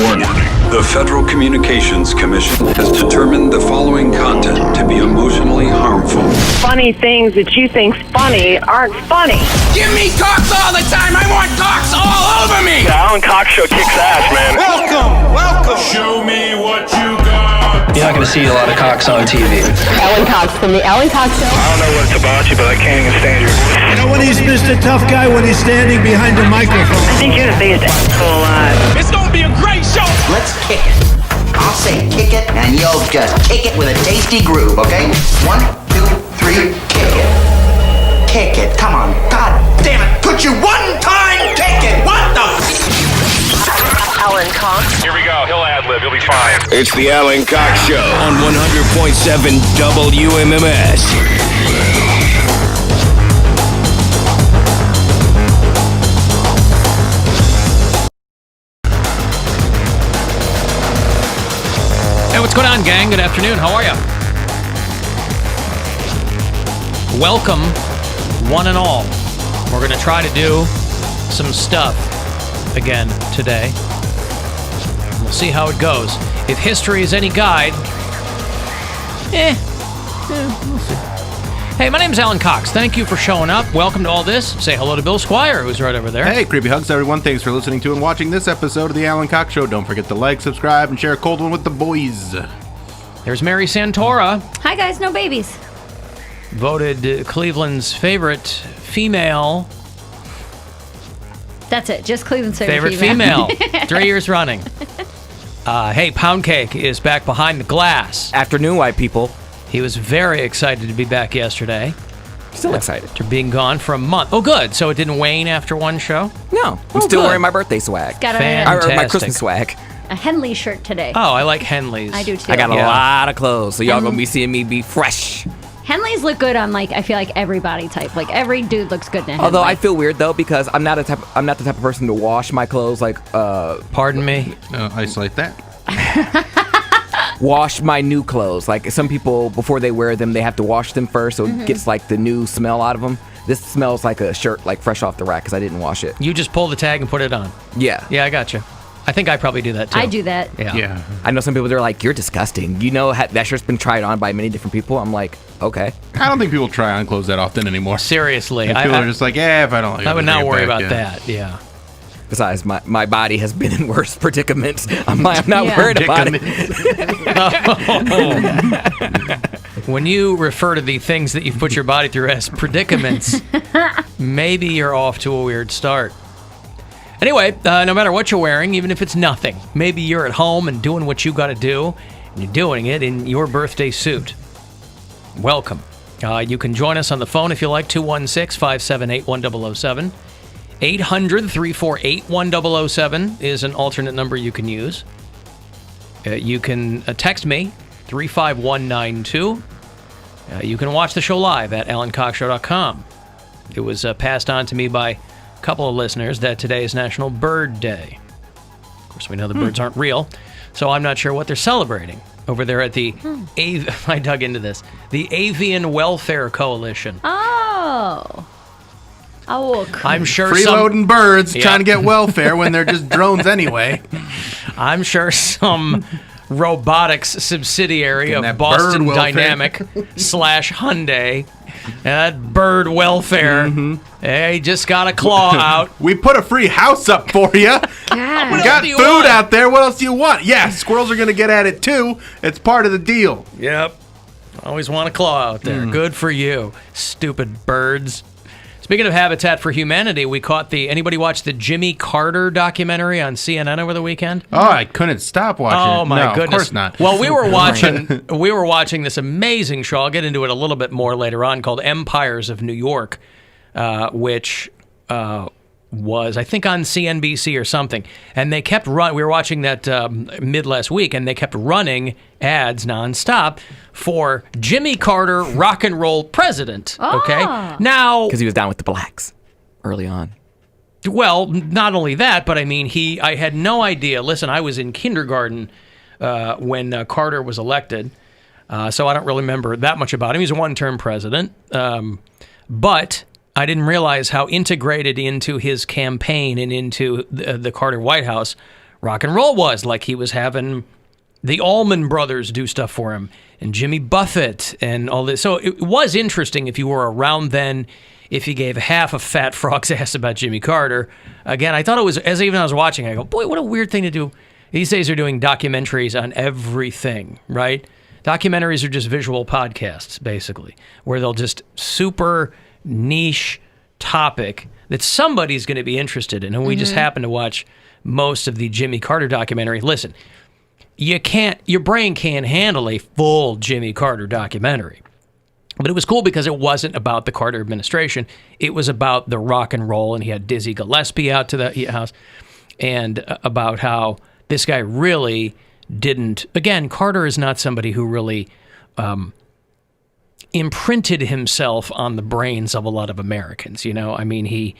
Warning. The Federal Communications Commission has determined the following content to be emotionally harmful. Funny things that you think's funny aren't funny. Give me cocks all the time. I want cocks all over me. The Alan Cox Show kicks ass, man. Welcome. Show me what you got. You're not going to see a lot of cocks on TV. Alan Cox from the Alan Cox Show. I don't know what it's about you, but I can't even stand your voice. You know when he's Mr. Tough Guy when he's standing behind the microphone. I think you're the biggest asshole alive. It's gonna be a great show. Let's kick it. I'll say kick it, and you'll just kick it with a tasty groove, okay? 1, 2, 3, kick it. Kick it. Come on. God damn it. Could you one time kick it? What the? Alan Cox. Here we go. He'll ad-lib. He'll be fine. It's the Alan Cox Show on 100.7 WMMS. Hey, what's going on, gang? Good afternoon. How are you? Welcome, one and all. We're going to try to do some stuff again today. We'll see how it goes. If history is any guide, we'll see. Hey, my name's Alan Cox. Thank you for showing up. Welcome to all this. Say hello to Bill Squire, who's right over there. Hey, creepy hugs, everyone. Thanks for listening to and watching this episode of the Alan Cox Show. Don't forget to like, subscribe, and share a cold one with the boys. There's Mary Santora. Hi, guys. No babies. Voted Cleveland's favorite female. That's it. Just Cleveland's favorite female. 3 years running. Hey, Poundcake is back behind the glass. Afternoon, white people. He was very excited to be back yesterday. Still excited. After being gone for a month. Oh, good. So it didn't wane after one show? No. I'm still wearing my birthday swag. Got Fantastic. my Christmas swag. a Henley shirt today. Oh, I like Henleys. I do too. I got a lot of clothes, so y'all gonna be seeing me be fresh. Henleys look good on, like, I feel like every body type. Like, every dude looks good in a Henley. Although I feel weird though because I'm not the type of person to wash my clothes. Like, pardon me. Isolate that. Wash my new clothes. Like some people, before they wear them, they have to wash them first, so it gets like the new smell out of them. This smells like a shirt, like fresh off the rack, because I didn't wash it. You just pull the tag and put it on. Yeah. Yeah, I got you. I think I probably do that too. I do that. Yeah. I know some people, they're like, you're disgusting. You know, that shirt's been tried on by many different people. I'm like, okay. I don't think people try on clothes that often anymore. Seriously. People are just like, if I don't like it, I would not worry about back. that. Yeah. Besides, my body has been in worse predicaments. I'm not worried about it. When you refer to the things that you've put your body through as predicaments, maybe you're off to a weird start. Anyway, no matter what you're wearing, even if it's nothing, maybe you're at home and doing what you got to do, and you're doing it in your birthday suit. Welcome. You can join us on the phone if you like, 216-578-1007. 800-348-1007 is an alternate number you can use. You can text me, 35192. You can watch the show live at alancoxshow.com. It was passed on to me by a couple of listeners that today is National Bird Day. Of course, we know the birds aren't real, so I'm not sure what they're celebrating over there at the I dug into this. The Avian Welfare Coalition. Oh. I'm sure freeloading birds trying to get welfare when they're just drones anyway. I'm sure some robotics subsidiary of Boston Dynamic / Hyundai, that bird welfare, hey, just got a claw out. We put a free house up for you. We got food out there. What else do you want? Yeah, squirrels are going to get at it too. It's part of the deal. Yep. Always want a claw out there. Good for you, stupid birds. Speaking of Habitat for Humanity, we caught anybody watch the Jimmy Carter documentary on CNN over the weekend? Oh, I couldn't stop watching it. Oh, my goodness. Of course not. Well, we were watching this amazing show. I'll get into it a little bit more later on, called Empires of New York, which was, I think, on CNBC or something. And they kept running. We were watching that mid last week, and they kept running ads nonstop for Jimmy Carter, rock and roll president. Okay, now because he was down with the blacks early on. Well, not only that, but I mean, I had no idea. Listen, I was in kindergarten when Carter was elected, so I don't really remember that much about him. He's a one-term president, but I didn't realize how integrated into his campaign and into the Carter White House rock and roll was. Like he was having the Allman Brothers do stuff for him, and Jimmy Buffett, and all this. So it was interesting if you were around then, if you gave half a fat frog's ass about Jimmy Carter. Again, I thought it was, as even I was watching, I go, boy, what a weird thing to do. These days they're doing documentaries on everything, right? Documentaries are just visual podcasts, basically, where they'll just super niche topic that somebody's going to be interested in. And we just happen to watch most of the Jimmy Carter documentary. Listen, your brain can't handle a full Jimmy Carter documentary. But it was cool because it wasn't about the Carter administration. It was about the rock and roll, and he had Dizzy Gillespie out to the house, and about how this guy really didn't. Again, Carter is not somebody who really imprinted himself on the brains of a lot of Americans. You know, I mean, he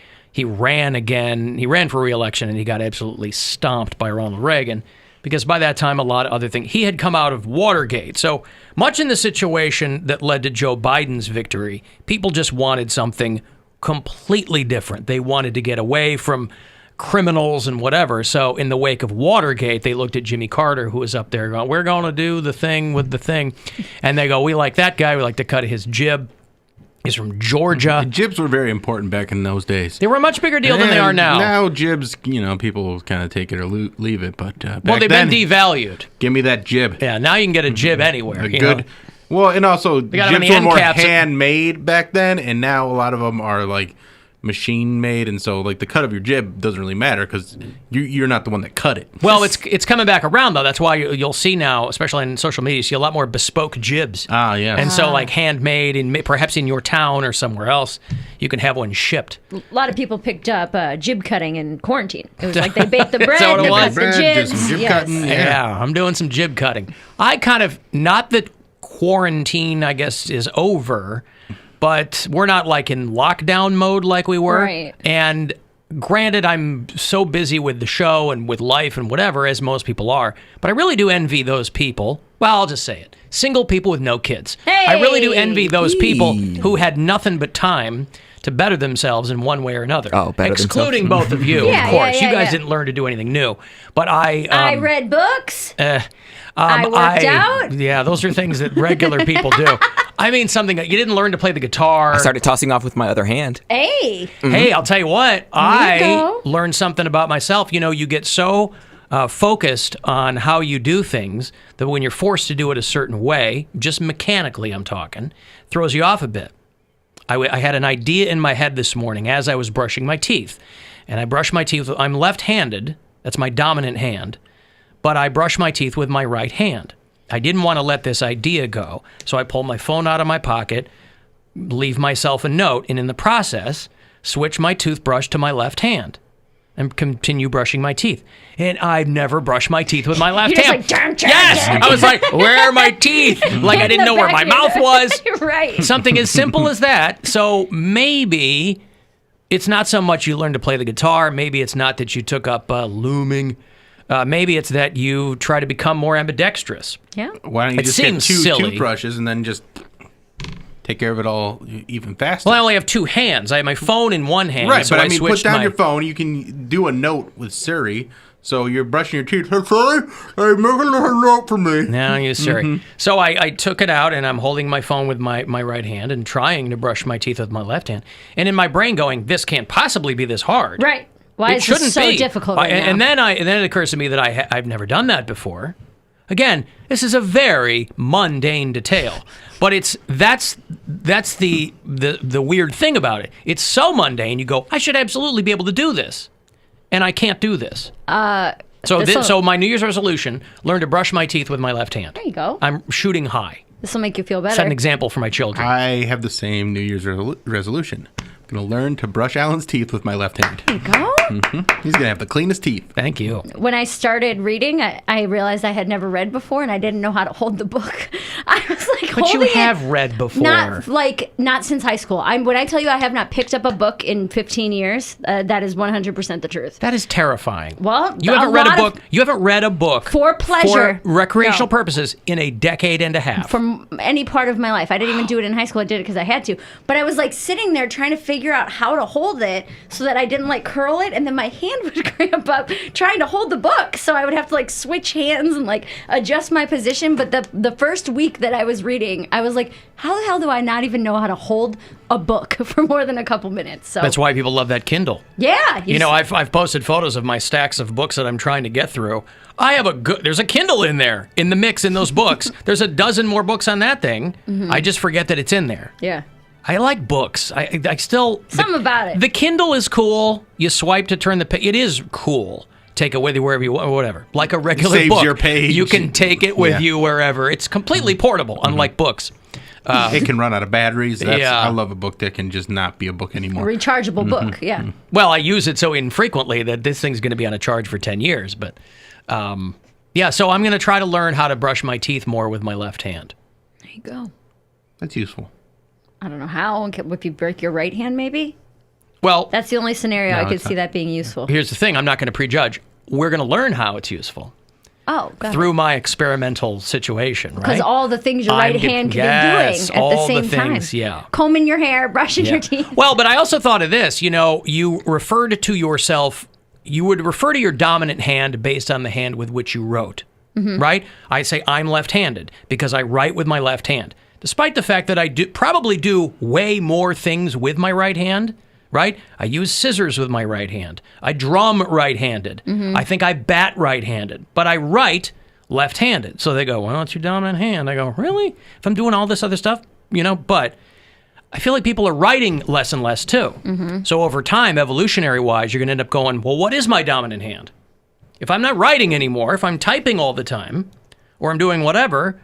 ran again. He ran for re-election, and he got absolutely stomped by Ronald Reagan. Because by that time, a lot of other things. He had come out of Watergate. So much in the situation that led to Joe Biden's victory, people just wanted something completely different. They wanted to get away from criminals and whatever. So in the wake of Watergate, they looked at Jimmy Carter, who was up there going, we're going to do the thing with the thing. And they go, we like that guy. We like to cut his jib. He's from Georgia. The jibs were very important back in those days. They were a much bigger deal than they are now. Now jibs, people kind of take it or leave it. But well, they've been devalued. Give me that jib. Yeah, now you can get a jib anywhere. Good. Well, and also jibs were more handmade back then, and now a lot of them are like machine made, and so like the cut of your jib doesn't really matter because you're not the one that cut it. Well, it's coming back around though. That's why you'll see now, especially in social media, you see a lot more bespoke jibs. Ah, yeah. And so like handmade, and perhaps in your town or somewhere else, you can have one shipped. A lot of people picked up jib cutting in quarantine. It was like they baked the bread, so they cut was. the jibs. Some jib cutting. Yeah, I'm doing some jib cutting. I kind of, not that quarantine, I guess, is over, but we're not like in lockdown mode like we were. Right. And granted, I'm so busy with the show and with life and whatever, as most people are, but I really do envy those people. Well, I'll just say it. Single people with no kids. Hey! I really do envy those people who had nothing but time to better themselves in one way or another. Oh, better excluding both of you, Yeah, of course. yeah, You guys yeah. didn't learn to do anything new. But I read books. I worked out. Yeah, those are things that regular people do. I mean, something that you didn't learn to play the guitar. I started tossing off with my other hand. Hey. Hey, I'll tell you what. I learned something about myself. You know, you get so focused on how you do things that when you're forced to do it a certain way, just mechanically I'm talking, throws you off a bit. I had an idea in my head this morning as I was brushing my teeth. And I brush my teeth. I'm left-handed. That's my dominant hand. But I brush my teeth with my right hand. I didn't want to let this idea go. So I pulled my phone out of my pocket, leave myself a note, and in the process, switch my toothbrush to my left hand and continue brushing my teeth. And I've never brushed my teeth with my left hand. Like, dun, dun, yes! dun. I was like, where are my teeth? Like I didn't know where my mouth was. Right. Something as simple as that. So maybe it's not so much you learned to play the guitar. Maybe it's not that you took up looming. Maybe it's that you try to become more ambidextrous. Yeah. Why don't you It just get seems two silly. toothbrushes and then just take care of it all even faster? Well, I only have two hands. I have my phone in one hand. Right, so but I mean, put switched down my... your phone. You can do a note with Siri. So you're brushing your teeth. Hey, Siri, hey, make a little note for me. Now you Siri. So I took it out, and I'm holding my phone with my right hand and trying to brush my teeth with my left hand. And in my brain going, this can't possibly be this hard. Right. Why It is shouldn't this so be. difficult right now? And then it occurs to me that I've never done that before. Again, this is a very mundane detail, but that's the weird thing about it. It's so mundane. You go, I should absolutely be able to do this, and I can't do this. So my New Year's resolution: learn to brush my teeth with my left hand. There you go. I'm shooting high. This will make you feel better. Set an example for my children. I have the same New Year's resolution. I'm going to learn to brush Alan's teeth with my left hand. There you go. He's going to have the cleanest teeth. Thank you. When I started reading, I realized I had never read before, and I didn't know how to hold the book. I was like But holding you have read before. Not since high school. When I tell you I have not picked up a book in 15 years, that is 100% the truth. That is terrifying. Well, you haven't read a book. You haven't read a book for pleasure, for recreational purposes in a decade and a half. From any part of my life. I didn't even do it in high school. I did it because I had to. But I was like sitting there trying to figure out how to hold it so that I didn't like curl it, and then my hand would cramp up trying to hold the book. So I would have to like switch hands and like adjust my position. But the first week that I was reading, I was like, how the hell do I not even know how to hold a book for more than a couple minutes? So that's why people love that Kindle. Yeah. You know, I've posted photos of my stacks of books that I'm trying to get through. There's a Kindle in there, in the mix in those books. There's a dozen more books on that thing. Mm-hmm. I just forget that it's in there. Yeah. I like books. I still... Something about it. The Kindle is cool. You swipe to turn the page. It is cool. Take it with you wherever you want, or whatever. Like a regular Saves book. your page. You can take it with you wherever. It's completely portable, unlike books. It can run out of batteries. Yeah. I love a book that can just not be a book anymore. A rechargeable book, yeah. Well, I use it so infrequently that this thing's going to be on a charge for 10 years. But, yeah, so I'm going to try to learn how to brush my teeth more with my left hand. There you go. That's useful. I don't know how. If you break your right hand, maybe? Well, that's the only scenario I could see that being useful. Here's the thing. I'm not going to prejudge. We're going to learn how it's useful. Oh, got through my experimental situation, right? Because all the things your right hand can be doing at the same time. Yeah. Combing your hair, brushing your teeth. Well, but I also thought of this. You know, you referred to yourself, you would refer to your dominant hand based on the hand with which you wrote, right? I say I'm left-handed because I write with my left hand. Despite the fact that I probably do way more things with my right hand, right? I use scissors with my right hand. I drum right-handed. I think I bat right-handed. But I write left-handed. So they go, well, it's your dominant hand. I go, really? If I'm doing all this other stuff? You know, but I feel like people are writing less and less, too. So over time, evolutionary-wise, you're going to end up going, well, what is my dominant hand? If I'm not writing anymore, if I'm typing all the time, or I'm doing whatever,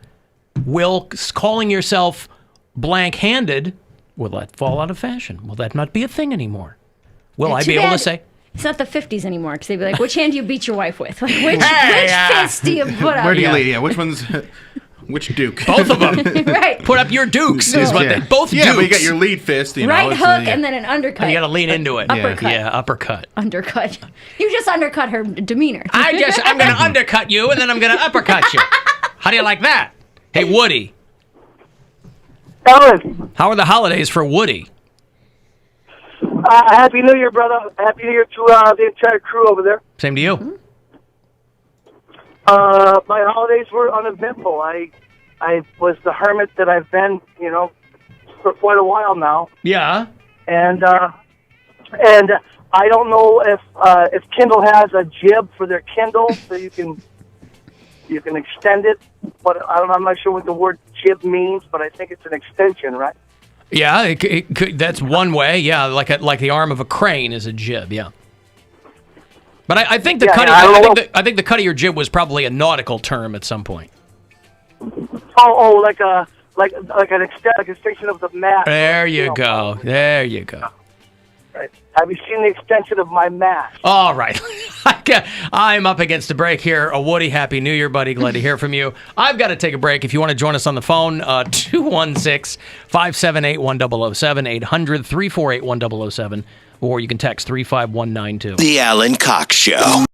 will calling yourself blank-handed... will that fall out of fashion? Will that not be a thing anymore? Will I be able to say... It's not the 50s anymore, because they'd be like, which hand do you beat your wife with? Like, which fist do you put up? Where do you lead? Yeah, which one's... Which Duke? Both of them. Right. Put up your Dukes is what they... Both Dukes. Yeah, but you got your lead fist, you know. Right hook and then an undercut. You got to lean into it. Uppercut. Yeah, uppercut. Undercut. You just undercut her demeanor. I'm going to undercut you, and then I'm going to uppercut you. How do you like that? Hey, Woody. Alan. How are the holidays for Woody? Happy New Year, brother. Happy New Year to the entire crew over there. Same to you. My holidays were uneventful. I was the hermit that I've been, you know, for quite a while now. Yeah. And I don't know if Kindle has a jib for their Kindle, so you can extend it. But I'm not sure what the word jib means, but I think it's an extension, right? Yeah, it could, that's one way. Yeah, like the arm of a crane is a jib. Yeah. But I think the I think the cut of your jib was probably a nautical term at some point. Oh, like an extension of the mast. There you go. There you go. Right. Have you seen the extension of my mast? All right. I'm up against a break here. Woody, Happy New Year, buddy. Glad to hear from you. I've got to take a break. If you want to join us on the phone, 216-578-1007, 800-348-1007, or you can text 35192. The Alan Cox Show.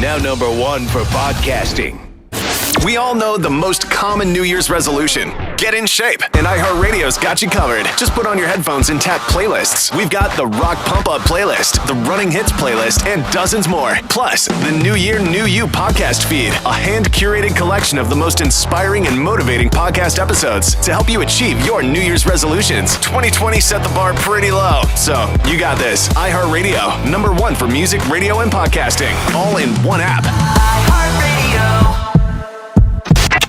now #1 for podcasting. We all know the most common New Year's resolution. Get in shape, and iHeartRadio's got you covered. Just put on your headphones and tap playlists. We've got the Rock Pump Up playlist, the Running Hits playlist, and dozens more. Plus, the New Year, New You podcast feed, a hand-curated collection of the most inspiring and motivating podcast episodes to help you achieve your New Year's resolutions. 2020 set the bar pretty low, so you got this. iHeartRadio, #1 for music, radio, and podcasting, all in one app. iHeartRadio.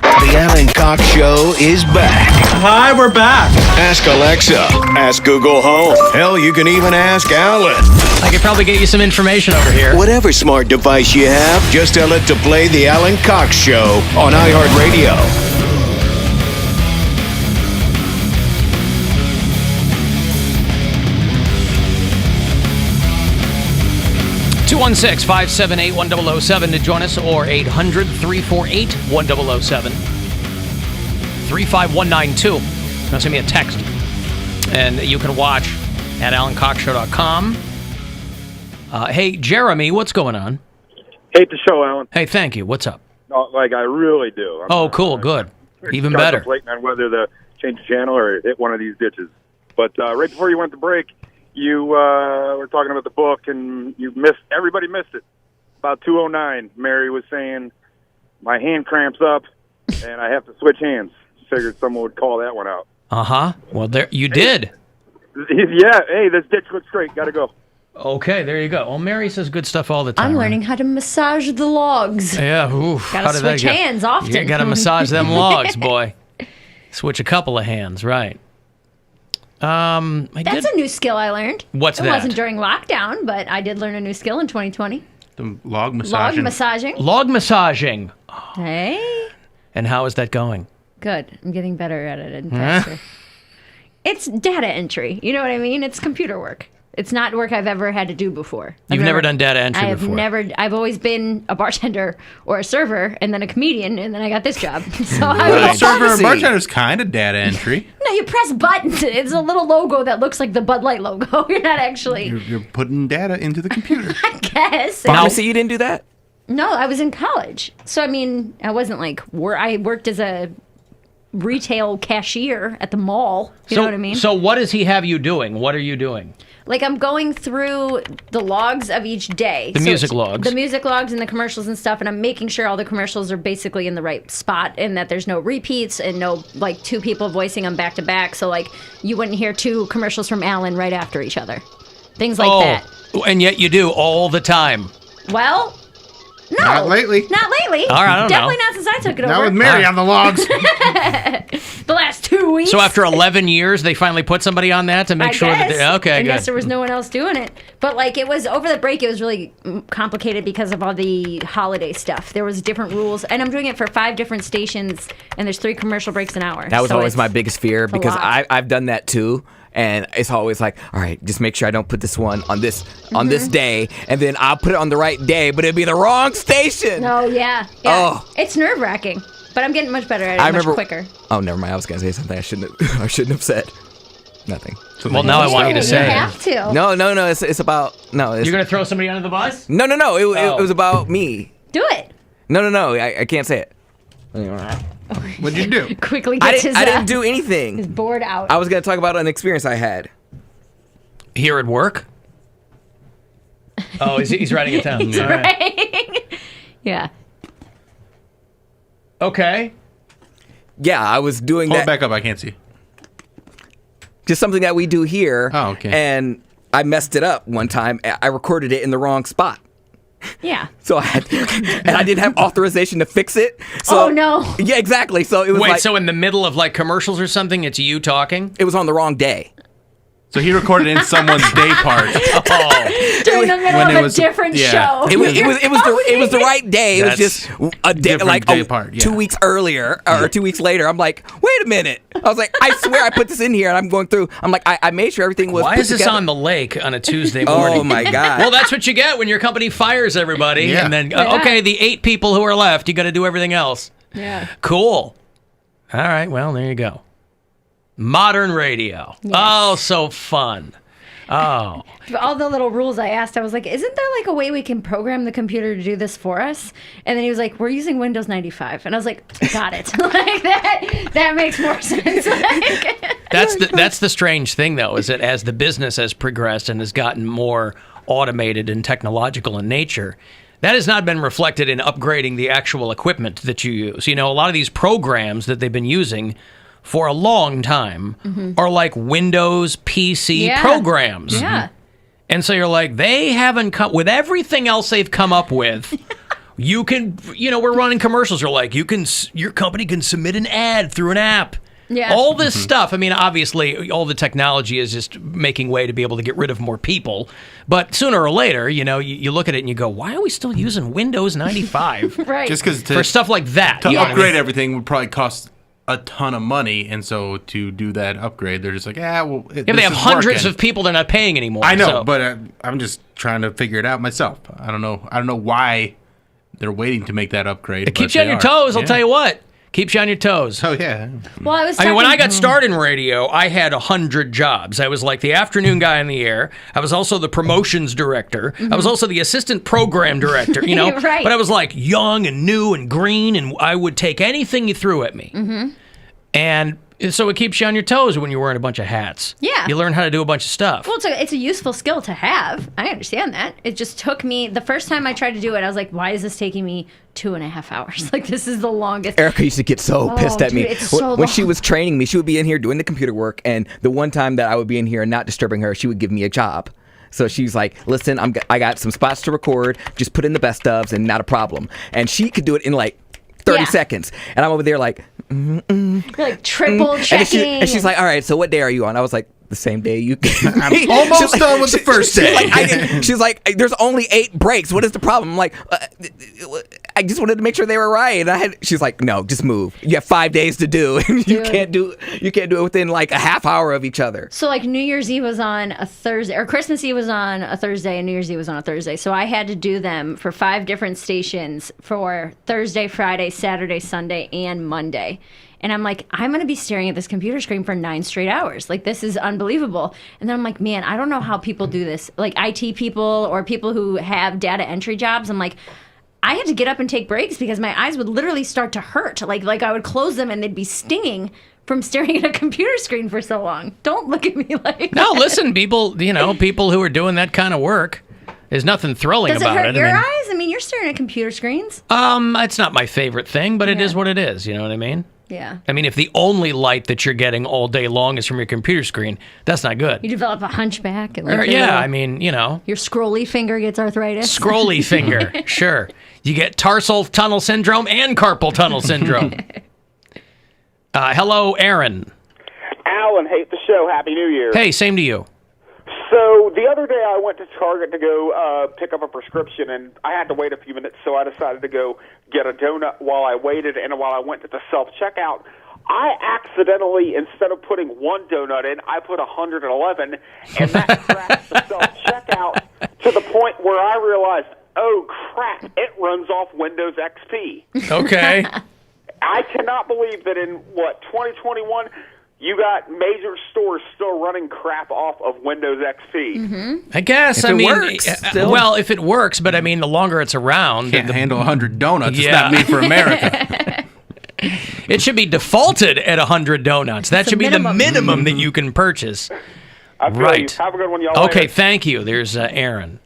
The Alan Cox Show is back. Hi, we're back. Ask Alexa. Ask Google Home. Hell, you can even ask Alan. I could probably get you some information over here. Whatever smart device you have, just tell it to play The Alan Cox Show on iHeartRadio. 216-578-1007 to join us, or 800-348-1007. 35192. Now send me a text. And you can watch at AlanCoxShow.com. Hey, Jeremy, what's going on? Hate the show, Alan. Hey, thank you. What's up? No, like, I really do. Cool, good. Even better. Contemplating on whether to change the channel or hit one of these ditches. But right before you went to break, you were talking about the book, and everybody missed it. About 2:09, Mary was saying, my hand cramps up, and I have to switch hands. Figured someone would call that one out. Uh-huh. Well, there you did. Yeah, hey, this ditch looks great. Gotta go. Okay, there you go. Well, Mary says good stuff all the time. I'm learning how to massage the logs. Yeah, oof. Gotta switch hands often. You gotta massage them logs, boy. Switch a couple of hands, right. That's a new skill I learned. What's that? It wasn't during lockdown, but I did learn a new skill in 2020. The log massaging. Log massaging. Log massaging. Oh. Hey. And how is that going? Good. I'm getting better at it and faster. It's data entry. You know what I mean? It's computer work. It's not work I've ever had to do before. You've never done data entry before? I've always been a bartender or a server, and then a comedian, and then I got this job. So right. Server and bartender is kind of data entry. No, you press buttons. It's a little logo that looks like the Bud Light logo. You're not actually... You're putting data into the computer. I guess. Pharmacy, you didn't do that? No, I was in college. So, I mean, I wasn't like... I worked as a retail cashier at the mall. You know what I mean? So what does he have you doing? What are you doing? Like, I'm going through the logs of each day. The music logs. The music logs and the commercials and stuff, and I'm making sure all the commercials are basically in the right spot and that there's no repeats and no, like, two people voicing them back to back. So, like, you wouldn't hear two commercials from Alan right after each other. Things like that. And yet you do all the time. Well... No. Not lately. Not lately. All right, I don't Definitely know. not since I took it over. Not with Mary on the logs. The last 2 weeks. So after 11 years, they finally put somebody on that to make sure that... Okay, I good. guess there was no one else doing it. But, like, it was... Over the break, it was really complicated because of all the holiday stuff. There was different rules. And I'm doing it for 5 different stations, and there's 3 commercial breaks an hour. That was always my biggest fear, because I've done that, too. And it's always like, all right, just make sure I don't put this one on this day, and then I'll put it on the right day, but it'll be the wrong station. Oh, yeah. Oh. It's nerve-wracking, but I'm getting much better at it, much quicker. Oh, never mind. I was going to say something I shouldn't have said. Nothing. Well, now I want you to say You have to. No. It's about... No. You're going to throw somebody under the bus? No. It was about me. Do it. No. I can't say it. What'd you do? Quickly gets I didn't do anything. His board out. I was going to talk about an experience I had. Here at work? Oh, he's writing it down. He's writing. Yeah. Okay. Yeah, I was doing that. Hold it back up. I can't see. Just something that we do here. Oh, okay. And I messed it up one time. I recorded it in the wrong spot. Yeah. So I didn't have authorization to fix it. So, oh, no. Yeah, exactly. So it was Wait, so in the middle of, like, commercials or something, it's you talking? It was on the wrong day. So he recorded in someone's day part. During the middle of a different show. It was the right day. It was just a day, like day part, 2 weeks earlier or 2 weeks later. I'm like, wait a minute. I was like, I swear I put this in here, and I'm going through. I'm like, I made sure everything was. Why put is this together. on the lake on a Tuesday morning? Oh my God. Well, that's what you get when your company fires everybody, Yeah. and then okay, the 8 people who are left, you got to do everything else. Yeah. Cool. All right. Well, there you go. Modern radio. Yes. Oh, so fun. Oh. All the little rules I asked, I was like, isn't there like a way we can program the computer to do this for us? And then he was like, we're using Windows 95. And I was like, got it. Like that makes more sense. That's the strange thing, though, is that as the business has progressed and has gotten more automated and technological in nature, that has not been reflected in upgrading the actual equipment that you use. You know, a lot of these programs that they've been using for a long time are like Windows PC programs. Yeah. And so you're like, they haven't come with everything else they've come up with. You can, we're running commercials. You're like, your company can submit an ad through an app. Yeah. All this stuff. I mean, obviously, all the technology is just making way to be able to get rid of more people. But sooner or later, you look at it and you go, why are we still using Windows 95? Right. Just because for stuff like that. To upgrade everything would probably cost a ton of money, and so to do that upgrade, they're just like, they have hundreds of people they're not paying anymore. I know, but I'm just trying to figure it out myself. I don't know why they're waiting to make that upgrade. It keeps you on your toes. I'll tell you what. Keeps you on your toes. Oh, yeah. Well, when I got started in radio, I had 100 jobs. I was like the afternoon guy on the air. I was also the promotions director. I was also the assistant program director, Right. But I was like young and new and green, and I would take anything you threw at me. And so it keeps you on your toes when you're wearing a bunch of hats. Yeah. You learn how to do a bunch of stuff. Well, it's a useful skill to have. I understand that. It just took me, the first time I tried to do it, I was like, why is this taking me 2.5 hours? Like, this is the longest. Erica used to get so pissed at me. Dude, it's so when she was training me, she would be in here doing the computer work, and the one time that I would be in here and not disturbing her, she would give me a job. So she's like, listen, I got some spots to record, just put in the best ofs and not a problem. And she could do it in like 30 seconds. And I'm over there like, You're like triple checking. And she's like, all right, so what day are you on? I was like, the same day you I'm almost done with the first day. She's like, there's only 8 breaks. What is the problem? I'm like, I just wanted to make sure they were right. She's like, no, just move. You have 5 days to do, and you can't do it within like a half hour of each other. So like New Year's Eve was on a Thursday, or Christmas Eve was on a Thursday, and New Year's Eve was on a Thursday. So I had to do them for 5 different stations for Thursday, Friday, Saturday, Sunday, and Monday. And I'm like, I'm going to be staring at this computer screen for 9 straight hours. Like, this is unbelievable. And then I'm like, man, I don't know how people do this. Like, IT people or people who have data entry jobs. I'm like, I had to get up and take breaks because my eyes would literally start to hurt. Like I would close them and they'd be stinging from staring at a computer screen for so long. Don't look at me like No, listen, people who are doing that kind of work, there's nothing thrilling about it. Does it hurt your eyes? I mean, you're staring at computer screens. It's not my favorite thing, but it is what it is. You know what I mean? Yeah. I mean, if the only light that you're getting all day long is from your computer screen, that's not good. You develop a hunchback. And I mean, your scrolly finger gets arthritis. Scrolly finger, sure. You get tarsal tunnel syndrome and carpal tunnel syndrome. Hello, Aaron. Alan, hate the show. Happy New Year. Hey, same to you. So the other day I went to Target to go pick up a prescription, and I had to wait a few minutes, so I decided to go get a donut while I waited, and while I went to the self-checkout, I accidentally, instead of putting 1 donut in, I put 111, and that crashed the self-checkout to the point where I realized, oh, crap, it runs off Windows XP. Okay. I cannot believe that in, 2021... you got major stores still running crap off of Windows XP. I guess. If it works, still. Well, if it works, but I mean, the longer it's around, Can't handle 100 donuts. It's not made for America. It should be defaulted at 100 donuts. That should be the minimum that you can purchase. I feel you. Have a good one, y'all. Okay, later. thank you. There's Aaron.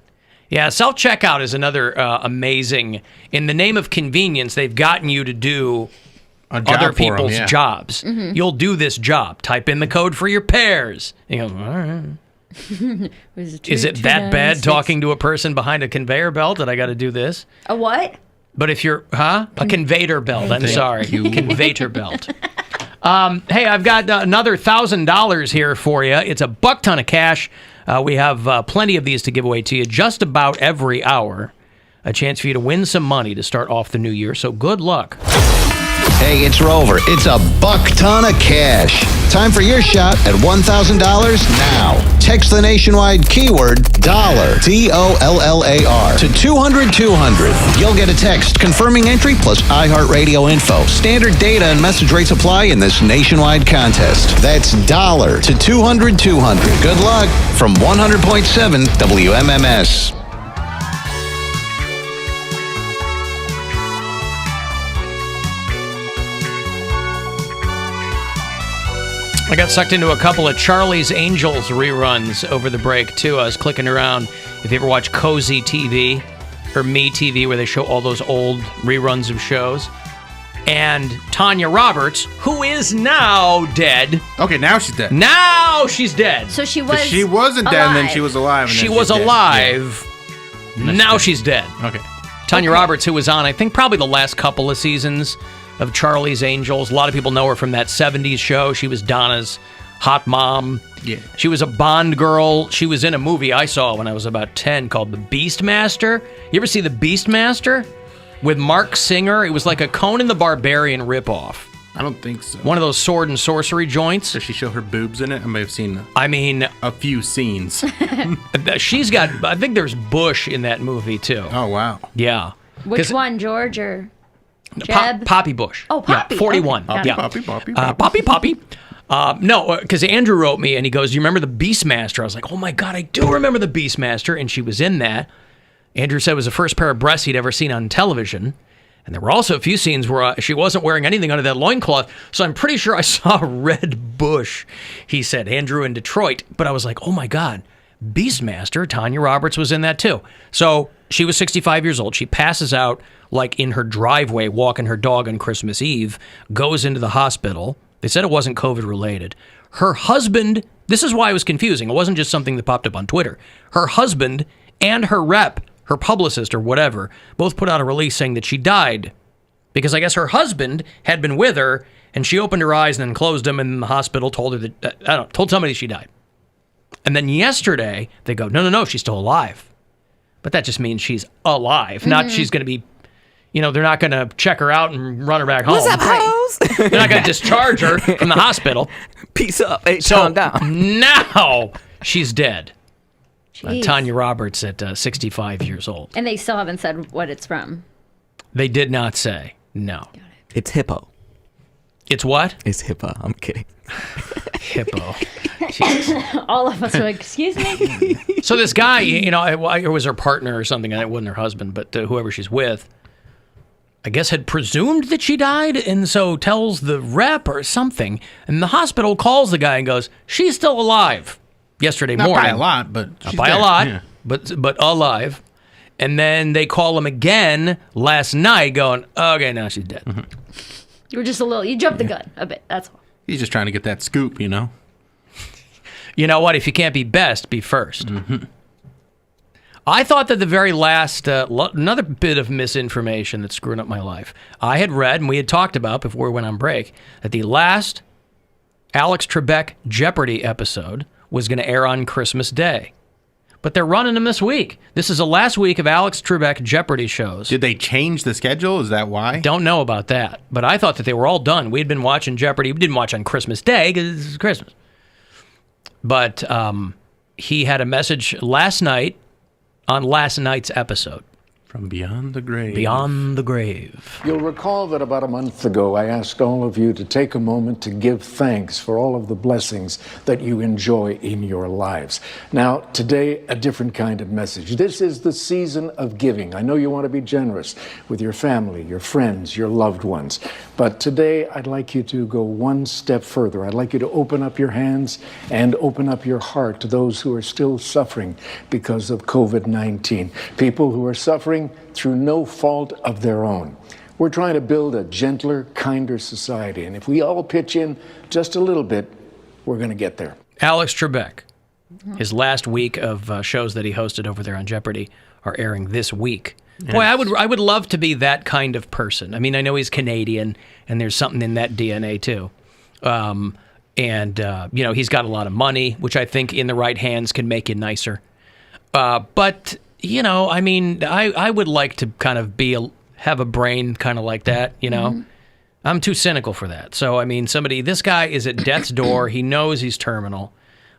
Yeah, self-checkout is another amazing. In the name of convenience, they've gotten you to do other people's jobs. You'll do this job. Type in the code for your pears. You go, all right. Is it that bad talking to a person behind a conveyor belt that I got to do this? A what? But if you're, a conveyor belt. I'm sorry. Conveyor belt. Hey, I've got another $1,000 here for you. It's a buck ton of cash. We have plenty of these to give away to you just about every hour. A chance for you to win some money to start off the new year. So good luck. Hey, it's Rover. It's a buck ton of cash. Time for your shot at $1,000 now. Text the nationwide keyword dollar, DOLLAR, to 200-200. You'll get a text confirming entry plus iHeartRadio info. Standard data and message rates apply in this nationwide contest. That's dollar to 200-200. Good luck from 100.7 WMMS. I got sucked into a couple of Charlie's Angels reruns over the break, too. I was clicking around. If you ever watch Cozy TV or Me TV, where they show all those old reruns of shows. And Tanya Roberts, who is now dead. Okay, now she's dead. Now she's dead. So she was She wasn't dead, and then she was alive. And she then was she's dead. alive. Yeah. Now she's dead. Okay. Tanya Roberts, who was on, I think, probably the last couple of seasons of Charlie's Angels. A lot of people know her from that 70s show. She was Donna's hot mom. Yeah. She was a Bond girl. She was in a movie I saw when I was about 10 called The Beastmaster. You ever see The Beastmaster? With Mark Singer. It was like a Conan the Barbarian ripoff. I don't think so. One of those sword and sorcery joints. Does she show her boobs in it? I may have seen a few scenes. She's got, I think there's Bush in that movie too. Oh, wow. Yeah. Which one, George or Jeb? Poppy Bush. Oh, Poppy. Yeah, 41. Okay. Yeah. Poppy. No, because Andrew wrote me and he goes, "You remember the Beastmaster?" I was like, "Oh my God, I do remember the Beastmaster," and she was in that. Andrew said it was the first pair of breasts he'd ever seen on television. And there were also a few scenes where she wasn't wearing anything under that loincloth, so I'm pretty sure I saw a red bush, he said, Andrew in Detroit. But I was like, oh my God, Beastmaster, Tanya Roberts was in that too. So she was 65 years old. She passes out like in her driveway, walking her dog on Christmas Eve, goes into the hospital. They said it wasn't COVID related. Her husband, this is why it was confusing. It wasn't just something that popped up on Twitter. Her husband and her rep, her publicist or whatever, both put out a release saying that she died because I guess her husband had been with her and she opened her eyes and then closed them, and the hospital told her that, told somebody she died. And then yesterday they go, no, she's still alive. But that just means she's alive, not she's going to be, they're not going to check her out and run her back home. What's up, hoes? They're not going to discharge her from the hospital. Peace up. Hey, calm down. Now she's dead. Jeez. Tanya Roberts at 65 years old. And they still haven't said what it's from. They did not say. No. It's hippo. It's what? It's hippo. I'm kidding. Hippo. All of us are like, excuse me? So this guy, it was her partner or something, and it wasn't her husband, but whoever she's with, I guess had presumed that she died, and so tells the rep or something, and the hospital calls the guy and goes, she's still alive. Yesterday morning. Not by a lot, but she's by there. a lot, yeah. but alive. And then they call him again last night going, okay, now she's dead. Mm-hmm. You were just you jumped the gun a bit, that's all. He's just trying to get that scoop, You know what? If you can't be best, be first. Mm-hmm. I thought that the very last, another bit of misinformation that's screwing up my life. I had read, and we had talked about before we went on break, that the last Alex Trebek Jeopardy episode was going to air on Christmas Day. But they're running them this week. This is the last week of Alex Trebek Jeopardy shows. Did they change the schedule? Is that why? Don't know about that. But I thought that they were all done. We had been watching Jeopardy. We didn't watch on Christmas Day because it's Christmas. But he had a message last night on last night's episode. From Beyond the Grave. Beyond the Grave. You'll recall that about a month ago, I asked all of you to take a moment to give thanks for all of the blessings that you enjoy in your lives. Now, today, a different kind of message. This is the season of giving. I know you want to be generous with your family, your friends, your loved ones. But today, I'd like you to go one step further. I'd like you to open up your hands and open up your heart to those who are still suffering because of COVID-19. People who are suffering through no fault of their own. We're trying to build a gentler, kinder society. And if we all pitch in just a little bit, we're going to get there. Alex Trebek, his last week of shows that he hosted over there on Jeopardy are airing this week. Yes. Boy, I would love to be that kind of person. I mean, I know he's Canadian, and there's something in that DNA too. He's got a lot of money, which I think in the right hands can make you nicer. But I mean, I would like to kind of have a brain kind of like that, I'm too cynical for that. So, I mean, this guy is at death's door. He knows he's terminal,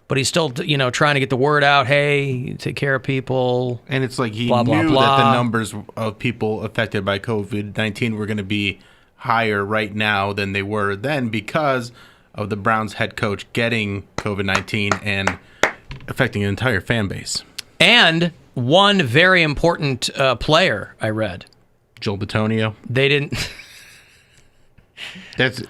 but he's still, trying to get the word out. Hey, take care of people. And it's like he blah, knew blah, blah. that the numbers of people affected by COVID-19 were going to be higher right now than they were then because of the Browns head coach getting COVID-19 and affecting an entire fan base. And one very important player, I read. Joel Bitonio. They didn't... That's...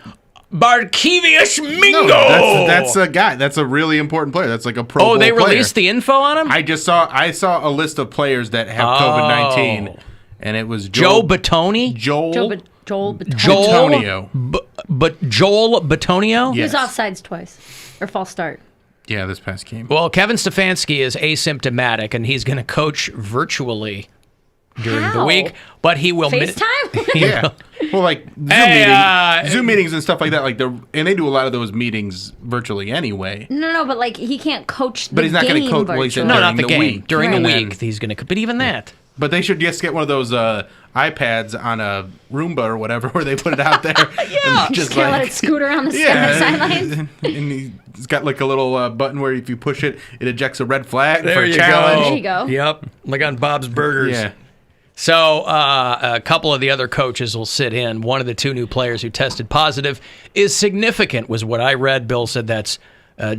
Barkevius Mingo! No, that's a guy. That's a really important player. That's like a Pro Bowl Oh, they player. released the info on him? I saw a list of players that have COVID-19, and it was Joe Batoni? Joel Bitonio. Joel Bitonio? He was offsides twice. Or false start. Yeah, this past game. Well, Kevin Stefanski is asymptomatic, and he's going to coach virtually during the week, but he will... FaceTime? Yeah. Well, like Zoom meetings and stuff like that. And they do a lot of those meetings virtually anyway. No, but like he can't coach the But he's not going to coach. virtually. Well, he said No, not the game. week. During the week, he's going to... But even that... But they should just get one of those iPads on a Roomba or whatever, where they put it out there. Yeah, and just can't let it scoot around the sidelines. And he's got like a little button where if you push it, it ejects a red flag for a you challenge. go. There you go. Yep, like on Bob's Burgers. Yeah. So a couple of the other coaches will sit in. One of the two new players who tested positive is significant, was what I read. Bill said that's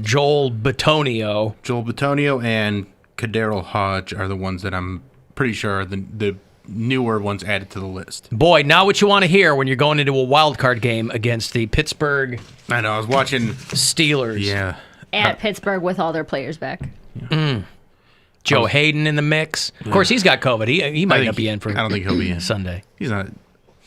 Joel Bitonio. Joel Bitonio and Kadarrell Hodge are the ones that I'm pretty sure are the newer ones added to the list. Boy, not what you want to hear when you're going into a wild card game against the Pittsburgh... I know, I was watching... Steelers. Yeah. At Pittsburgh with all their players back. Joe Hayden in the mix. Of course, he's got COVID. He might not be in for I don't think he'll be in. Sunday. He's not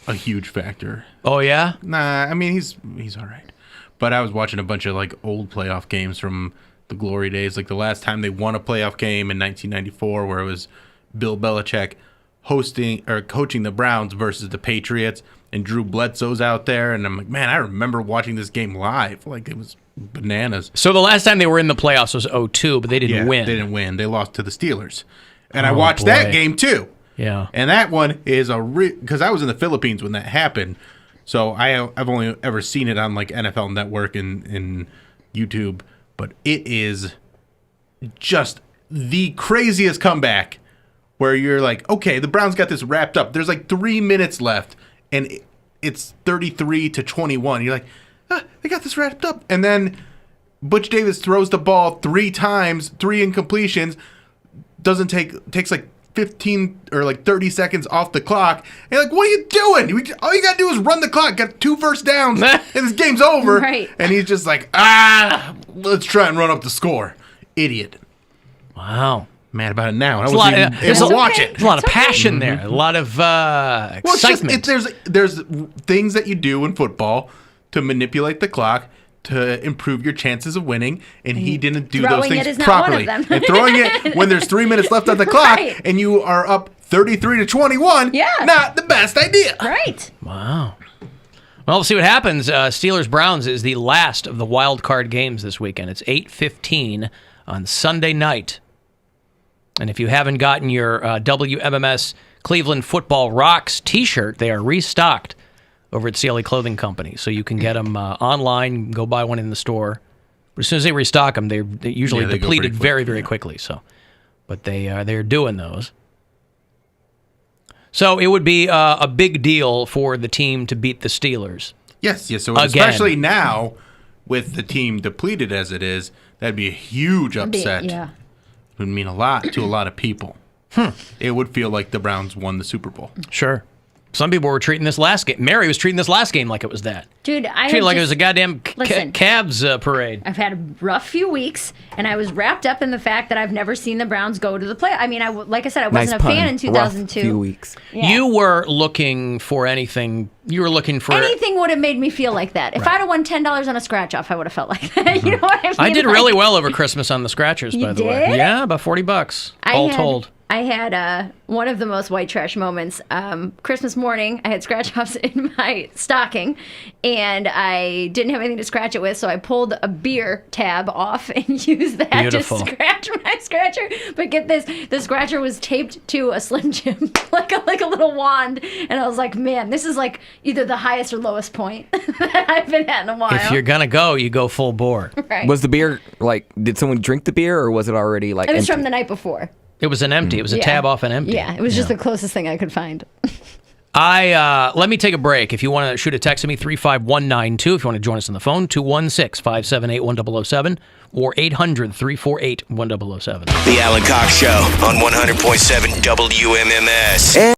a huge factor. Oh, yeah? Nah, I mean, he's all right. But I was watching a bunch of like old playoff games from the glory days. Like the last time they won a playoff game in 1994 where it was Bill Belichick hosting or coaching the Browns versus the Patriots, and Drew Bledsoe's out there, and I'm like, man, I remember watching this game live. Like, it was bananas. So the last time they were in the playoffs was 2002, but they didn't win. They didn't win. They lost to the Steelers. And I watched that game too. Yeah. And that one is because I was in the Philippines when that happened, so I've only ever seen it on like NFL Network and YouTube, but it is just the craziest comeback where you're like, okay, the Browns got this wrapped up. There's like 3 minutes left, and it's 33-21. You're like, they got this wrapped up. And then Butch Davis throws the ball 3 times, 3 incompletions, takes like 15 or like 30 seconds off the clock. And you're like, what are you doing? All you got to do is run the clock. Got 2 first downs, and this game's over. Right. And he's just like, let's try and run up the score. Idiot. Wow. Mad about it now. I wasn't even able to watch it. There's a lot of passion there. A lot of excitement. There's things that you do in football to manipulate the clock to improve your chances of winning, and he didn't do those things properly. Not one of them. And throwing it when there's 3 minutes left on the clock, Right. and you are up 33-21. Yeah. Not the best idea. Right. Wow. Well, we'll see what happens. Steelers-Browns is the last of the wild card games this weekend. It's 8:15 on Sunday night. And if you haven't gotten your WMMS Cleveland Football Rocks t-shirt, they are restocked over at CLE Clothing Company. So you can get them online, go buy one in the store. But as soon as they restock them, they're usually depleted very, very quickly. So, but they're doing those. So it would be a big deal for the team to beat the Steelers. Yes. So especially now with the team depleted as it is, that'd be a huge upset. Yeah. It would mean a lot to a lot of people. It would feel like the Browns won the Super Bowl. Sure. Some people were treating this last game. Mary was treating this last game like it was that. Dude, I treated like it was a goddamn Cavs parade. I've had a rough few weeks, and I was wrapped up in the fact that I've never seen the Browns go to the play. I mean, like I said, I wasn't a fan in 2002. Rough few weeks. Yeah. You were looking for anything. You were looking for anything would have made me feel like that. If I'd have won $10 on a scratch off, I would have felt like that. You know what I mean? I did really well over Christmas on the scratchers, by the way. did? Yeah, about $40, all told. I had one of the most white trash moments. Christmas morning, I had scratch-offs in my stocking, and I didn't have anything to scratch it with, so I pulled a beer tab off and used that Beautiful. to scratch my scratcher. But get this, the scratcher was taped to a Slim Jim, like a little wand, and I was like, man, this is like either the highest or lowest point that I've been at in a while. If you're going to go, you go full bore. Right. Was the beer, like, did someone drink the beer, or was it already, like, It was empty? from the night before. It was an empty. It was a Yeah. tab off an empty. Yeah, it was just the closest thing I could find. Let me take a break. If you want to shoot a text at me, 35192. If you want to join us on the phone, 216-578-1007 or 800-348-1007. The Alan Cox Show on 100.7 WMMS.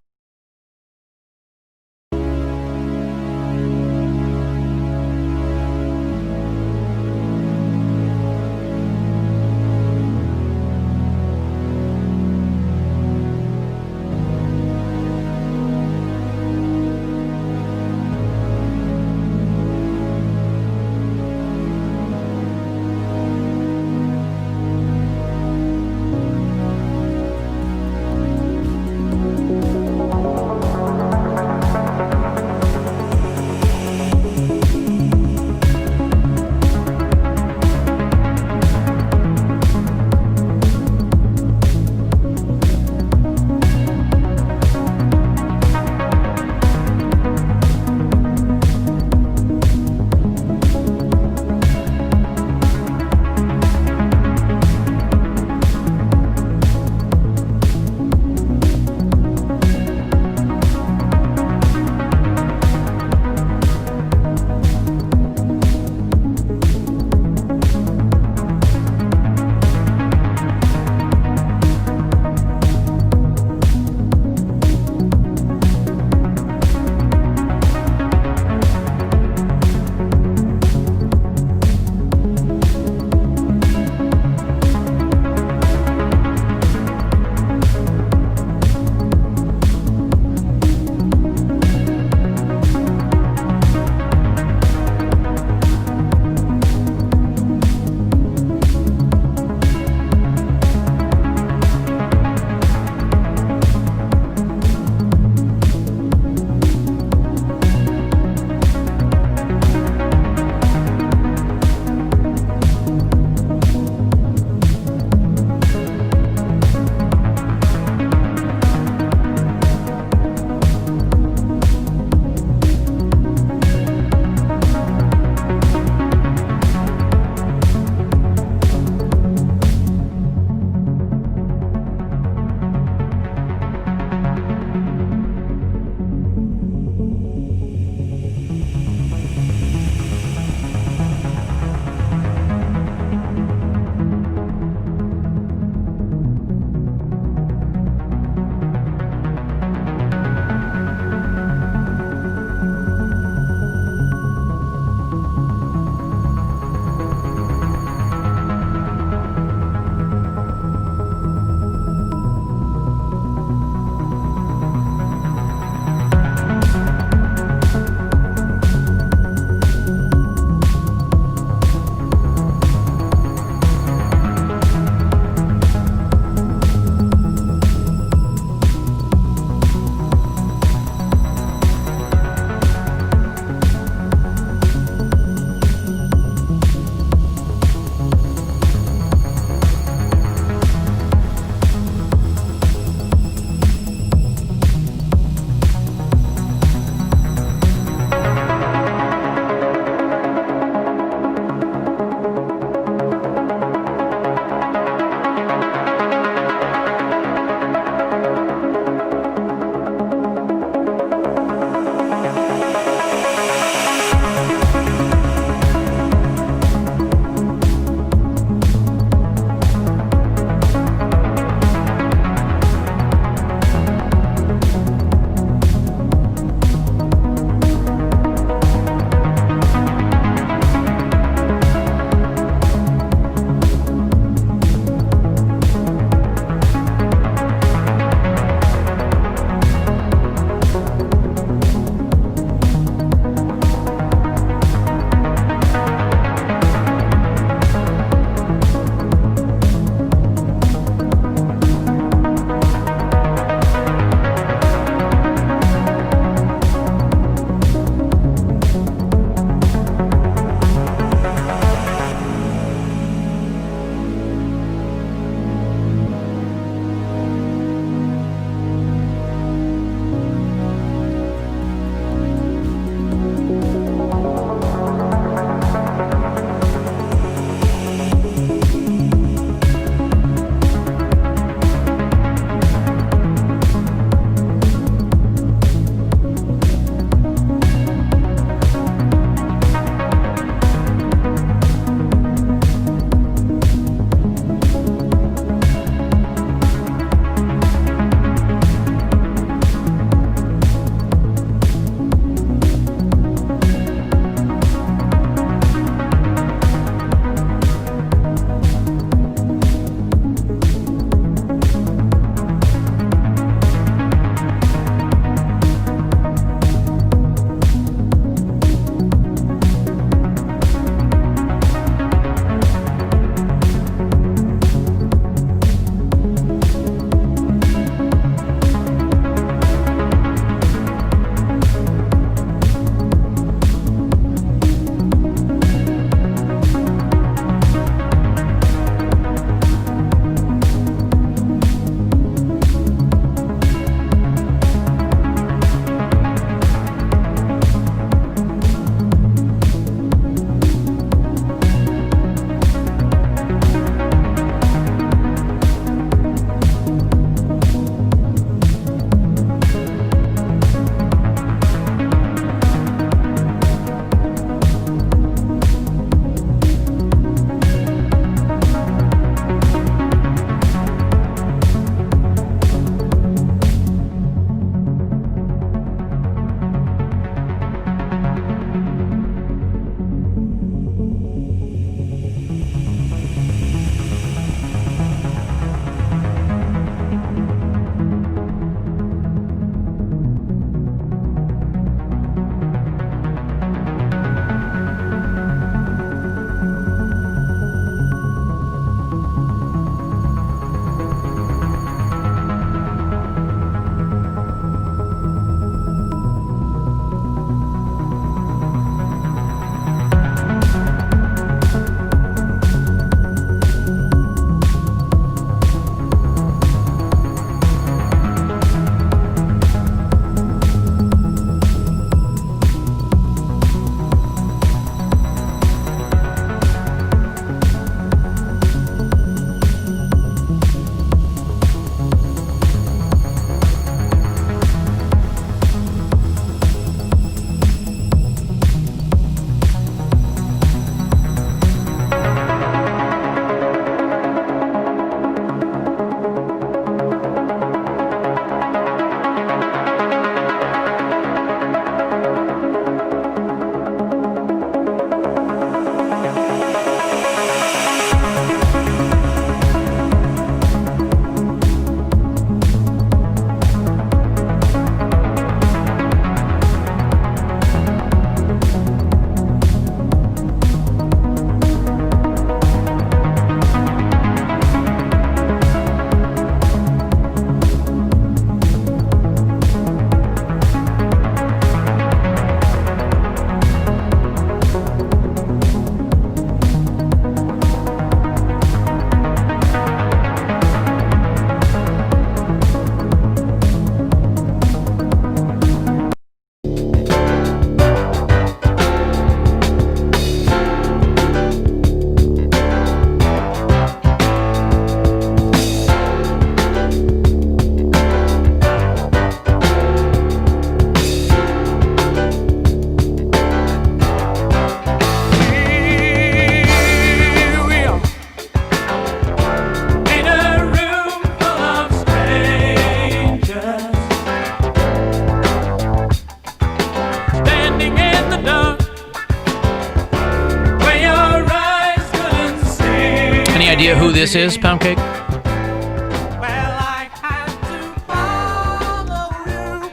idea who this is, Poundcake?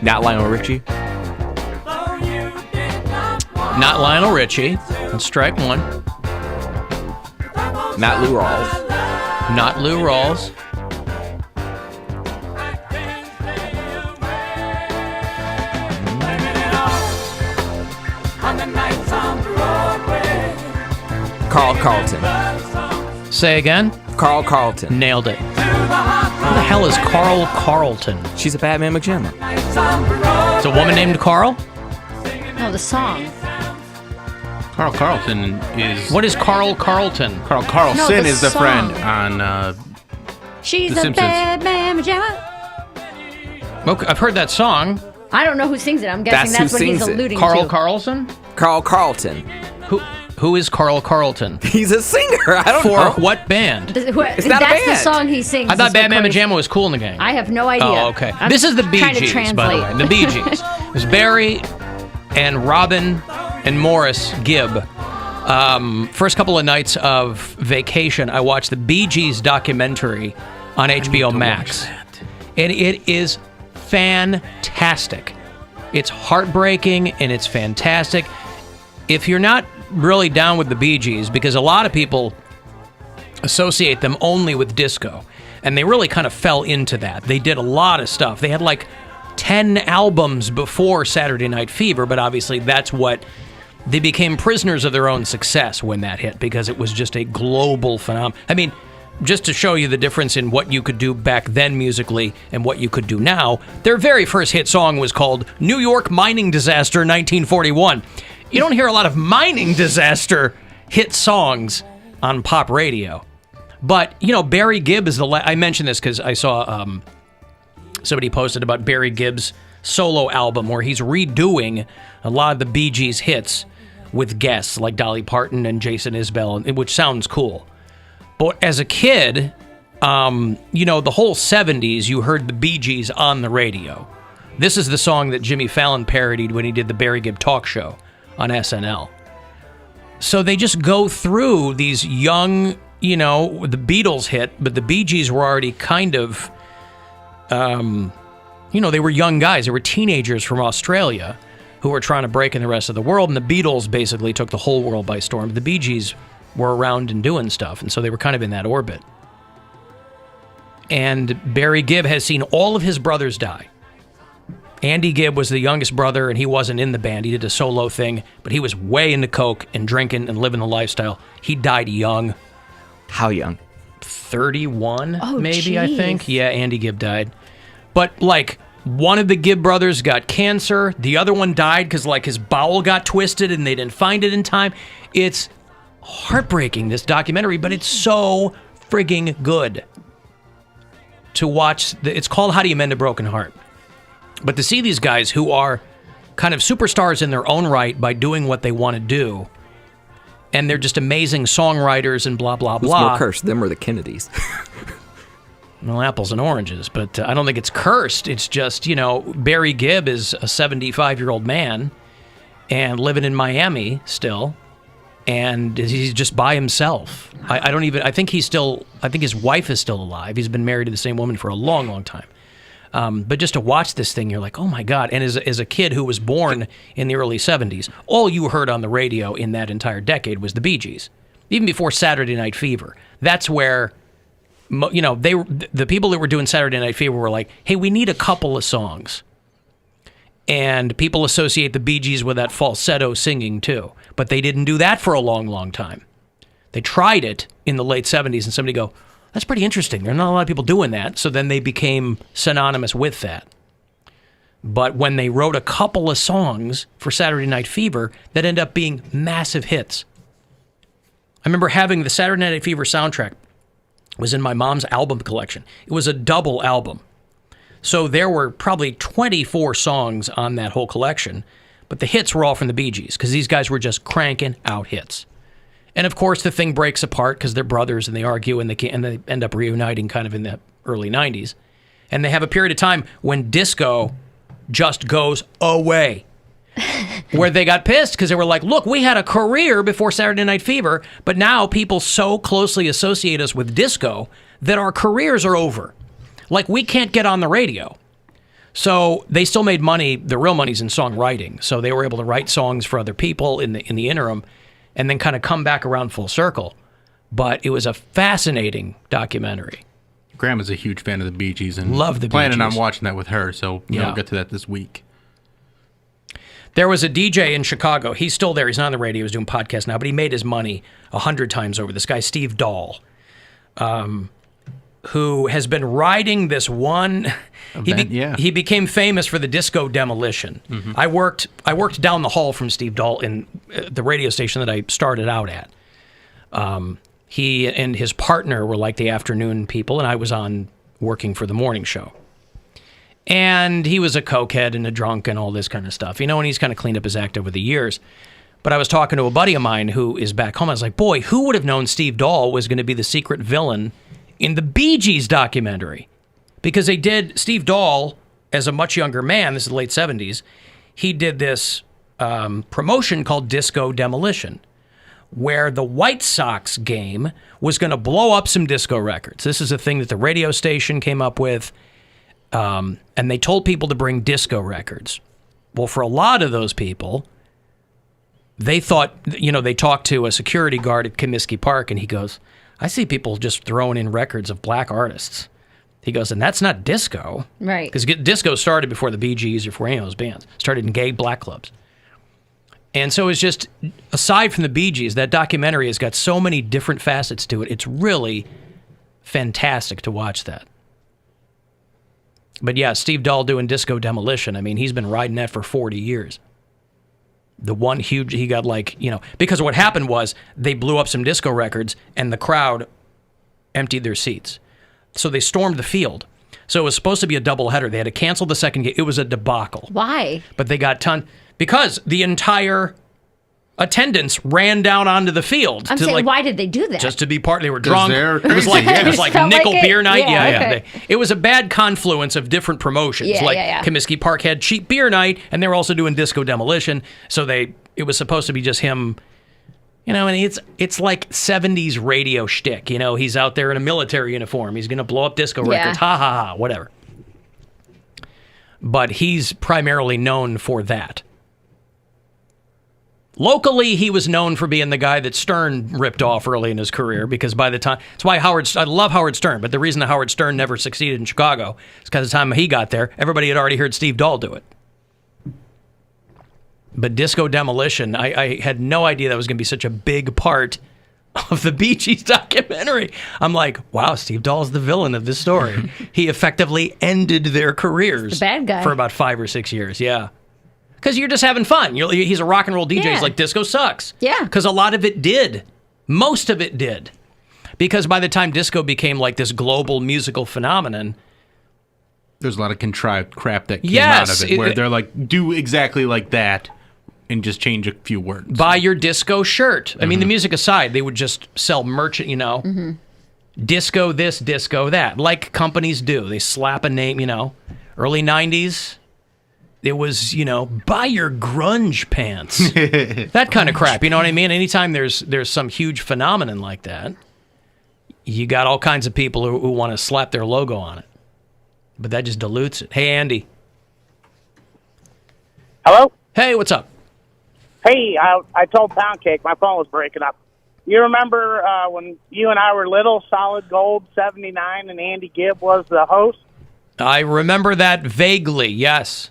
Not Lionel Richie. Not Lionel Richie. That's strike one. Not Lou Rawls. Not Lou Rawls. Carl Carlton. Say again? Carl Carlton. Nailed it. Who the hell is Carl Carlton? She's a Batman Pajama. It's a woman named Carl? No, the song. Carl Carlton is... What is Carl Carlton? Carl Carlson No, the is the song. friend on... She's The a Simpsons. Batman Pajama. Okay, I've heard that song. I don't know who sings it. I'm guessing that's what he's alluding Carl to. Carlson? Carl Carlton. Who is Carl Carlton? He's a singer. I don't know. For what band? It's not a that's the band. song he sings. I thought is what Batman Corey's- Pajama was Cool in the Gang. I have no idea. Oh, okay. I'm This is the Bee trying to Gees, by the way. translate. The Bee Gees. It was Barry and Robin and Morris Gibb. First couple of nights of vacation, I watched the Bee Gees documentary on HBO Max. And it is fantastic. It's heartbreaking and it's fantastic. If you're not really down with the Bee Gees, because a lot of people associate them only with disco, and they really kind of fell into that. They did a lot of stuff. They had like 10 albums before Saturday Night Fever, but obviously that's what they became prisoners of their own success when that hit, because it was just a global phenomenon. I mean, just to show you the difference in what you could do back then musically and what you could do now, their very first hit song was called New York Mining Disaster 1941. You don't hear a lot of mining disaster hit songs on pop radio. But, you know, Barry Gibb is I mentioned this because I saw somebody posted about Barry Gibb's solo album where he's redoing a lot of the Bee Gees hits with guests like Dolly Parton and Jason Isbell, which sounds cool. But as a kid, you know, the whole 70s, you heard the Bee Gees on the radio. This is the song that Jimmy Fallon parodied when he did the Barry Gibb talk show on SNL. So they just go through these young, you know, the Beatles hit, but the Bee Gees were already kind of, you know, they were young guys. They were teenagers from Australia who were trying to break in the rest of the world, and the Beatles basically took the whole world by storm. The Bee Gees were around and doing stuff, and so they were kind of in that orbit. And Barry Gibb has seen all of his brothers die. Andy Gibb was the youngest brother, and he wasn't in the band. He did a solo thing, but he was way into coke and drinking and living the lifestyle. He died young. How young? 31, Oh, maybe, I geez. think. Yeah, Andy Gibb died. But, like, one of the Gibb brothers got cancer. The other one died because, like, his bowel got twisted and they didn't find it in time. It's heartbreaking, this documentary, but it's so frigging good to watch. It's called How Do You Mend a Broken Heart? But to see these guys who are kind of superstars in their own right by doing what they want to do, and they're just amazing songwriters and blah, blah, Who's blah. more cursed, them or the Kennedys? Well, apples and oranges, but I don't think it's cursed. It's just, you know, Barry Gibb is a 75-year-old man and living in Miami still, and he's just by himself. I think his wife is still alive. He's been married to the same woman for a long, long time. But just to watch this thing, you're like, oh my God. And as a kid who was born in the early 70s, all you heard on the radio in that entire decade was the Bee Gees. Even before Saturday Night Fever. That's where, you know, the people that were doing Saturday Night Fever were like, hey, we need a couple of songs. And people associate the Bee Gees with that falsetto singing too. But they didn't do that for a long, long time. They tried it in the late 70s and somebody go, that's pretty interesting. There are not a lot of people doing that. So then they became synonymous with that. But when they wrote a couple of songs for Saturday Night Fever that ended up being massive hits. I remember having the Saturday Night Fever soundtrack. It was in my mom's album collection. It was a double album. So there were probably 24 songs on that whole collection. But the hits were all from the Bee Gees because these guys were just cranking out hits. And of course, the thing breaks apart because they're brothers and they argue and they end up reuniting kind of in the early 90s. And they have a period of time when disco just goes away. where they got pissed because they were like, look, we had a career before Saturday Night Fever, but now people so closely associate us with disco that our careers are over. Like, we can't get on the radio. So they still made money. The real money's in songwriting. So they were able to write songs for other people in the interim and then kind of come back around full circle. But it was a fascinating documentary. Grandma's a huge fan of the Bee Gees and love the Bee planning on Gees. watching that with her, so we'll get to that this week. There was a DJ in Chicago. He's still there. He's not on the radio. He's doing podcasts now, but he made his money 100 times over. This guy, Steve Dahl, who has been riding this one. He became famous for the Disco Demolition. Mm-hmm. I worked down the hall from Steve Dahl in the radio station that I started out at. He and his partner were like the afternoon people, and I was on working for the morning show. And he was a cokehead and a drunk and all this kind of stuff, and he's kind of cleaned up his act over the years. But I was talking to a buddy of mine who is back home. I was like, boy, who would have known Steve Dahl was going to be the secret villain in the Bee Gees documentary? Because they did, Steve Dahl, as a much younger man, this is the late 70s, he did this promotion called Disco Demolition, where the White Sox game was going to blow up some disco records. This is a thing that the radio station came up with, and they told people to bring disco records. Well, for a lot of those people, they thought, they talked to a security guard at Comiskey Park, and he goes, I see people just throwing in records of black artists. He goes, and that's not disco. Right. Because disco started before the Bee Gees or before any of those bands. Started in gay black clubs. And so it's just, aside from the Bee Gees, that documentary has got so many different facets to it. It's really fantastic to watch that. But yeah, Steve Dahl doing Disco Demolition. I mean, he's been riding that for 40 years. The one huge, he got because what happened was they blew up some disco records and the crowd emptied their seats. So they stormed the field. So it was supposed to be a doubleheader. They had to cancel the second game. It was a debacle. Why? But they got because the entire attendance ran down onto the field. I'm saying, why did they do that? Just to be part. They were drunk. It was like Felt nickel like beer night. Okay. It was a bad confluence of different promotions. Comiskey Park had cheap beer night, and they were also doing Disco Demolition. So it was supposed to be just him. And it's like 70s radio shtick. He's out there in a military uniform. He's going to blow up disco records. Ha ha ha. Whatever. But he's primarily known for that. Locally, he was known for being the guy that Stern ripped off early in his career because by the time... That's why I love Howard Stern, but the reason that Howard Stern never succeeded in Chicago is because the time he got there, everybody had already heard Steve Dahl do it. But Disco Demolition, I had no idea that was going to be such a big part of the Bee Gees documentary. I'm like, wow, Steve Dahl's the villain of this story. He effectively ended their careers the bad guy. For about 5 or 6 years, yeah. Because you're just having fun. He's a rock and roll DJ. He's like, disco sucks. Yeah. Because a lot of it did. Most of it did. Because by the time disco became like this global musical phenomenon... There's a lot of contrived crap that came out of it, where they're like, do exactly like that and just change a few words. Buy your disco shirt. I mean, the music aside, they would just sell merch, disco this, disco that, like companies do. They slap a name, early 90s... It was, buy your grunge pants. That kind of crap, you know what I mean? Anytime there's some huge phenomenon like that, you got all kinds of people who want to slap their logo on it. But that just dilutes it. Hey, Andy. Hello? Hey, what's up? Hey, I told Poundcake my phone was breaking up. You remember when you and I were little, Solid Gold 79, and Andy Gibb was the host? I remember that vaguely, yes.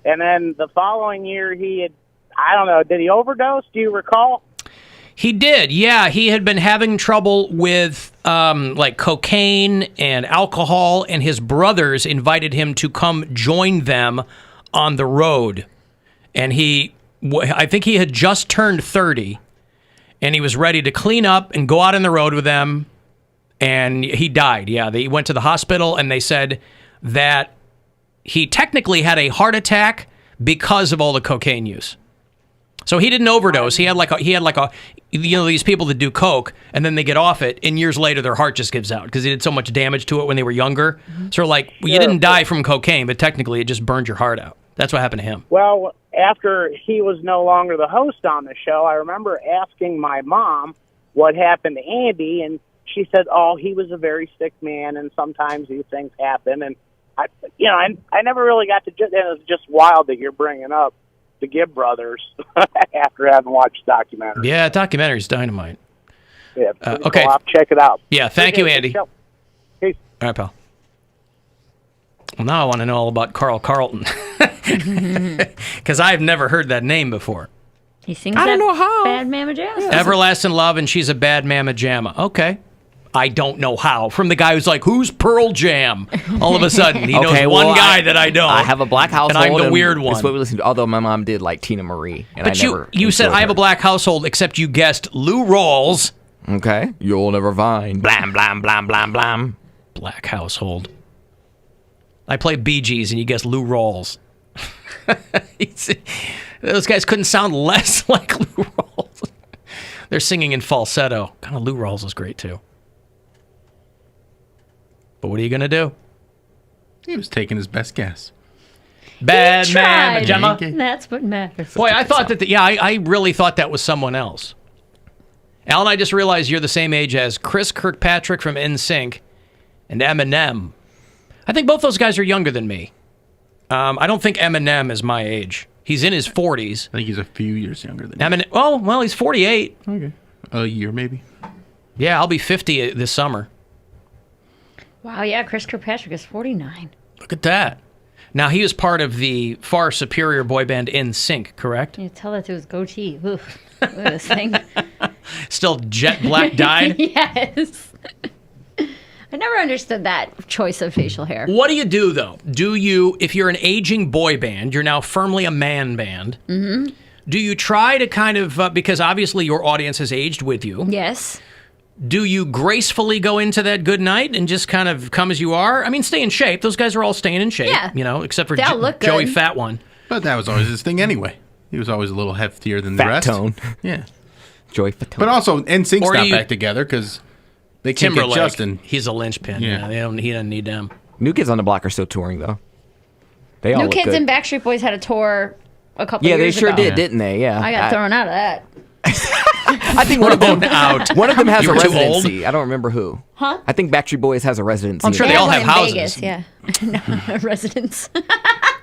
And then the following year, did he overdose? Do you recall? He did, yeah. He had been having trouble with cocaine and alcohol, and his brothers invited him to come join them on the road. And I think he had just turned 30, and he was ready to clean up and go out on the road with them, and he died, yeah. They went to the hospital, and they said that he technically had a heart attack because of all the cocaine use. So he didn't overdose. He had these people that do coke and then they get off it, and years later their heart just gives out because he did so much damage to it when they were younger. Mm-hmm. So you didn't die from cocaine, but technically it just burned your heart out. That's what happened to him. Well, after he was no longer the host on the show, I remember asking my mom what happened to Andy, and she said, "Oh, he was a very sick man, and sometimes these things happen." And I never really got to. It was just wild that you're bringing up the Gibb brothers after having watched Documentaries. Yeah, Documentaries dynamite. Yeah, okay. Cool. I'll check it out. Yeah, thank you, Andy. Peace. All right, pal. Well, now I want to know all about Carl Carlton. Because I've never heard that name before. He sings I don't that know how. Bad Mama Jamma. Everlasting Love, and she's a bad mamma jamma. Okay. I don't know how. From the guy who's like, who's Pearl Jam? All of a sudden, he knows one guy that I don't. I have a black household. And I'm the weird one. That's what we listen to. Although my mom did like Tina Marie. And But you said I have a black household, except you guessed Lou Rawls. Okay. You'll never find. Blam, blam, blam, blam, blam. Black household. I play Bee Gees, and you guessed Lou Rawls. Those guys couldn't sound less like Lou Rawls. They're singing in falsetto. Kind of Lou Rawls is great, too. But what are you going to do? He was taking his best guess. Bad man, Gemma. That's what matters. Boy, I thought that. I really thought that was someone else. Alan, I just realized you're the same age as Chris Kirkpatrick from NSYNC and Eminem. I think both those guys are younger than me. I don't think Eminem is my age. He's in his 40s. I think he's a few years younger than Eminem. Oh, well, he's 48. Okay. A year, maybe. Yeah, I'll be 50 this summer. Wow, yeah, Chris Kirkpatrick is 49. Look at that. Now, he was part of the far superior boy band NSYNC, correct? You tell that to his goatee. Oof. Look at this thing. Still jet black dyed? Yes. I never understood that choice of facial hair. What do you do, though? Do you, if you're an aging boy band, you're now firmly a man band, Mm-hmm. do you try to kind of, because obviously your audience has aged with you. Yes. Do you gracefully go into that good night and just kind of come as you are? I mean, stay in shape. Those guys are all staying in shape, Yeah. you know, except for They'll look Joey good. Fat One. But that was always his thing anyway. He was always a little heftier than the Fat rest. tone. Yeah. Joey Fatone. But also, NSYNC's Or not you- back together because they can't get Timberlake, Justin. he's a linchpin. Yeah. Yeah, he doesn't need them. New Kids on the Block are still touring, though. They all New look Kids good. and Backstreet Boys had a tour a couple Yeah, years they sure ago. did, didn't they? Yeah. I got thrown out of that. I think one of them out. One of them has You a were too residency. I don't remember who. Huh? I think Backstreet Boys has a residency. I'm sure they all have one in houses. Vegas, yeah. No, residence.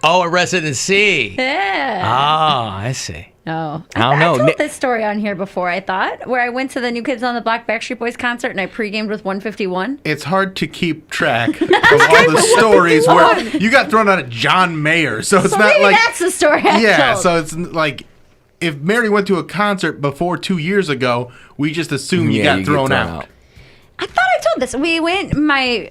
Oh, a residency. Yeah. Ah, I see. Oh. I don't know. I told this story on here before, I thought, where I went to the New Kids on the Block Backstreet Boys concert and I pre-gamed with 151. It's hard to keep track of all the stories where you got thrown out at John Mayer. So it's So not maybe like. that's the story I Yeah, told. so it's like if Mary went to a concert before 2 years ago, we just assume you got get thrown out. I thought I told this. We went. My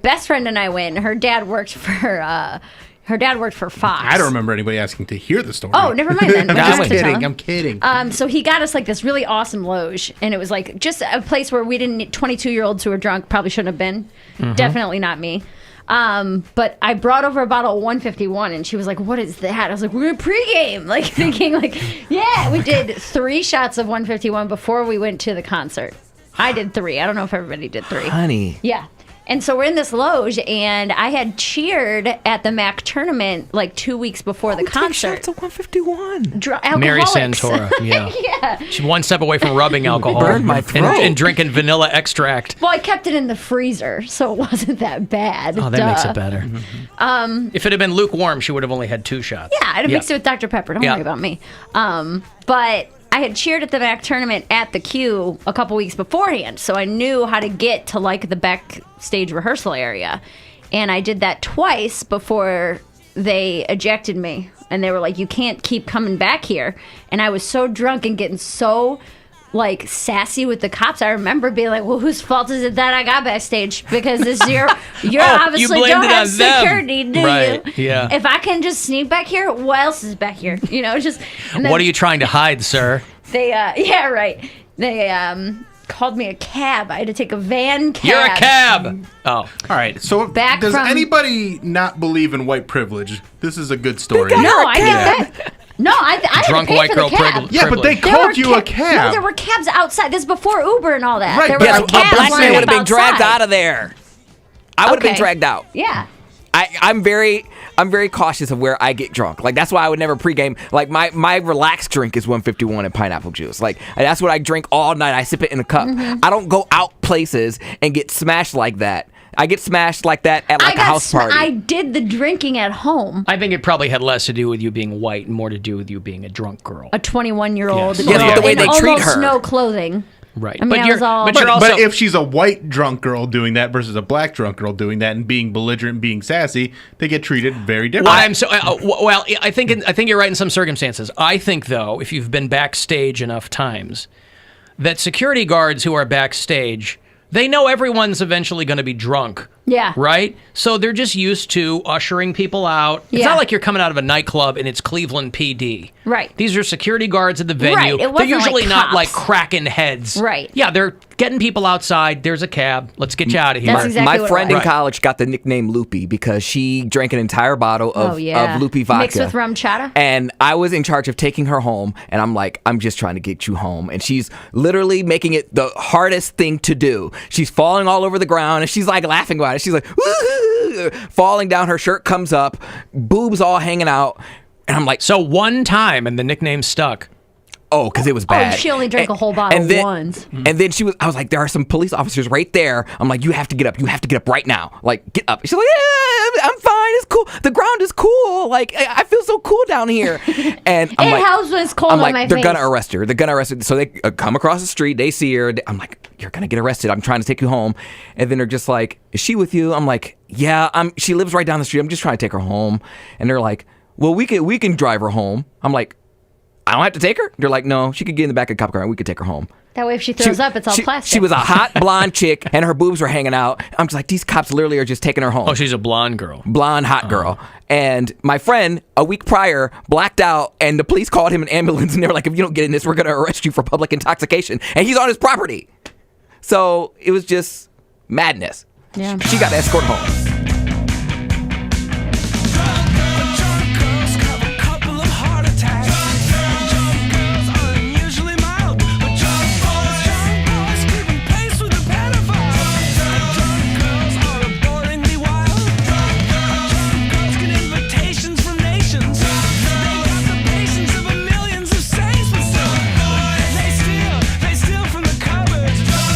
best friend and I went. Her dad worked for. Her dad worked for Fox. I don't remember anybody asking to hear the story. Oh, never mind then. I'm We'll just have to tell kidding. him. I'm kidding. So he got us like this really awesome loge, and it was like just a place where we didn't need 22-year-olds who were drunk. Probably shouldn't have been. Mm-hmm. Definitely not me. But I brought over a bottle of 151, and she was like, "What is that?" I was like, "We're gonna pregame," like thinking like, "Yeah." We did 3 shots of 151 before we went to the concert. I did 3. I don't know if everybody did 3. Honey. Yeah. And so we're in this loge, and I had cheered at the MAC tournament like 2 weeks before the concert. Shots of 151. Mary Alcoholics. Santora, yeah. Yeah. She's one step away from rubbing alcohol burned my throat. and drinking vanilla extract. Well, I kept it in the freezer, so it wasn't that bad. Oh, that Duh. makes it better. If it had been lukewarm, she would have only had 2 shots. Yeah, I'd have mixed it with Dr. Pepper. Don't Yeah. worry about me. But I had cheered at the MAC tournament at the Q a couple weeks beforehand, so I knew how to get to like the backstage rehearsal area. And I did that twice before they ejected me. And they were like, "You can't keep coming back here." And I was so drunk and getting so like sassy with the cops. I remember being like, "Well, whose fault is it that I got backstage? Because this you're you obviously blamed don't it have on them." security, do Right, you? yeah. If I can just sneak back here, what else is back here? You know, just and then What are you trying to hide, sir? They yeah, right. They called me a cab. I had to take a van cab. You're a cab. Oh. All right. So Back does from- anybody not believe in white privilege? This is a good story. No, I get that. No, I had Drunk to pay white for girl the cab. privilege. Yeah, but they There called were you a No, cab. there were cabs outside. This is before Uber and all that. Right, there but were a like black cabs Black man lined would have up been dragged outside. out of there. I would have been Okay. dragged out. Yeah. I'm very. I'm very cautious of where I get drunk. Like, that's why I would never pregame. Like, my relaxed drink is 151 and pineapple juice. Like, that's what I drink all night. I sip it in a cup. I don't go out places and get smashed like that. I get smashed like that at like a house party. I did the drinking at home. I think it probably had less to do with you being white and more to do with you being a drunk girl. A 21-year-old Yes. girl Yeah, the way in they treat almost her. no clothing. Right. I mean, I was all... But if she's a white drunk girl doing that versus a black drunk girl doing that and being belligerent, being sassy, they get treated very different. I think you're right in some circumstances. I think though, if you've been backstage enough times, that security guards who are backstage, they know everyone's eventually going to be drunk. Yeah. Right? So they're just used to ushering people out. It's Yeah. not like you're coming out of a nightclub and it's Cleveland PD. Right. These are security guards at the venue. Right. It They're wasn't usually like not cops. like cracking heads. Right. Yeah, they're getting people outside. There's a cab. Let's get you out of here. My friend in college got the nickname Loopy because she drank an entire bottle of Loopy vodka. Mixed with rum chata? And I was in charge of taking her home, and I'm like, I'm just trying to get you home. And she's literally making it the hardest thing to do. She's falling all over the ground, and she's like laughing about it. She's like, woo-hoo! Falling down, her shirt comes up, boobs all hanging out. And I'm like... So one time, and the nickname stuck. Oh, because it was bad. Oh, she only drank a whole bottle once. And then I was like, there are some police officers right there. I'm like, you have to get up. You have to get up right now. Like, get up. She's like, yeah, I'm fine. It's cool. The ground is cool. Like, I feel so cool down here. And I'm like, helps when it's cold I'm on like, my they're face. going to arrest her. They're going to arrest her. So they come across the street. They see her. I'm like, you're going to get arrested. I'm trying to take you home. And then they're just like, is she with you? I'm like, yeah, she lives right down the street. I'm just trying to take her home. And they're like, well, we can drive her home. I'm like, I don't have to take her? They're like, no, she could get in the back of the cop car and we could take her home. That way if she throws up, it's all plastic. She was a hot blonde chick and her boobs were hanging out. I'm just like, these cops literally are just taking her home. Oh, she's a blonde girl. Blonde, hot girl. And my friend, a week prior, blacked out and the police called him an ambulance and they were like, if you don't get in this, we're going to arrest you for public intoxication. And he's on his property. So it was just madness. Yeah. She got escorted home.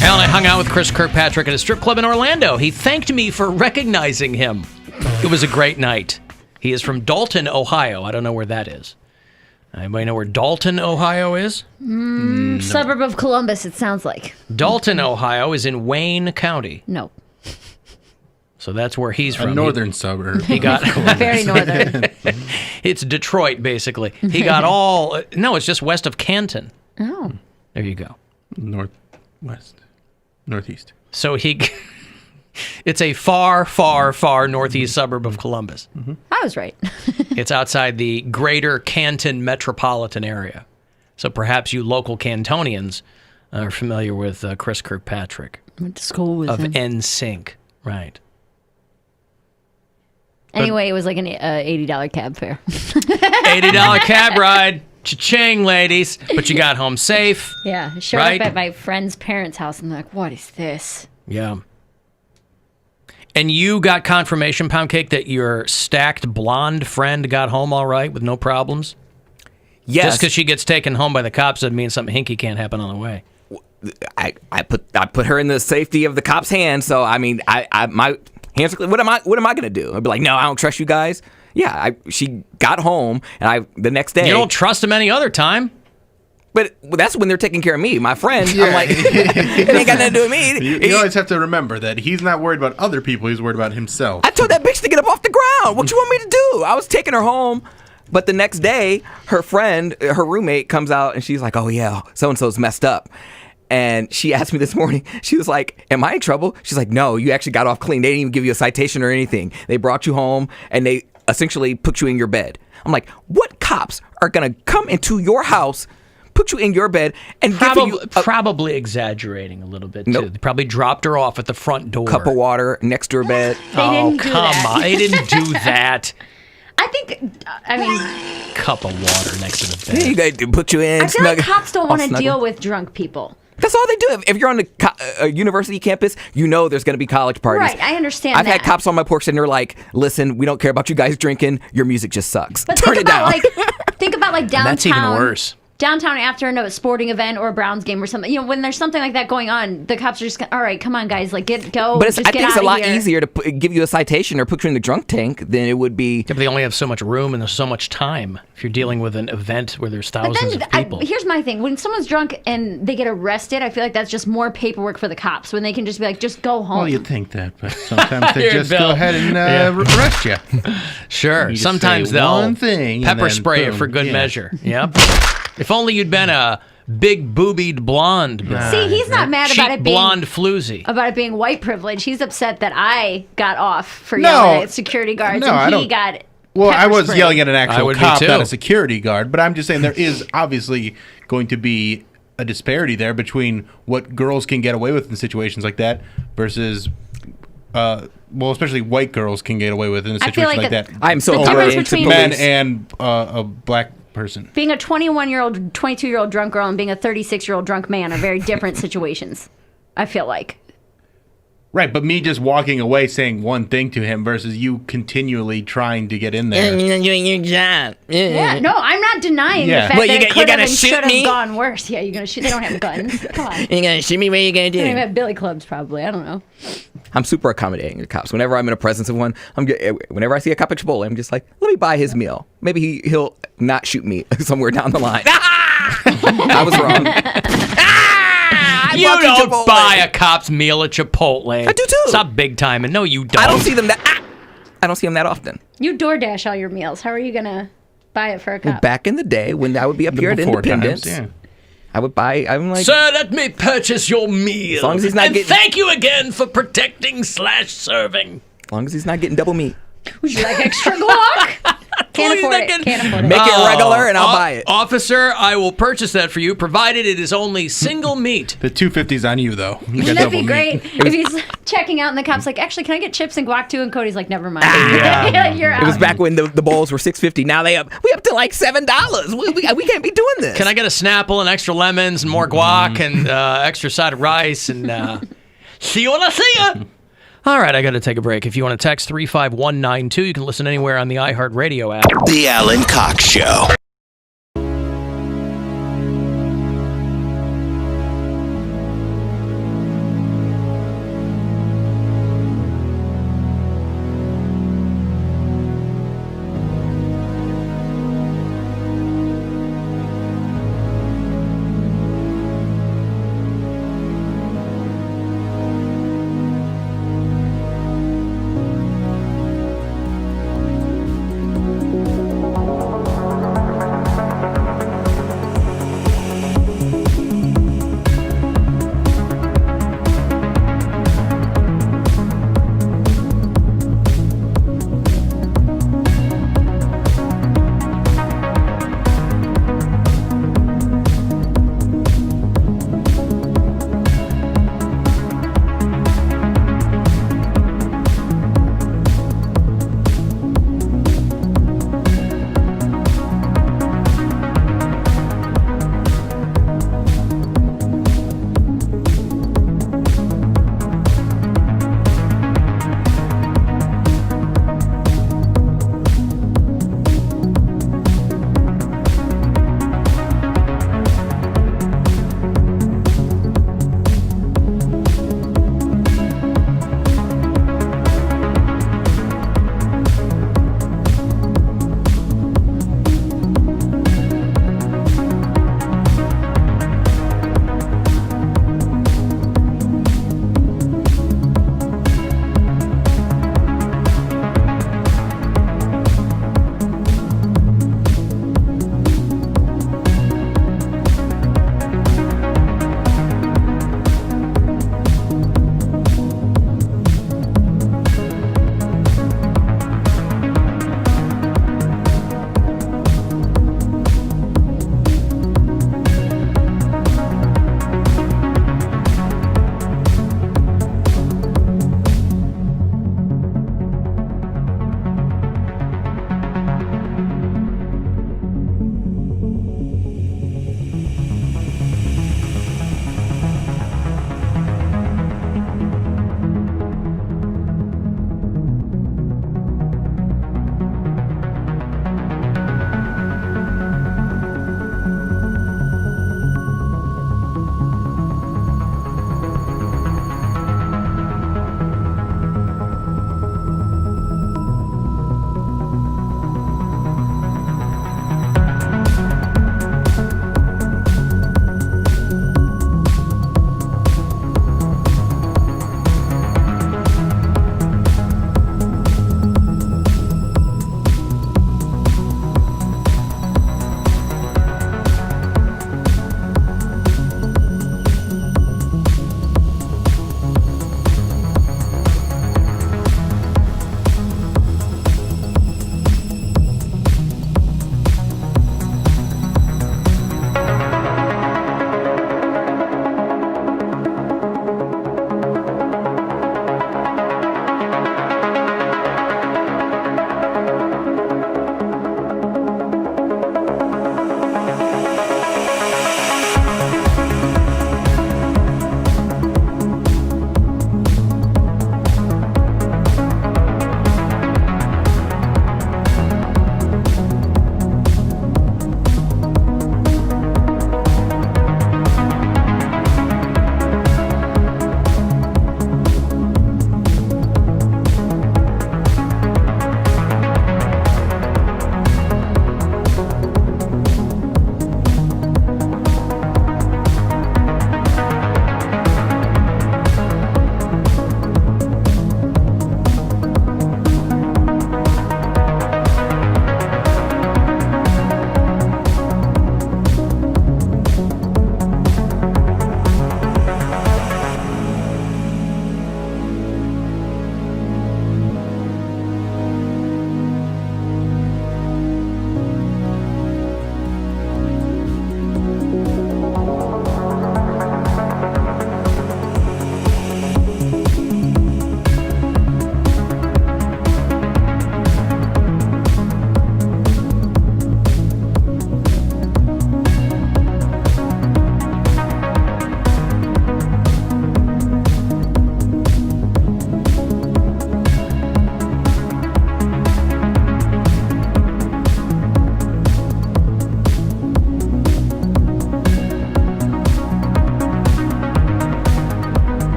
Alan, I hung out with Chris Kirkpatrick at a strip club in Orlando. He thanked me for recognizing him. It was a great night. He is from Dalton, Ohio. I don't know where that is. Anybody know where Dalton, Ohio is? Suburb of Columbus, it sounds like. Dalton, Ohio is in Wayne County. No. So that's where he's from. A northern suburb. He got Very northern. It's Detroit, basically. He got all... No, it's just west of Canton. Oh. There you go. Northwest. Northeast. So it's a far, far, far northeast suburb of Columbus. I was right. It's outside the greater Canton metropolitan area. So perhaps you local Cantonians are familiar with Chris Kirkpatrick. Went to school with of him. NSYNC. Right. Anyway, it was like an $80 cab fare. $80 cab ride. Cha-ching, ladies. But you got home safe. Yeah, I showed right? up at my friend's parents' house and they're like, what is this? Yeah. And you got confirmation, Poundcake, that your stacked blonde friend got home all right with no problems? Yes. Just because she gets taken home by the cops doesn't mean something hinky can't happen on the way. I put her in the safety of the cops' hands, so I mean, my hands are clean. What am I going to do? I'd be like, no, I don't trust you guys. Yeah, she got home, and the next day... You don't trust them any other time. But that's when they're taking care of me. My friend, I'm like, it ain't got nothing to do with me. You always have to remember that he's not worried about other people, he's worried about himself. I told that bitch to get up off the ground. What you want me to do? I was taking her home. But the next day, her friend, her roommate, comes out, and she's like, oh, yeah, so-and-so's messed up. And she asked me this morning, she was like, am I in trouble? She's like, no, you actually got off clean. They didn't even give you a citation or anything. They brought you home, and they essentially put you in your bed. I'm like, what cops are going to come into your house, put you in your bed, and give you... Probably exaggerating a little bit, too. They probably dropped her off at the front door. Cup of water next to her bed. They didn't do come that. on. They didn't do that. I mean... Cup of water next to the bed. They put you in. I feel like cops don't want to deal with drunk people. That's all they do. If you're on a university campus, you know there's going to be college parties. Right, I understand I've that. had cops on my porch and they're like, listen, we don't care about you guys drinking. Your music just sucks. But Turn it down. Think about like downtown. And that's even worse. Downtown after a sporting event or a Browns game or something. You know, when there's something like that going on, the cops are just, all right, come on, guys, like go. But just I think it's a lot here. easier to give you a citation or put you in the drunk tank than it would be. Yeah, but they only have so much room and there's so much time if you're dealing with an event where there's thousands of people. Here's my thing. When someone's drunk and they get arrested, I feel like that's just more paperwork for the cops when they can just be like, just go home. Well, you'd think that, but sometimes they Here, just Bill. go ahead and arrest you. Sure. You just Sometimes say they'll one thing and pepper then spray it boom. for good Yeah. measure. Yep. If only you'd been a big boobied blonde. Bill. See, he's not mad about Cheap it being blonde floozy. About it being white privilege. He's upset that I got off for No. yelling at security guards No, I and he don't- got. Well, I pepper was sprayed. yelling at an actual cop, too. not a security guard. But I'm just saying there is obviously going to be a disparity there between what girls can get away with in situations like that versus, well, especially white girls can get away with in a I feel situation like like the- that. I'm so the over difference into between- Men police. and a black person. Being a 21-year-old, 22-year-old drunk girl and being a 36-year-old drunk man are very different situations. I feel like. Right, but me just walking away saying one thing to him versus you continually trying to get in there. You're doing your job. Yeah, no, I'm not denying Yeah. the fact Well, that you it gonna could have and shoot should me? have gone worse. Yeah, you're gonna shoot. They don't have guns. Come on. You're gonna shoot me? What are you gonna They don't even do? have billy clubs, probably. I don't know. I'm super accommodating to cops. Whenever I'm in the presence of one, whenever I see a cop at Chipotle, I'm just like, let me buy his meal. Maybe he'll not shoot me somewhere down the line. I was wrong. You don't buy a cop's meal at Chipotle. I do too. Stop big time, and no, you don't. I don't see them that often. You DoorDash all your meals. How are you gonna buy it for a cop? Well, back in the day when I would be up here at Before Independence, times, I would buy. I'm like, Sir, let me purchase your meal. As long as he's not and getting- thank you again for protecting / serving. as long as he's not getting double meat, Would you like extra guac? Can't afford it. Can't afford it. make it regular, and I'll buy it. Officer, I will purchase that for you, provided it is only single meat. The $2.50's on you though. You got Wouldn't that double be meat. great if he's checking out and the cop's like, actually, can I get chips and guac too? And Cody's like, never mind. You're out. It was back when the bowls were $6.50. Now we up to like $7. We can't be doing this. Can I get a Snapple and extra lemons and more guac and extra side of rice and see you when I see ya? All right, I got to take a break. If you want to text 35192, you can listen anywhere on the iHeartRadio app. The Alan Cox Show.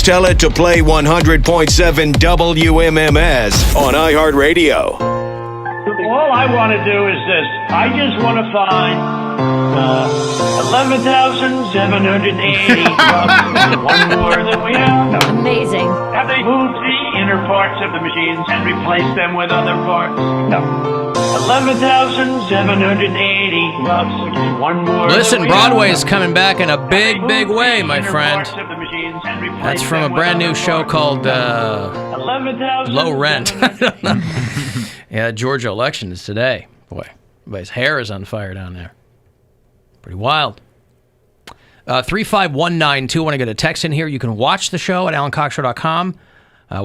Just tell it to play 100.7 WMMS on iHeartRadio. All I want to do is this. I just want to find 11,780 bucks. One more than we have. Amazing. Have they moved the inner parts of the machines and replaced them with other parts? No. 11,780 bucks. One more. Listen, Broadway is coming back in a big, big way, my friend. That's from a brand new show called Low Rent. Yeah, Georgia election is today. Boy, everybody's hair is on fire down there. Pretty wild. 35192. Want to get a text in here? You can watch the show at alancoxshow.com.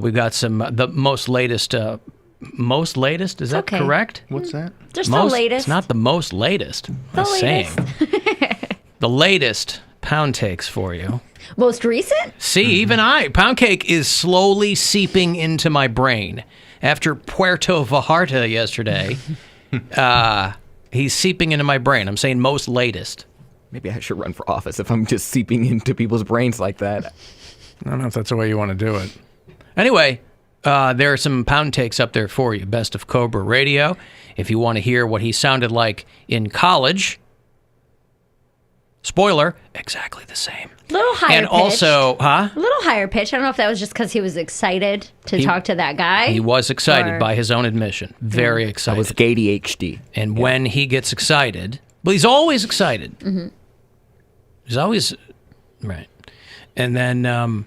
We've got some the most latest. Most latest? Is that correct? What's that? Just the latest. It's not the most latest. The latest. The latest Poundcakes for you. Most recent? See, even Poundcake is slowly seeping into my brain. After Puerto Vallarta yesterday, he's seeping into my brain. I'm saying most latest. Maybe I should run for office if I'm just seeping into people's brains like that. I don't know if that's the way you want to do it. Anyway, there are some Poundcakes up there for you. Best of Cobra Radio. If you want to hear what he sounded like in college, spoiler, exactly the same. Little higher and pitched. Also, A little higher pitch. I don't know if that was just because he was excited to talk to that guy. He was excited by his own admission. Very excited. I was ADHD. And when he gets excited, well, he's always excited. Mm-hmm. He's always, right. And then,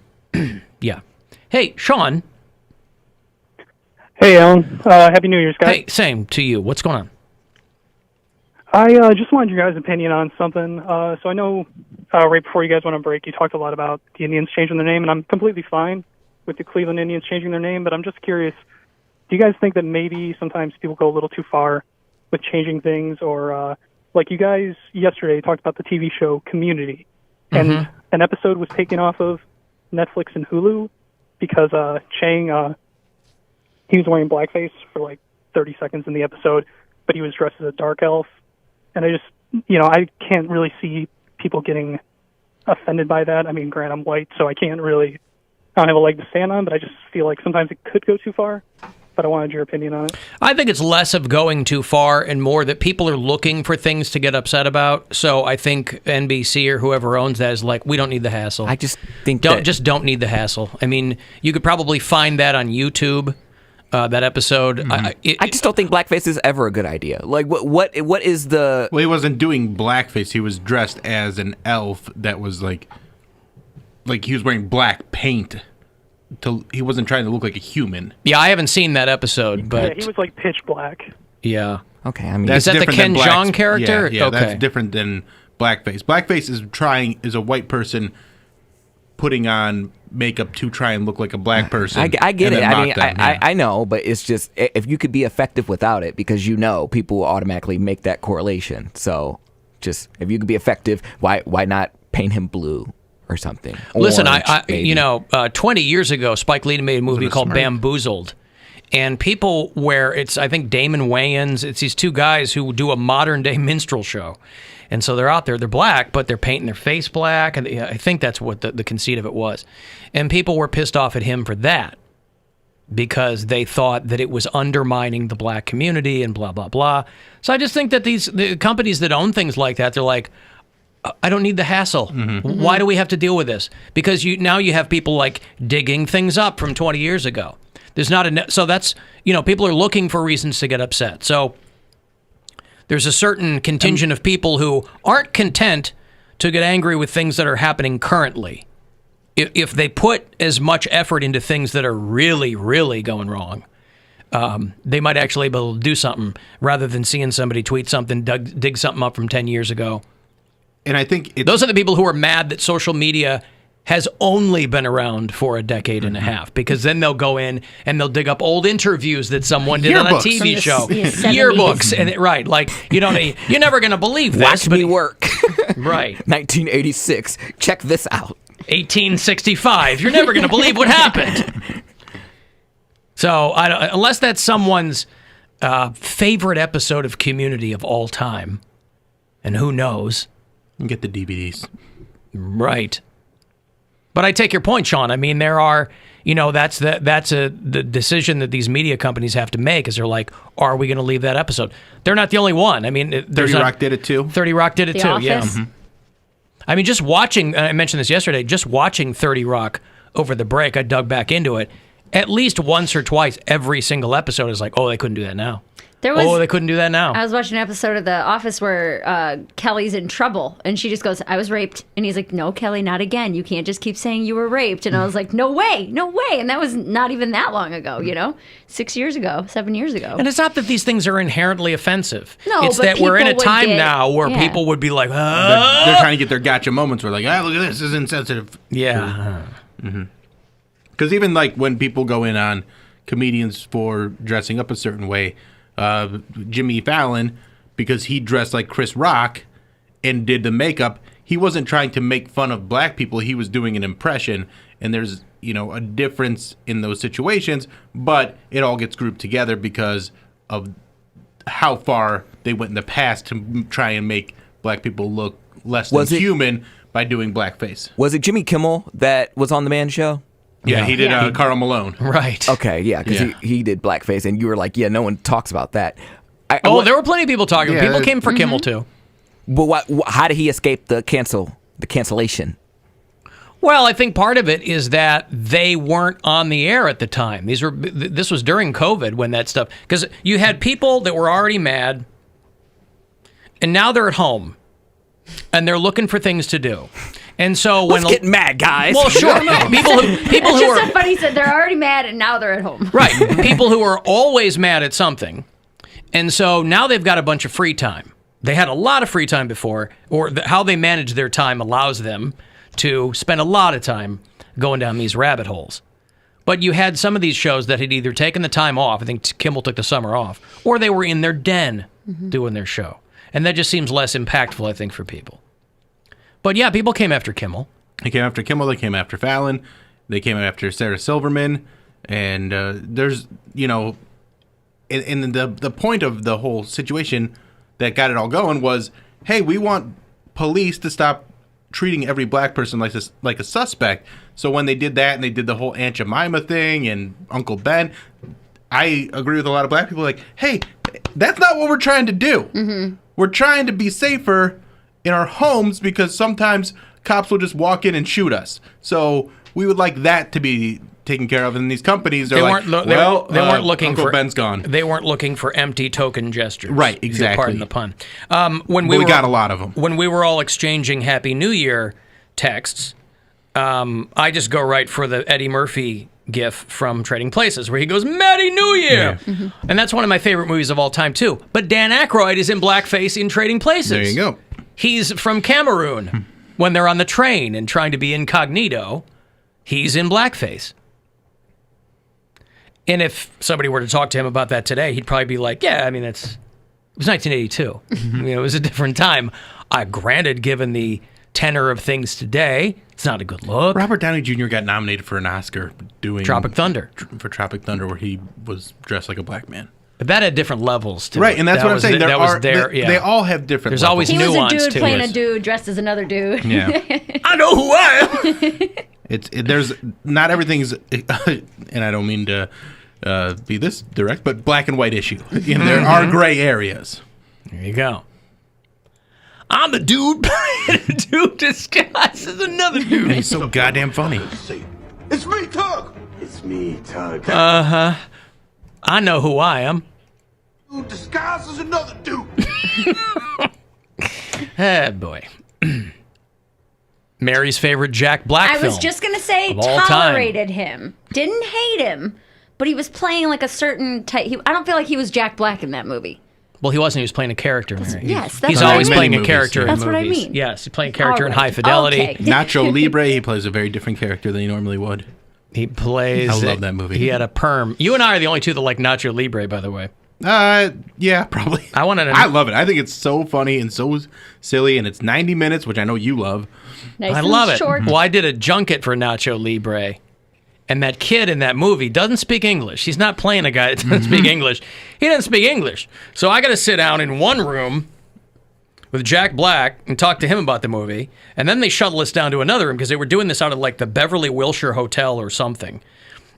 yeah. Hey, Sean. Hey, Alan. Happy New Year's, guys. Hey, same to you. What's going on? I just wanted your guys' opinion on something. So I know right before you guys went on break, you talked a lot about the Indians changing their name, and I'm completely fine with the Cleveland Indians changing their name, but I'm just curious, do you guys think that maybe sometimes people go a little too far with changing things? Or like you guys yesterday talked about the TV show Community, and an episode was taken off of Netflix and Hulu because Chang, he was wearing blackface for like 30 seconds in the episode, but he was dressed as a dark elf. And I just, I can't really see people getting offended by that. I mean, granted, I'm white, so I don't have a leg to stand on, but I just feel like sometimes it could go too far. But I wanted your opinion on it. I think it's less of going too far and more that people are looking for things to get upset about. So I think NBC or whoever owns that is like, we don't need the hassle. I just think don't need the hassle. I mean, you could probably find that on YouTube. That episode. I just don't think blackface is ever a good idea. Like, what is the... Well, he wasn't doing blackface. He was dressed as an elf that was like he was wearing black paint. He wasn't trying to look like a human. Yeah, I haven't seen that episode, but... Yeah, he was like pitch black. Yeah. Okay, I mean... Is that the Ken Jeong character? Yeah, okay. That's different than blackface. Blackface is a white person putting on makeup to try and look like a black person. I get it. I mean, I know, but it's just if you could be effective without it, because people will automatically make that correlation. So, just if you could be effective, why not paint him blue or something? Listen, Orange, 20 years ago, Spike Lee made a movie called Bamboozled, and people where I think Damon Wayans, it's these two guys who do a modern day minstrel show. And so they're out there, they're black, but they're painting their face black. And I think that's what the conceit of it was. And people were pissed off at him for that because they thought that it was undermining the black community and blah, blah, blah. So I just think that the companies that own things like that, they're like, I don't need the hassle. Mm-hmm. Why do we have to deal with this? Because now you have people like digging things up from 20 years ago. So that's, people are looking for reasons to get upset. So there's a certain contingent of people who aren't content to get angry with things that are happening currently. If they put as much effort into things that are really, really going wrong, they might actually be able to do something rather than seeing somebody tweet something, dig something up from 10 years ago. And I think those are the people who are mad that social media has only been around for a decade and a half, because then they'll go in and they'll dig up old interviews that someone did on a TV show. Yearbooks. And right. Like, you're never going to believe this. Watch me work. Right. 1986. Check this out. 1865. You're never going to believe what happened. So unless that's someone's favorite episode of Community of all time, and who knows. And get the DVDs. Right. But I take your point, Sean. I mean, there are, that's the decision that these media companies have to make. Is they're like, are we going to leave that episode? They're not the only one. I mean, 30 Rock did it too. 30 Rock did it too. Office. Yeah. Mm-hmm. I mean, just watching. I mentioned this yesterday. Just watching 30 Rock over the break, I dug back into it. At least once or twice, every single episode is like, oh, they couldn't do that now. They couldn't do that now. I was watching an episode of The Office where Kelly's in trouble, and she just goes, I was raped. And he's like, no, Kelly, not again. You can't just keep saying you were raped. And I was like, no way. And that was not even that long ago, 6 years ago, 7 years ago. And it's not that these things are inherently offensive. No, it's but that we're in a people would time get- now where yeah. people would be like, They're trying to get their gotcha moments where like, look at this is insensitive. Yeah. Because even like when people go in on comedians for dressing up a certain way, Jimmy Fallon, because he dressed like Chris Rock and did the makeup, he wasn't trying to make fun of black people. He was doing an impression, and there's a difference in those situations, but it all gets grouped together because of how far they went in the past to try and make black people look less than human by doing blackface. Was it Jimmy Kimmel that was on the Man Show? Yeah, he did Karl Malone. Right. Okay, yeah, because he did blackface, and you were like, yeah, no one talks about that. There were plenty of people talking. Yeah, people came for Kimmel, too. But how did he escape the cancellation? Well, I think part of it is that they weren't on the air at the time. This was during COVID when that stuff, because you had people that were already mad, and now they're at home, and they're looking for things to do. And so Let's get mad, guys. Well, sure. people who It's are just so funny. He said they're already mad and now they're at home. right, people who are always mad at something, and so now they've got a bunch of free time. They had a lot of free time before, or how they manage their time allows them to spend a lot of time going down these rabbit holes. But you had some of these shows that had either taken the time off, I think Kimmel took the summer off, or they were in their den doing their show. And that just seems less impactful, I think, for people. But yeah, people came after Kimmel. They came after Kimmel, they came after Fallon, they came after Sarah Silverman, and there's, and the point of the whole situation that got it all going was, hey, we want police to stop treating every black person like a suspect. So when they did that and they did the whole Aunt Jemima thing and Uncle Ben, I agree with a lot of black people like, hey, that's not what we're trying to do. We're trying to be safer in our homes because sometimes cops will just walk in and shoot us. So we would like that to be taken care of. And these companies, they weren't looking Uncle for Ben's gone. They weren't looking for empty token gestures. Right, exactly. Pardon the pun. We got a lot of them. When we were all exchanging Happy New Year texts, I just go right for the Eddie Murphy gif from Trading Places where he goes, Merry New Year! Yeah. And that's one of my favorite movies of all time, too. But Dan Aykroyd is in blackface in Trading Places. There you go. He's from Cameroon. When they're on the train and trying to be incognito, he's in blackface. And if somebody were to talk to him about that today, he'd probably be like, yeah, I mean, it was 1982. It was a different time. Granted, given the tenor of things today, it's not a good look. Robert Downey Jr. got nominated for an Oscar doing Tropic Thunder. For Tropic Thunder, where he was dressed like a black man. But that had different levels to right, it. and that's what I'm saying. They all have different There's levels. always nuance to it. He was a dude playing a dude dressed as another dude. Yeah. I know who I am. There's not everything's, and I don't mean to be this direct, but black and white issue. There are gray areas. There you go. I'm a dude playing a dude disguised as another dude. And he's so goddamn funny. It's me, Tug. It's me, Tug. I know who I am. You disguised as another dude. Oh, boy. Mary's favorite Jack Black film. I was just going to say tolerated him. Didn't hate him, but he was playing like a certain type. I don't feel like he was Jack Black in that movie. Well, he wasn't. He was playing a character. Mary. Yes, that's he's what always I mean. playing a character in That's movies. what I mean. Yes, he's playing a character in All right. High Fidelity. Okay. Nacho Libre, he plays a very different character than he normally would. He plays. I love that movie. He had a perm. You and I are the only two that like Nacho Libre, by the way. Yeah, probably. I love it. I think it's so funny and so silly, and it's 90 minutes, which I know you love. Nice I and love it. short. Well, I did a junket for Nacho Libre, and that kid in that movie doesn't speak English. He's not playing a guy that doesn't speak English. He doesn't speak English. So I got to sit down in one room with Jack Black and talk to him about the movie. And then they shuttle us down to another room because they were doing this out of like the Beverly Wilshire Hotel or something.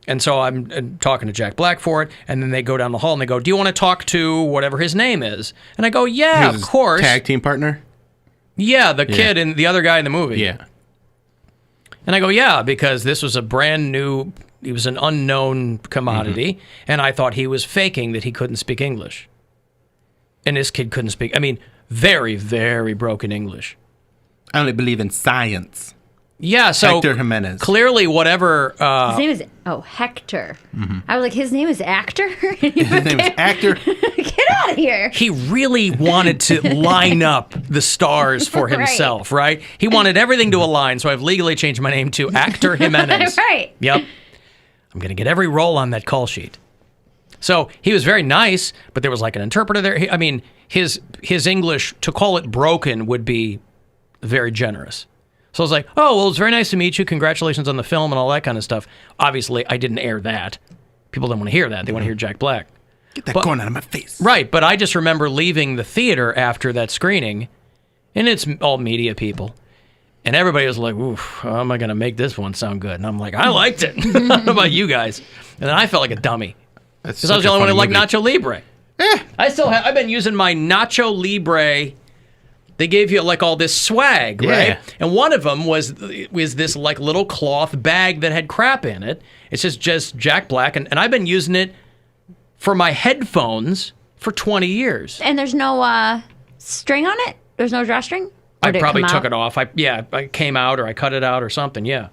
And so I'm talking to Jack Black for it. And then they go down the hall and they go, do you want to talk to whatever his name is? And I go, yeah, of course. Tag team partner? Yeah, the kid and the other guy in the movie. Yeah. And I go, yeah, because this was a brand new, he was an unknown commodity. And I thought he was faking that he couldn't speak English. And this kid couldn't speak, I mean, very, very broken English. I only believe in science. Yeah, so Hector Jimenez. Clearly, whatever. His name is Hector. I was like, his name is Actor. His name is Actor. Get out of here. He really wanted to line up the stars for himself, right? He wanted everything to align, so I've legally changed my name to Actor Jimenez. Right. Yep. I'm going to get every role on that call sheet. So he was very nice, but there was like an interpreter there. I mean, his English, to call it broken, would be very generous. So I was like, oh, well, it's very nice to meet you. Congratulations on the film and all that kind of stuff. Obviously, I didn't air that. People don't want to hear that. They want to hear Jack Black. Get that corn out of my face. Right, but I just remember leaving the theater after that screening, and it's all media people. And everybody was like, oof, how am I going to make this one sound good? And I'm like, I liked it. How about you guys? And then I felt like a dummy. Because I was the only one who liked Nacho Libre. I've been using my Nacho Libre. They gave you like all this swag, right? And one of them was this like little cloth bag that had crap in it. It's just Jack Black. And I've been using it for my headphones for 20 years. And there's no string on it? There's no drawstring? I probably took it off. I came out or I cut it out or something, yeah.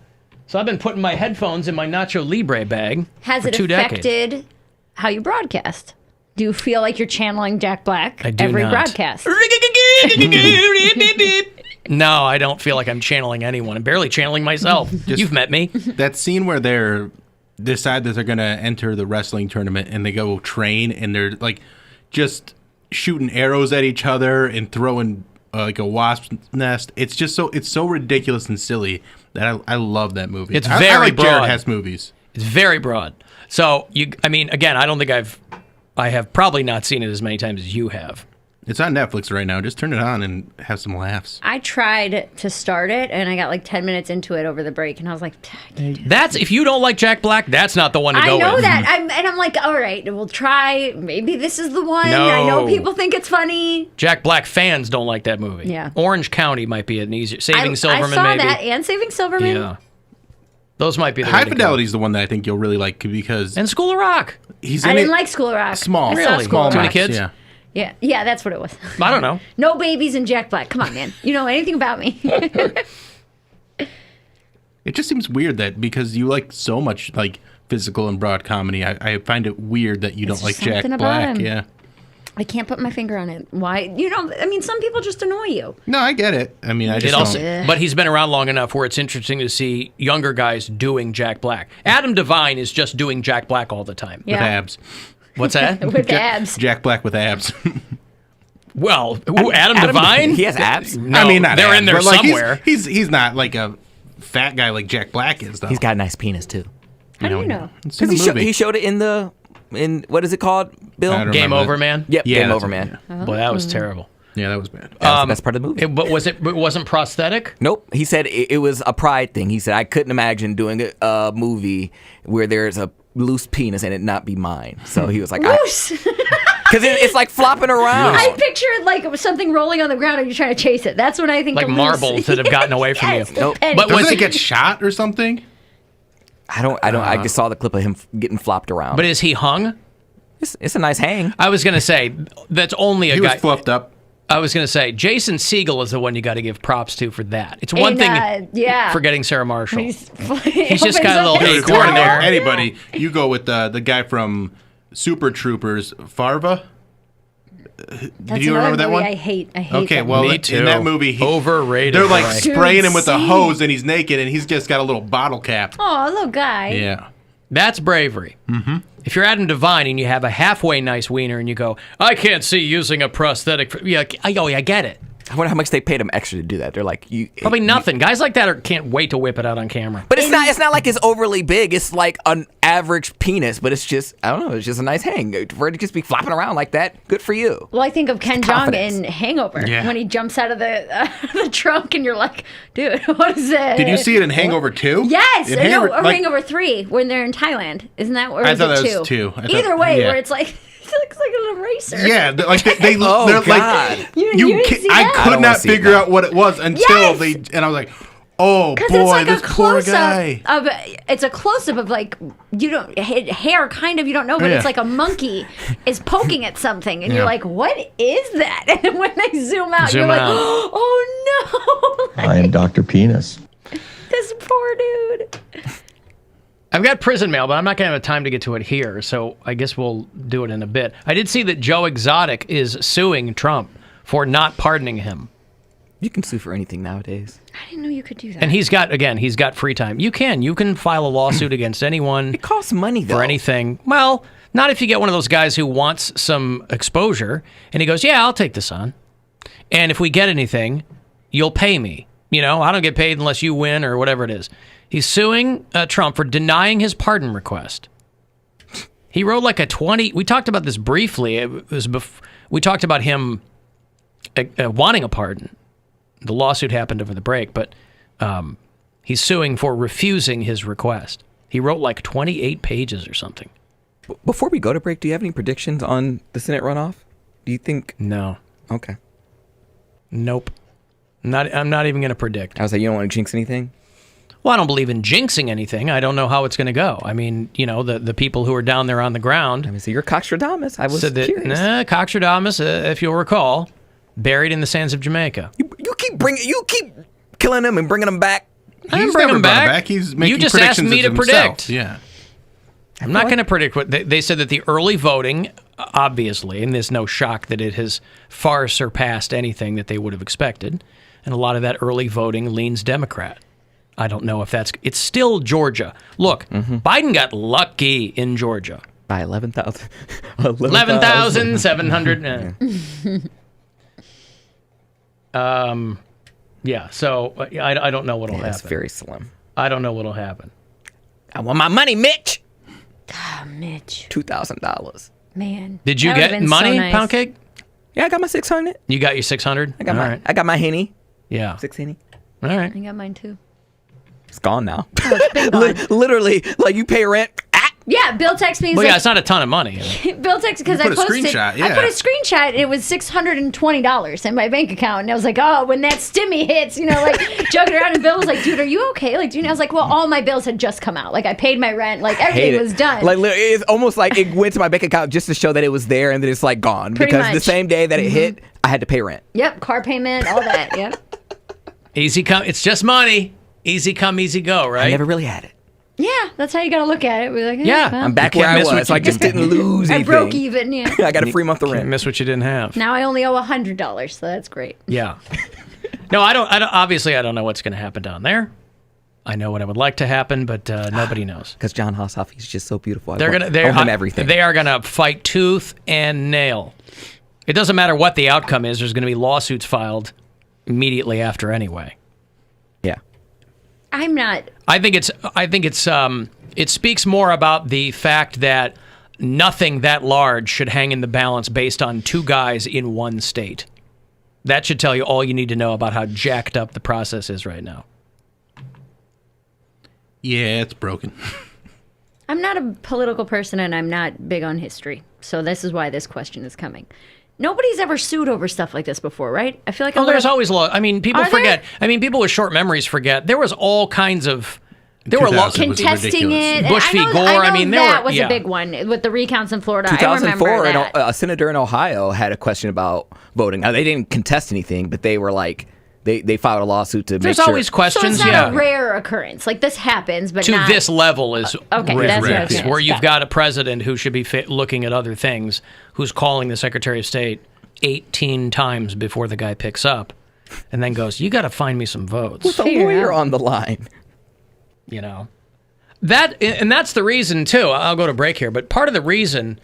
So I've been putting my headphones in my Nacho Libre bag Has for it 2 affected decades. how you broadcast? Do you feel like you're channeling Jack Black I do every not. broadcast? No, I don't feel like I'm channeling anyone. I'm barely channeling myself. You've met me. That scene where they're decide that they're going to enter the wrestling tournament and they go train and they're like just shooting arrows at each other and throwing like a wasp nest. It's just so ridiculous and silly that I love that movie. It's I very like broad. Jared Hess movies. It's very broad. So again, I don't think I have probably not seen it as many times as you have. It's on Netflix right now. Just turn it on and have some laughs. I tried to start it, and I got like 10 minutes into it over the break, and I was like, That's if you don't like Jack Black, that's not the one to go with. I know that. I'm like, all right, we'll try. Maybe this is the one. No. I know people think it's funny. Jack Black fans don't like that movie. Yeah. Orange County might be an easier. Saving Silverman, I saw maybe. that, and Saving Silverman. Yeah. Those might be the High way to Fidelity is the one that I think you'll really like because and School of Rock. I didn't like School of Rock. Small, I saw really. School of Too many Rock. kids. Yeah, that's what it was. I don't know. No babies and Jack Black. Come on, man. You know anything about me? It just seems weird that because you like so much like physical and broad comedy, I find it weird that you don't like Jack something about Black. him. Yeah. I can't put my finger on it. Why? Some people just annoy you. No, I get it. I mean, I just don't. But he's been around long enough where it's interesting to see younger guys doing Jack Black. Adam Devine is just doing Jack Black all the time. With abs. What's that? With abs. Jack Black with abs. Well, Adam Devine? He has abs? No, I mean, not they're abs, in there but, like, somewhere. He's not like a fat guy like Jack Black is, though. He's got a nice penis, too. How do you know? It's in the Because movie. he showed it in what is it called, Bill? I don't Game remember Over that. Man? Yep, Yeah, Game that's Over it, Man. Boy, that was terrible. Yeah, that was bad. That was the best part of the movie. But it wasn't prosthetic? Nope. He said it was a pride thing. He said, I couldn't imagine doing a movie where there's a loose penis and it not be mine. So he was like, Loose. Because it's like flopping around. I pictured like something rolling on the ground and you're trying to chase it. That's when I think Like of marbles loose. that have gotten away from Yes, you. the penny. But Doesn't was it get shot or something? I just saw the clip of him getting flopped around. But is he hung? It's a nice hang. I was going to say, that's only a He guy. was fluffed up. I was going to say, Jason Segel is the one you got to give props to for that. It's one thing yeah. forgetting Sarah Marshall. He's just got a little Dude, acorn for there. Anybody, you go with the guy from Super Troopers, Farva. Did you remember that one? I hate Okay, that well, Me in too. that movie, Overrated. they're like Right. spraying him with a Dude, hose, and he's naked, and he's just got a little bottle cap. Oh, little guy. Yeah. That's bravery. Mm-hmm. If you're Adam Devine and you have a halfway nice wiener and you go, I can't see using a prosthetic. I get it. I wonder how much they paid him extra to do that. They're like, Probably nothing. Guys like that can't wait to whip it out on camera. But it's not like it's overly big. It's like an average penis, but it's just, I don't know, it's just a nice hang. For it to just be flopping around like that, good for you. Well, I think of Ken Jeong Confidence. in Hangover Yeah. when he jumps out of the trunk and you're like, dude, what is it? Did you see it in Hangover 2? Yes, In Hangover 3 when they're in Thailand. Isn't that or I is thought it that 2? was 2. I thought- Either way, yeah. where it's like it looks like an eraser. Yeah, like they Oh, they're God. like You didn't see I that? I could don't wanna not see it figure now. out what it was until Yes! and I was like, oh Because boy, it's like this a poor close guy. up of it's a close up of like you don't hair kind of you don't know, but Yeah. it's like a monkey is poking at something, and Yeah. you're like, what is that? And when they zoom out, Zoom you're like, out. oh no, I am Dr. Penis. this poor dude. I've got prison mail, but I'm not going to have time to get to it here, so I guess we'll do it in a bit. I did see that Joe Exotic is suing Trump for not pardoning him. You can sue for anything nowadays. I didn't know you could do that. And he's got free time. You can file a lawsuit against anyone. It costs money, though. For anything. Well, not if you get one of those guys who wants some exposure, and he goes, yeah, I'll take this on. And if we get anything, you'll pay me. You know, I don't get paid unless you win or whatever it is. He's suing Trump for denying his pardon request. He wrote like a 20... We talked about this briefly. It was we talked about him wanting a pardon. The lawsuit happened over the break, but he's suing for refusing his request. He wrote like 28 pages or something. Before we go to break, do you have any predictions on the Senate runoff? Do you think... No. Okay. Nope. I'm not even going to predict. I was like, you don't want to jinx anything? Well, I don't believe in jinxing anything. I don't know how it's going to go. I mean, you know, the people who are down there on the ground. I mean, so you're Coxtradamus. I was curious. Coxtradamus, if you'll recall, buried in the sands of Jamaica. You keep killing him and bringing him back. I didn't He's bring never him brought him back. back. He's making you just asked predictions me to of himself. predict. Yeah. I'm not going to predict what they said that the early voting, obviously, and there's no shock that it has far surpassed anything that they would have expected. And a lot of that early voting leans Democrat. I don't know if it's still Georgia. Look, Biden got lucky in Georgia. By 11,000. 11,700. Yeah, so I don't know what'll happen. It's very slim. I don't know what'll happen. I want my money, Mitch. Ah, Mitch. $2,000. Man. Did you That would've get been money, so nice. Poundcake? Yeah, I got my 600. You got your 600? I got my henny. Yeah. 6 henny. All right. I got mine too. It's gone now. Oh, it's been gone. Literally, like you pay rent. Yeah, Bill texted me. He's Well, yeah, like, it's not a ton of money. Bill texted because You I put a posted. screenshot, yeah. I put a screenshot. It was $620 in my bank account, and I was like, "Oh, when that stimmy hits, you know, like joking around." And Bill was like, "Dude, are you okay?" Like, I was like, "Well, all my bills had just come out. Like, I paid my rent. Like, everything was done." Like it's almost like it went to my bank account just to show that it was there, and then it's like gone Pretty because the much. same day that it hit, I had to pay rent. Yep, car payment, all that. Yep. Easy come. It's just money. Easy come, easy go, right? I never really had it. Yeah, that's how you gotta look at it. We're like, Yeah, well, I'm back where I was, so I just didn't lose I anything. broke even. Yeah. I got a free month of Can't rent. miss what you didn't have. Now I only owe $100, so that's great. Yeah. No, I don't. Obviously, I don't know what's going to happen down there. I know what I would like to happen, but nobody knows. Because John Hossoff, he's just so beautiful. They're owe him everything. They are gonna fight tooth and nail. It doesn't matter what the outcome is. There's going to be lawsuits filed immediately after anyway. Yeah. I'm not. I think it's. It speaks more about the fact that nothing that large should hang in the balance based on two guys in one state. That should tell you all you need to know about how jacked up the process is right now. Yeah, it's broken. I'm not a political person, and I'm not big on history. So this is why this question is coming. Nobody's ever sued over stuff like this before, right? I feel like There's always law. I mean, people Are forget. I mean, people with short memories forget. There was all kinds of. There were laws contesting it. Bush v. Gore. I mean, that was yeah. a big one with the recounts in Florida. I 2004, remember that. a senator in Ohio had a question about voting. Now, they didn't contest anything, but they were like, they filed a lawsuit to make sure. There's always questions, so it's not yeah. a rare occurrence. Like this happens, but to not this level is okay. rare. That's what I was Yes, gonna where you've say. got a president who should be looking at other things, who's calling the Secretary of State 18 times before the guy picks up, and then goes, "You got to find me some votes." With a lawyer on the line. You know. That's the reason, too. I'll go to break here, but part of the reason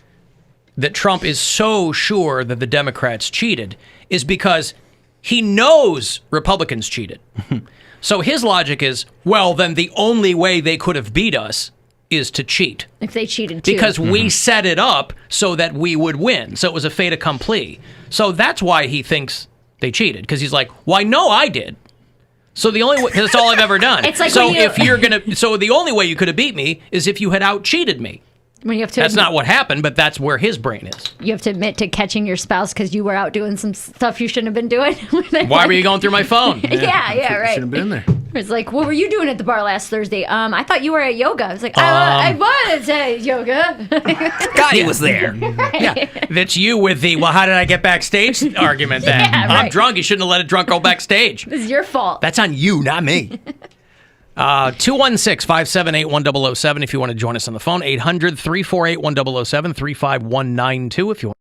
that Trump is so sure that the Democrats cheated is because he knows Republicans cheated. So his logic is, well, then the only way they could have beat us is to cheat. If they cheated too. Because we set it up so that we would win. So it was a fait accompli. So that's why he thinks they cheated. Because he's like, well, I know I did. So the only way, because that's all I've ever done. It's like so when you- if you're going to, so the only way you could have beat me is if you had out-cheated me. When you have to That's not what happened, but that's where his brain is. You have to admit to catching your spouse because you were out doing some stuff you shouldn't have been doing. Why were you going through my phone? Yeah, right. Shouldn't have been in there. It's like, what were you doing at the bar last Thursday? I thought you were at yoga. I was like, I was at yoga. Scotty was there. Yeah, that's you with the, well, how did I get backstage argument then? Yeah, I'm right. drunk. You shouldn't have let a drunk go backstage. This is your fault. That's on you, not me. 216-578-1007 if you want to join us on the phone. 800-348-1007, 35192 if you want.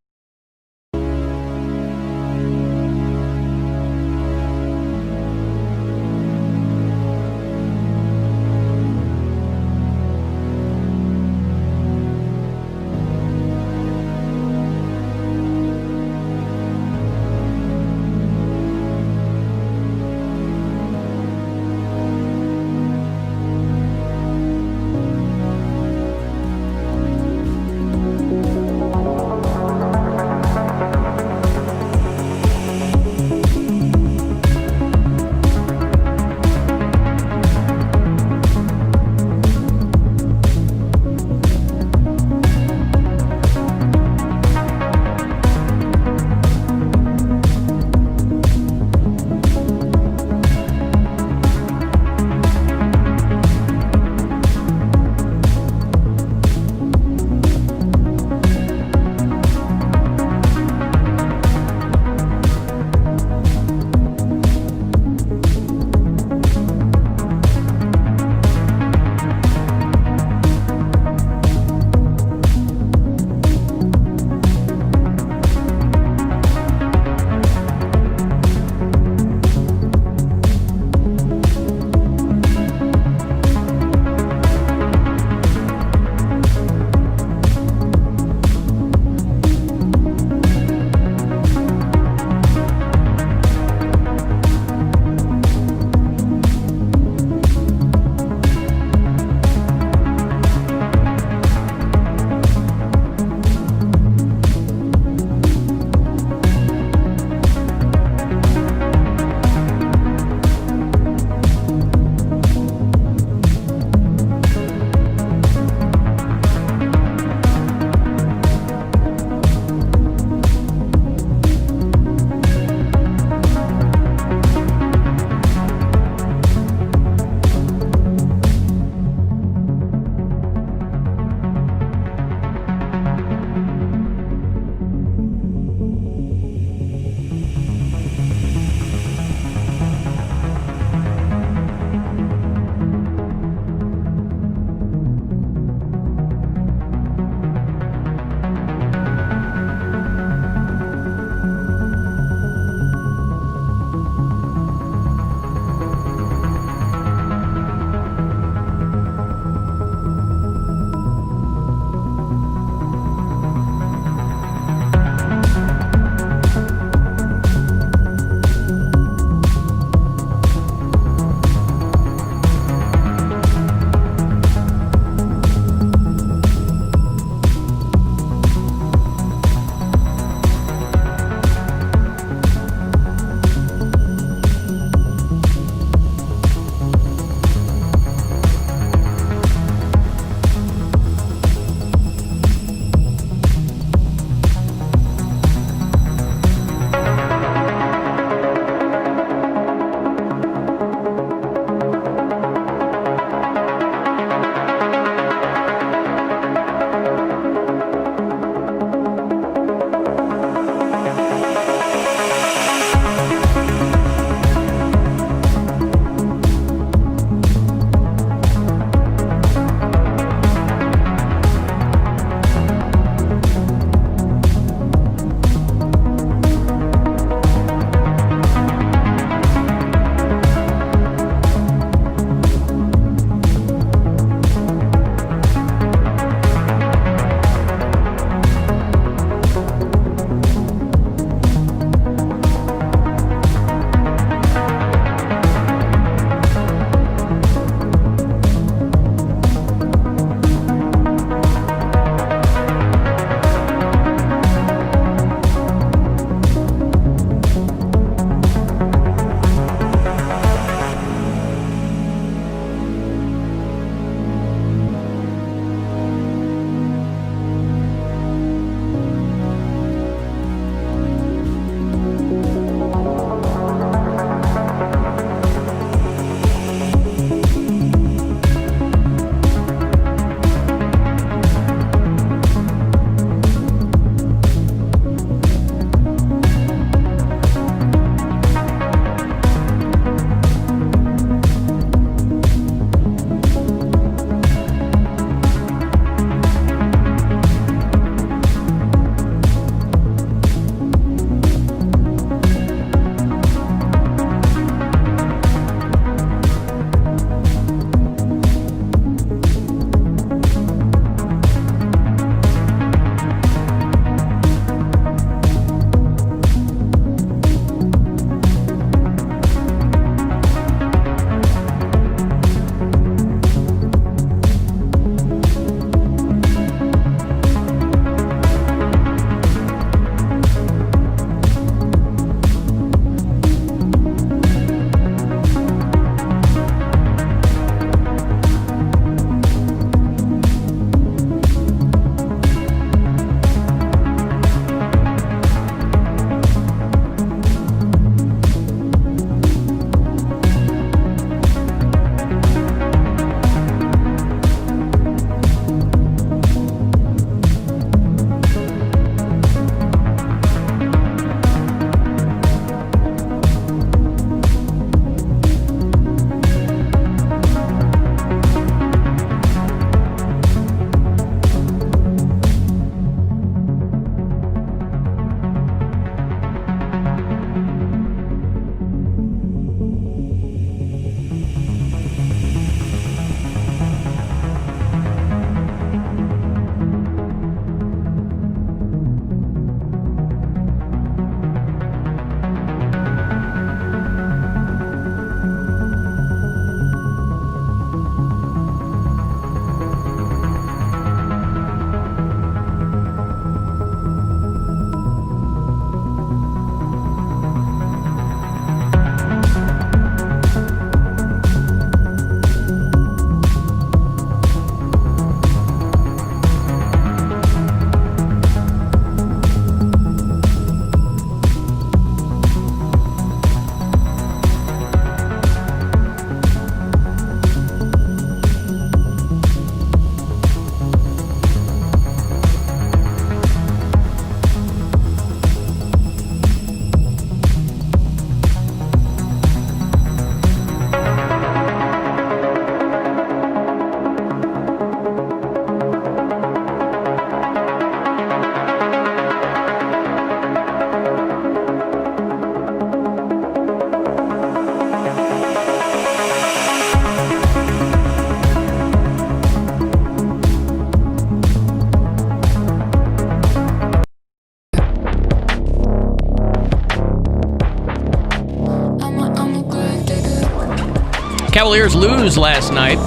Cavaliers lose last night.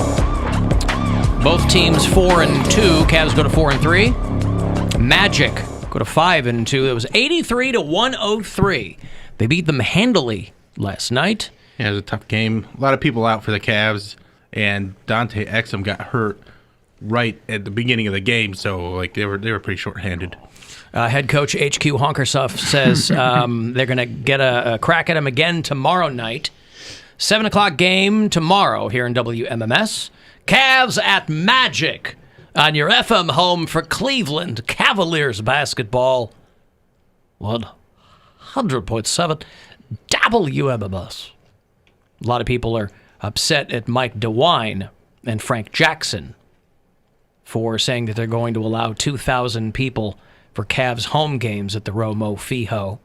Both teams 4-2. Cavs go to 4-3. Magic go to 5-2. It was 83-103. They beat them handily last night. Yeah, it was a tough game. A lot of people out for the Cavs, and Dante Exum got hurt right at the beginning of the game, so like they were pretty short-handed. Head coach HQ Honkersuff says they're going to get a crack at him again tomorrow night. 7 o'clock game tomorrow here in WMMS. Cavs at Magic on your FM home for Cleveland Cavaliers basketball. 100.7 WMMS. A lot of people are upset at Mike DeWine and Frank Jackson for saying that they're going to allow 2,000 people for Cavs home games at the Romo Fijo.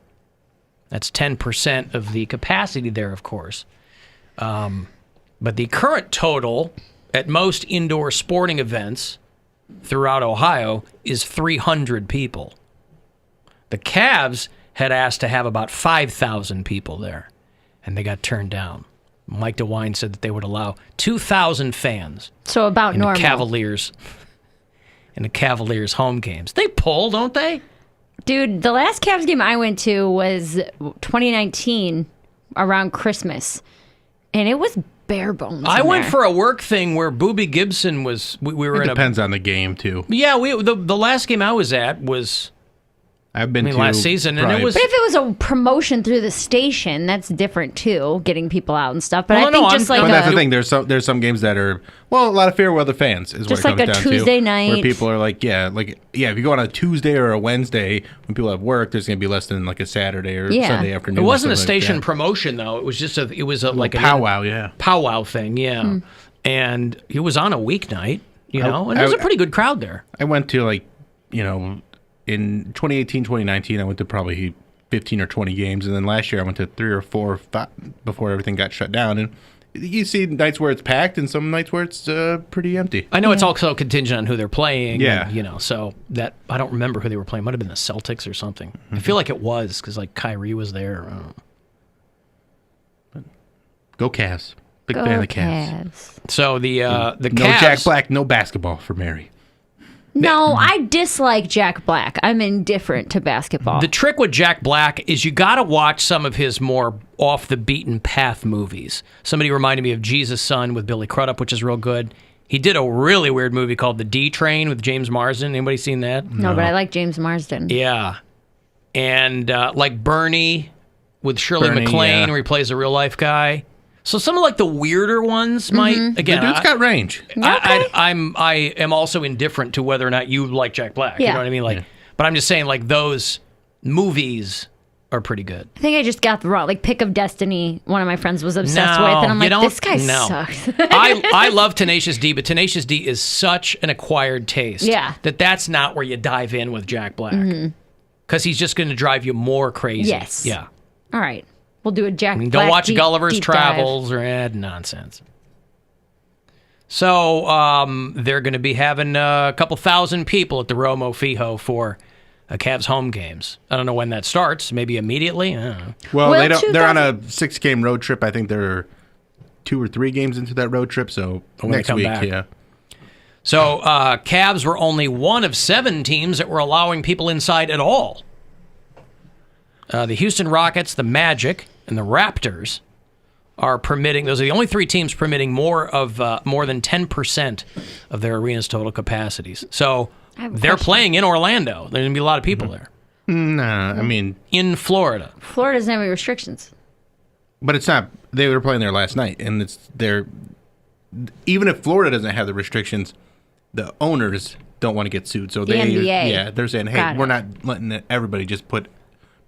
That's 10% of the capacity there, of course. But the current total at most indoor sporting events throughout Ohio is 300 people. The Cavs had asked to have about 5,000 people there, and they got turned down. Mike DeWine said that they would allow 2,000 fans. So about in normal. The Cavaliers home games. They pull, don't they? Dude, the last Cavs game I went to was 2019 around Christmas, and it was bare bones. I went for a work thing where Boobie Gibson was. We were It in depends on the game too. Yeah, the last game I was at was. I've been to last season, and it was. But if it was a promotion through the station, that's different too, getting people out and stuff. But I think just like but that's the thing. There's some games that are a lot of fair weather fans is just what it like comes a down Tuesday to, night where people are like, if you go on a Tuesday or a Wednesday when people have work, there's going to be less than like a Saturday or Sunday afternoon. It wasn't a something station like that. promotion though. It was just a like powwow, powwow thing, yeah. And it was on a weeknight, and there was a pretty good crowd there. I went to in 2018, 2019, I went to probably 15 or 20 games, and then last year I went to 3 or 4 before everything got shut down. And you see nights where it's packed and some nights where it's pretty empty. I know it's also contingent on who they're playing. Yeah. And, so that I don't remember who they were playing. It might have been the Celtics or something. I feel like it was because Kyrie was there. Go Cavs. Big fan of the Cavs. So the no Cavs. Jack Black, no basketball for Mary. No, I dislike Jack Black. I'm indifferent to basketball. The trick with Jack Black is you got to watch some of his more off the beaten path movies. Somebody reminded me of Jesus' Son with Billy Crudup, which is real good. He did a really weird movie called The D Train with James Marsden. Anybody seen that? No, but I like James Marsden. Yeah. And like Bernie with Shirley MacLaine, where he plays a real life guy. So some of the weirder ones might again. The dude's got range. I am also indifferent to whether or not you like Jack Black. You know what I mean? But I'm just saying those movies are pretty good. I think I just got the wrong. Pick of Destiny, one of my friends was obsessed with, and I'm like, this guy sucks. I love Tenacious D, but Tenacious D is such an acquired taste. Yeah. That's not where you dive in with Jack Black. Because he's just going to drive you more crazy. Yes. Yeah. All right. We'll do a Jack Black Don't watch Gulliver's deep Travels or nonsense. So they're going to be having a couple thousand people at the Romo Fijo for Cavs home games. I don't know when that starts. Maybe immediately. I don't know. Well, they don't. They're on a 6-game road trip. I think they're 2 or 3 games into that road trip. So next week, yeah. So Cavs were only one of 7 teams that were allowing people inside at all. The Houston Rockets, the Magic, and the Raptors are permitting. Those are the only 3 teams permitting more than 10% of their arena's total capacities. So they're playing in Orlando. There's going to be a lot of people there. Nah, I mean in Florida. Florida doesn't have any restrictions. But it's not. They were playing there last night, and it's there. Even if Florida doesn't have the restrictions, the owners don't want to get sued. So The NBA. Yeah, they're saying, hey, we're not letting everybody just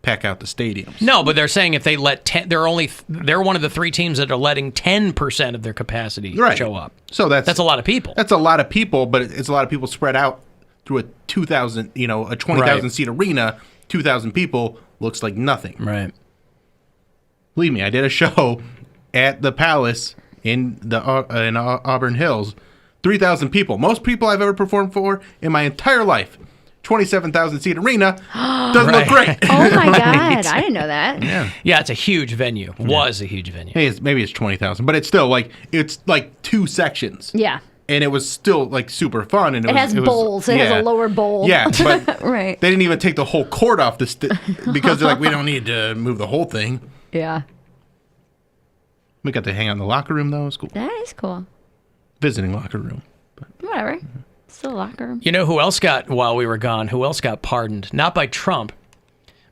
pack out the stadiums. No, but they're saying if they let they're one of the 3 teams that are letting 10% of their capacity show up. So that's a lot of people. That's a lot of people, but it's a lot of people spread out through a 2,000, a 20,000 seat arena. 2,000 people looks like nothing. Right. Believe me, I did a show at the Palace in Auburn Hills. 3,000 people. Most people I've ever performed for in my entire life. 27,000 seat arena doesn't look great. Oh my God, I didn't know that. Yeah, it's a huge venue. Was a huge venue. Maybe it's 20,000, but it's still like it's like 2 sections. Yeah. And it was still like super fun. And It has bowls. It has a lower bowl. Yeah, but right. they didn't even take the whole court off because they're like, we don't need to move the whole thing. Yeah. We got to hang out in the locker room though. It was cool. That is cool. Visiting locker room. Whatever. Still a locker room. You know who else while we were gone, who else got pardoned? Not by Trump,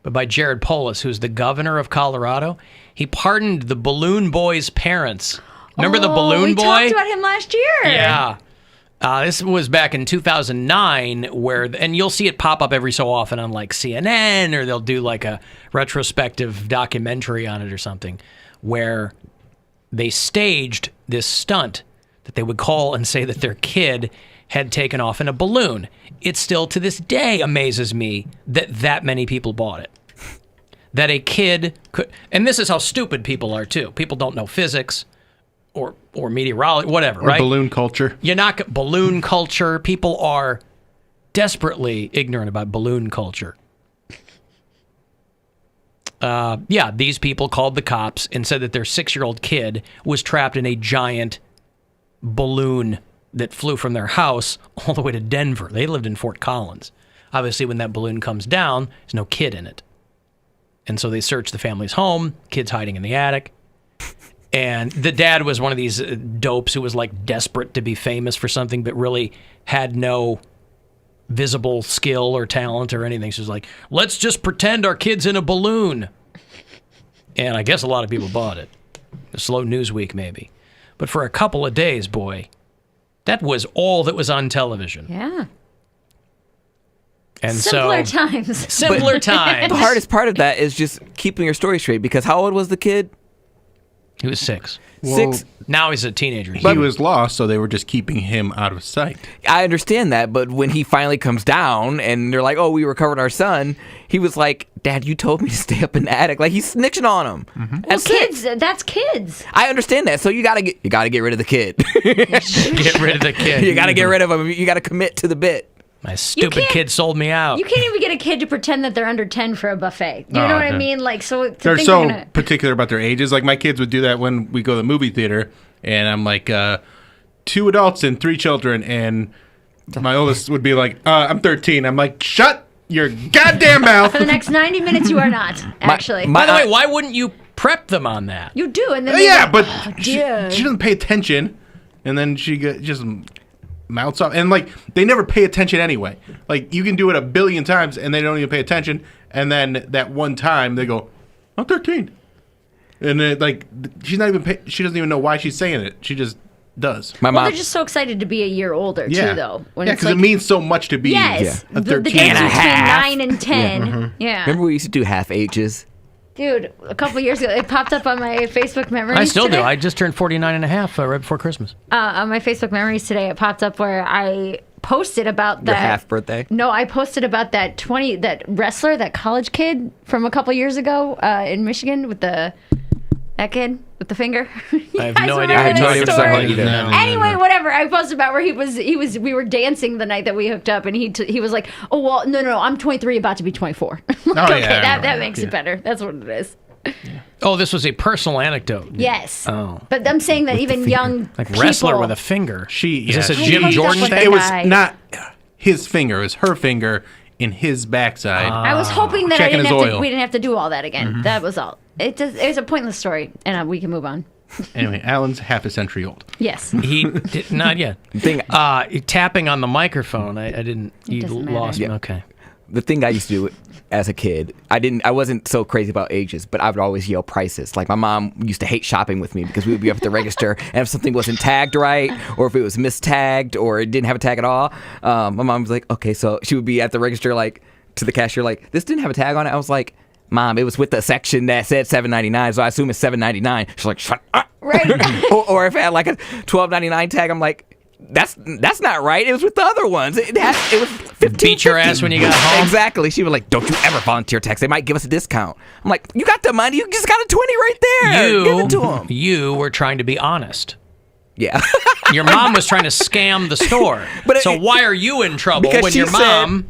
but by Jared Polis, who's the governor of Colorado. He pardoned the Balloon Boy's parents. Remember the Balloon Boy? We talked about him last year. Yeah. This was back in 2009, and you'll see it pop up every so often on like CNN, or they'll do like a retrospective documentary on it or something, where they staged this stunt that they would call and say that their kid had taken off in a balloon. It still to this day amazes me that many people bought it. That a kid could, and this is how stupid people are too. People don't know physics or meteorology, whatever, or right? Balloon culture. You're not balloon culture. People are desperately ignorant about balloon culture. These people called the cops and said that their 6-year-old kid was trapped in a giant balloon that flew from their house all the way to Denver. They lived in Fort Collins. Obviously, when that balloon comes down, there's no kid in it. And so they searched the family's home, kids hiding in the attic. And the dad was one of these dopes who was like desperate to be famous for something, but really had no visible skill or talent or anything. So he was like, let's just pretend our kid's in a balloon. And I guess a lot of people bought it. A slow news week, maybe. But for a couple of days, boy, that was all that was on television. Yeah. And simpler times. Simpler times. The hardest part of that is just keeping your story straight, because how old was the kid? He was 6. Well, now he's a teenager. He was lost, so they were just keeping him out of sight. I understand that, but when he finally comes down and they're like, oh, we recovered our son, he was like, Dad, you told me to stay up in the attic. Like, he's snitching on him. Mm-hmm. Well, kids, that's kids. I understand that. So you gotta get rid of the kid. Get rid of the kid. You gotta get rid of him. You gotta commit to the bit. My stupid kid sold me out. You can't even get a kid to pretend that they're under 10 for a buffet. You know what I mean? Like, so they're so particular about their ages. Like, my kids would do that when we go to the movie theater, and I'm like, 2 adults and 3 children, and my oldest would be like, I'm 13. I'm like, shut your goddamn mouth. For the next 90 minutes, you are not, actually. By the way, why wouldn't you prep them on that? You do, and then she doesn't pay attention, and then she just mouths off, and like they never pay attention anyway. Like, you can do it a billion times and they don't even pay attention, and then that one time they go, I'm 13, and then like she doesn't even know why she's saying it. She just does. Well, they're just so excited to be a year older too, though. Yeah, because it means so much to be a 13 the difference between 9 and 10. Yeah. Remember we used to do half ages? Dude, a couple years ago, it popped up on my Facebook memories. I still today. do. I just turned 49 and a half right before Christmas. On my Facebook memories today, it popped up where I posted about that. Your half birthday? No, I posted about that wrestler, that college kid from a couple years ago in Michigan with that kid with the finger. I have no idea. I have no idea what you're talking about. Anyway, whatever. I posted about where we were dancing the night that we hooked up, and he was like, oh, well, no, I'm 23, about to be 24. That makes it better. That's what it is. Oh, this was a personal anecdote. Yes. Oh. But I'm saying that even young like people, wrestler with a finger. Is this a She Jim hooked up Jordan with thing? that It was guy. not his finger. It was her finger in his backside. I was hoping that Checking his oil. we didn't have to do all that again. Mm-hmm. That was all. It was a pointless story, and we can move on. Anyway, Alan's half a century old. Yes. He did not yet. Tapping on the microphone. I didn't. You lost me. Okay. The thing I used to do as a kid, I wasn't so crazy about ages, but I would always yell prices. Like, my mom used to hate shopping with me because we would be up at the register, and if something wasn't tagged right, or if it was mistagged, or it didn't have a tag at all, my mom was like, okay, so she would be at the register, like, to the cashier, like, this didn't have a tag on it. I was like, Mom, it was with the section that said $7.99, so I assume it's $7.99. She's like, shut up. Right. or if it had like a $12.99 tag, I'm like, that's not right. It was with the other ones. It was 15. Beat your ass when you got home. Exactly. She was like, don't you ever volunteer tax. They might give us a discount. I'm like, you got the money. You just got a 20 right there. Give it to them. You were trying to be honest. Yeah. Your mom was trying to scam the store. So why are you in trouble when your mom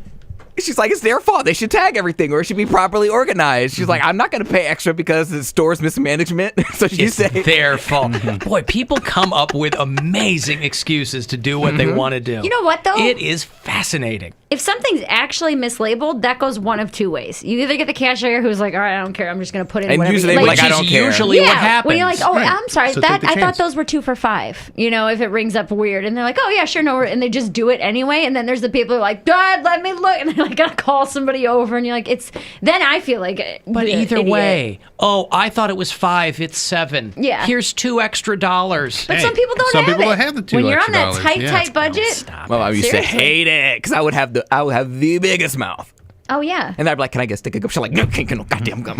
She's like, it's their fault. They should tag everything, or it should be properly organized. She's like, I'm not going to pay extra because the store's mismanagement. So she It's their fault. Boy, people come up with amazing excuses to do what they want to do. You know what, though? It is fascinating. If something's actually mislabeled, that goes one of two ways. You either get the cashier who's like, all right, I don't care. I'm just going to put in And whatever. usually they're like, I don't care. Usually what happens. When you're like, oh, Right. I'm sorry, So take the I thought chance. those were 2 for $5. You know, if it rings up weird. And they're like, oh, yeah, sure, no. And they just do it anyway. And then there's the people who are like, Dad, let me look. And they're like, got to call somebody over. And you're like, then I feel like But either way, oh, I thought it was 5. It's 7. Yeah. Here's $2 extra. But some people don't some have people it. don't have the $2 When you're on that extra tight, dollars. tight budget. Well, I used to Seriously. hate it because I would have the biggest mouth. Oh, yeah. And I'd be like, can I get a stick of gum? She's like, no, can't get no goddamn gum.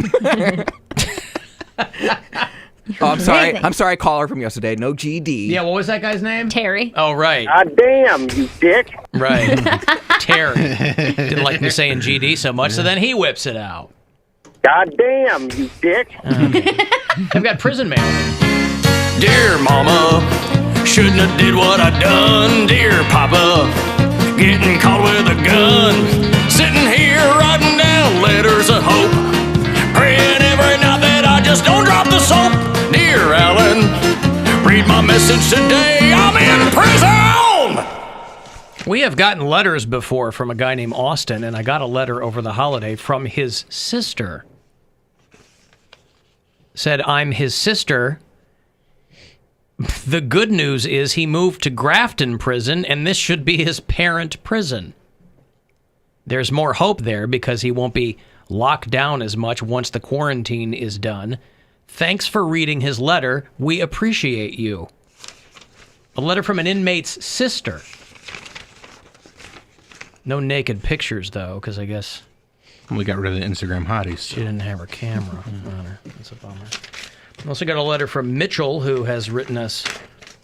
Oh, I'm sorry. Amazing. I'm sorry, caller from yesterday. No GD. Yeah, what was that guy's name? Terry. Oh, right. God damn, you dick. Right. Terry. Didn't like me saying GD so much, so then he whips it out. God damn, you dick. I've got prison mail. Dear Mama, shouldn't have did what I done. Dear Papa, getting caught with a gun. Sitting here writing down letters of hope. Praying every night that I just don't drop the soap. Dear Alan, read my message today. I'm in prison! We have gotten letters before from a guy named Austin, and I got a letter over the holiday from his sister. Said, I'm his sister. The good news is he moved to Grafton Prison, and this should be his parent prison. There's more hope there because he won't be locked down as much once the quarantine is done. Thanks for reading his letter. We appreciate you. A letter from an inmate's sister. No naked pictures, though, because I guess We got rid of the Instagram hotties. she didn't have her camera on her. That's a bummer. I also got a letter from Mitchell, who has written us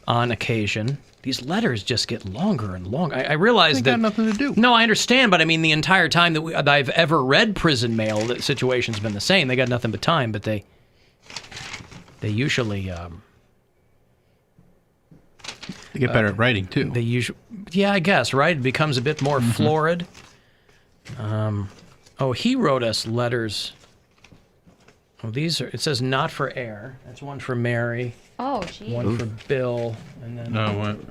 on occasion. These letters just get longer and longer. I realize They that... got nothing to do. No, I understand, but I mean, the entire time that I've ever read prison mail, the situation's been the same. They got nothing but time, but they usually... They get better at writing, too. They usually... Yeah, I guess, right? It becomes a bit more florid. He wrote us letters... Oh, these are... It says not for air. That's one for Mary. Oh, geez. One for Bill, and then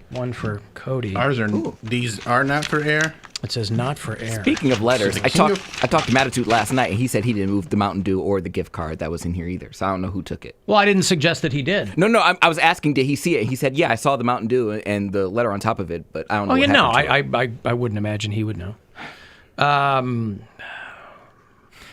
one for Cody. Ours are... These are not for air? It says not for air. Speaking of letters, I talked to Matitude last night, and he said he didn't move the Mountain Dew or the gift card that was in here either. So I don't know who took it. Well, I didn't suggest that he did. No, I was asking, did he see it? He said, yeah, I saw the Mountain Dew and the letter on top of it, but I don't know. Oh, what yeah, no, happened to it. I wouldn't imagine he would know.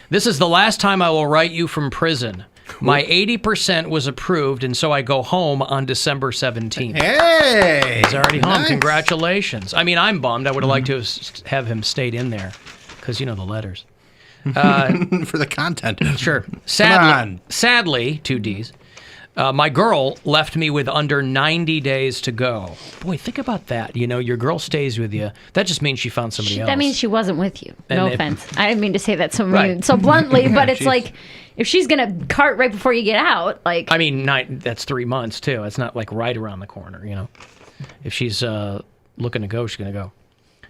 This is the last time I will write you from prison. My 80% was approved, and so I go home on December 17th. Hey! He's already home. Nice. Congratulations. I mean, I'm bummed. I would have liked to have him stayed in there because, you know, the letters. For the content. Sure. Come Sadly, on. 2 Ds, my girl left me with under 90 days to go. Boy, think about that. You know, your girl stays with you. That just means she found somebody else. That means she wasn't with you. And No if- offense. I didn't mean to say that so Right. so bluntly, but it's Jeez. like if she's gonna cart right before you get out, like I mean, that's 3 months, too. It's not like right around the corner, you know. If she's looking to go, she's going to go.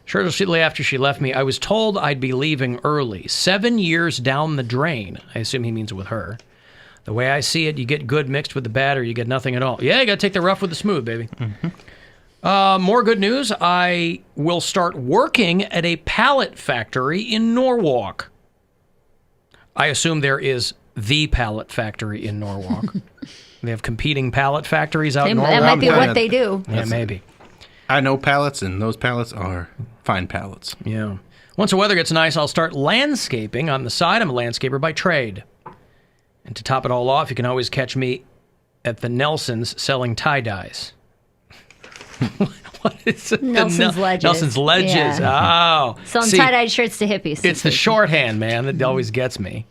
Shortly after she left me, I was told I'd be leaving early. 7 years down the drain. I assume he means with her. The way I see it, you get good mixed with the bad or you get nothing at all. Yeah, you got to take the rough with the smooth, baby. More good news. I will start working at a pallet factory in Norwalk. I assume there is the pallet factory in Norwalk. They have competing pallet factories out in Norwalk. that might be I'm what glad. they do. Yeah, maybe. I know pallets, and those pallets are fine pallets. Yeah. Once the weather gets nice, I'll start landscaping on the side. I'm a landscaper by trade. And to top it all off, you can always catch me at the Nelsons selling tie-dyes. What is it? Nelson's Ledges. Nelson's Ledges. Yeah. Oh. selling See, tie-dyed shirts to hippies. it's the shorthand, man, that always gets me.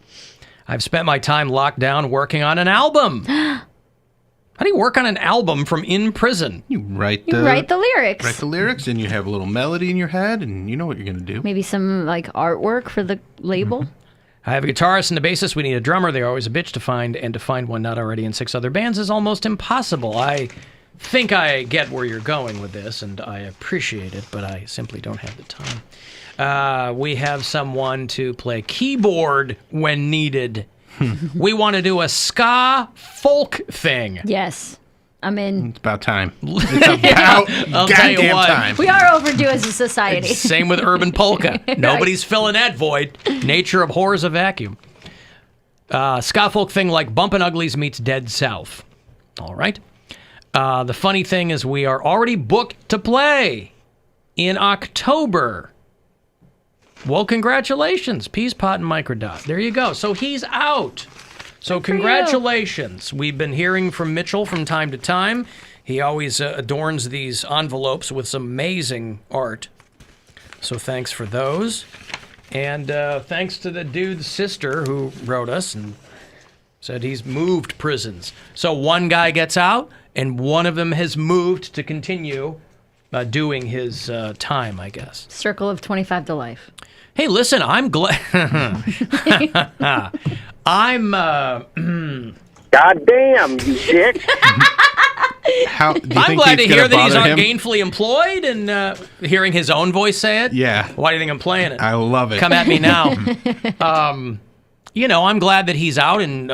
I've spent my time locked down working on an album. How do you work on an album from in prison? You write You write the lyrics. Write the lyrics, and you have a little melody in your head, and you know what you're going to do. Maybe some like artwork for the label. I have a guitarist and a bassist. We need a drummer. They're always a bitch to find, and to find one not already in 6 other bands is almost impossible. I think I get where you're going with this, and I appreciate it, but I simply don't have the time. We have someone to play keyboard when needed. We want to do a ska folk thing. Yes. I'm in. It's about time. It's about I'll tell you goddamn what. time. We are overdue as a society. Same with urban polka. Right. Nobody's filling that void. Nature abhors a vacuum. Ska folk thing like Bumpin' Uglies meets Dead South. All right. The funny thing is we are already booked to play in October. Well, congratulations, Peas Pot and Microdot. There you go. So he's out. So congratulations. We've been hearing from Mitchell from time to time. He always adorns these envelopes with some amazing art. So thanks for those. And thanks to the dude's sister who wrote us and said he's moved prisons. So one guy gets out, and one of them has moved to continue doing his time, I guess. Circle of 25 to life. Hey, listen, I'm glad. I'm. Goddamn, you dick. I'm glad to hear that he's gainfully employed and hearing his own voice say it. Yeah. Why do you think I'm playing it? I love it. Come at me now. I'm glad that he's out and,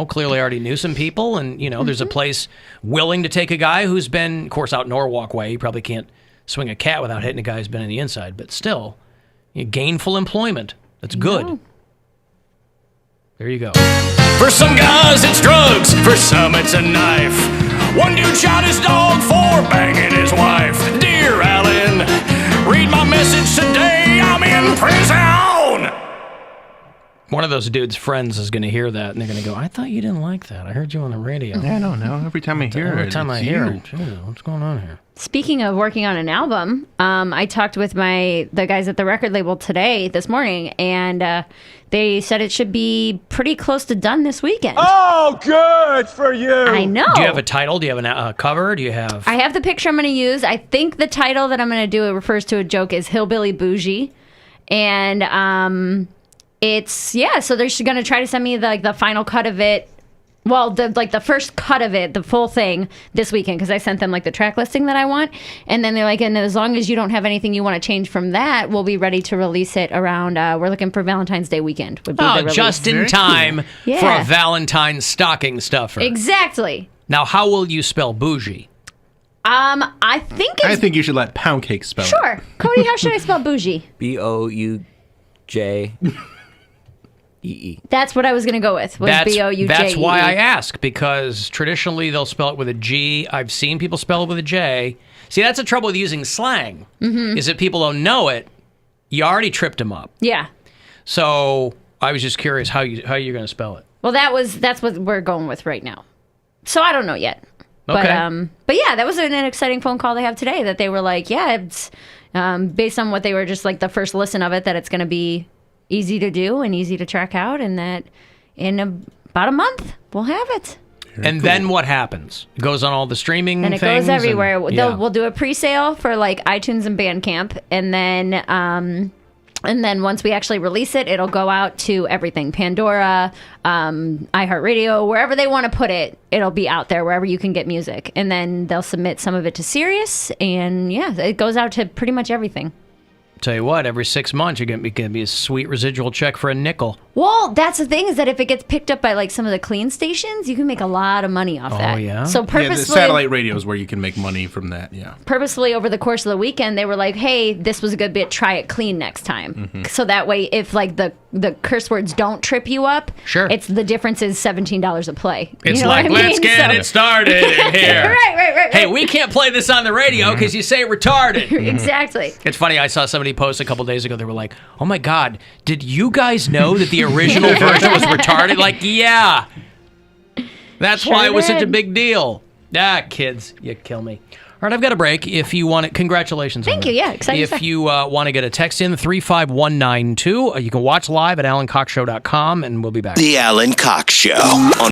clearly already knew some people. And, there's a place willing to take a guy who's been, of course, out Norwalk way. You probably can't swing a cat without hitting a guy who's been in the inside. But still, gainful employment. That's good. No. There you go. For some guys, it's drugs. For some, it's a knife. One dude shot his dog for banging his wife. Dear Alan, read my message today. I'm in prison. One of those dude's friends is going to hear that, and they're going to go, I thought you didn't like that. I heard you on the radio. Yeah, I don't know. Every time I hear it, Every time I hear it, what's going on here? Speaking of working on an album, I talked with the guys at the record label this morning, and they said it should be pretty close to done this weekend. Oh, good for you. I know. Do you have a title? Do you have a cover? Do you have... I have the picture I'm going to use. I think the title that I'm going to do, it refers to a joke, is Hillbilly Bougie. And so they're going to try to send me the final cut of it. Well, the first cut of it, the full thing, this weekend, because I sent them the track listing that I want, and then they're like, and as long as you don't have anything you want to change from that, we'll be ready to release it around. We're looking for Valentine's Day weekend. Would be the release. Just in time for a Valentine's stocking stuffer. Exactly. Now, how will you spell bougie? I think you should let Poundcake spell it. Sure, Cody. How should I spell bougie? BOUJ. That's what I was going to go with. Was B-O-U-J-E-E. That's why I ask, because traditionally they'll spell it with a G. I've seen people spell it with a J. See, that's the trouble with using slang, is that people don't know it. You already tripped them up. Yeah. So I was just curious how you're going to spell it. Well, that's what we're going with right now. So I don't know yet. Okay. But yeah, that was an exciting phone call they have today that they were like, yeah, it's based on what they were just the first listen of it, that it's going to be easy to do and easy to track out, and that in about a month we'll have it. And then what happens? It goes on all the streaming and it things? Goes everywhere. And We'll do a pre-sale for iTunes and Bandcamp, and then once we actually release it, it'll go out to everything. Pandora, iHeartRadio, wherever they want to put it, it'll be out there, wherever you can get music. And then they'll submit some of it to Sirius, and it goes out to pretty much everything. Tell you what, every 6 months you're going to be a sweet residual check for a nickel. Well, that's the thing, is that if it gets picked up by some of the clean stations, you can make a lot of money off that. Oh, yeah? So purposely, the satellite radio is where you can make money from that, yeah. Purposely over the course of the weekend, they were like, hey, this was a good bit, try it clean next time. Mm-hmm. So that way, if the curse words don't trip you up, sure, the difference is $17 a play. It's let's get it started in here. Right. Hey, we can't play this on the radio because you say retarded. Exactly. It's funny, I saw somebody post a couple days ago, they were like, oh my God, did you guys know that the original version was retarded? Yeah. That's why it was such a big deal. Kids, you kill me. All right, I've got a break. If you want it, congratulations. Thank you. Yeah, excited. If you want to get a text in, 35192, you can watch live at alancoxshow.com, and we'll be back. The Alan Cox Show. On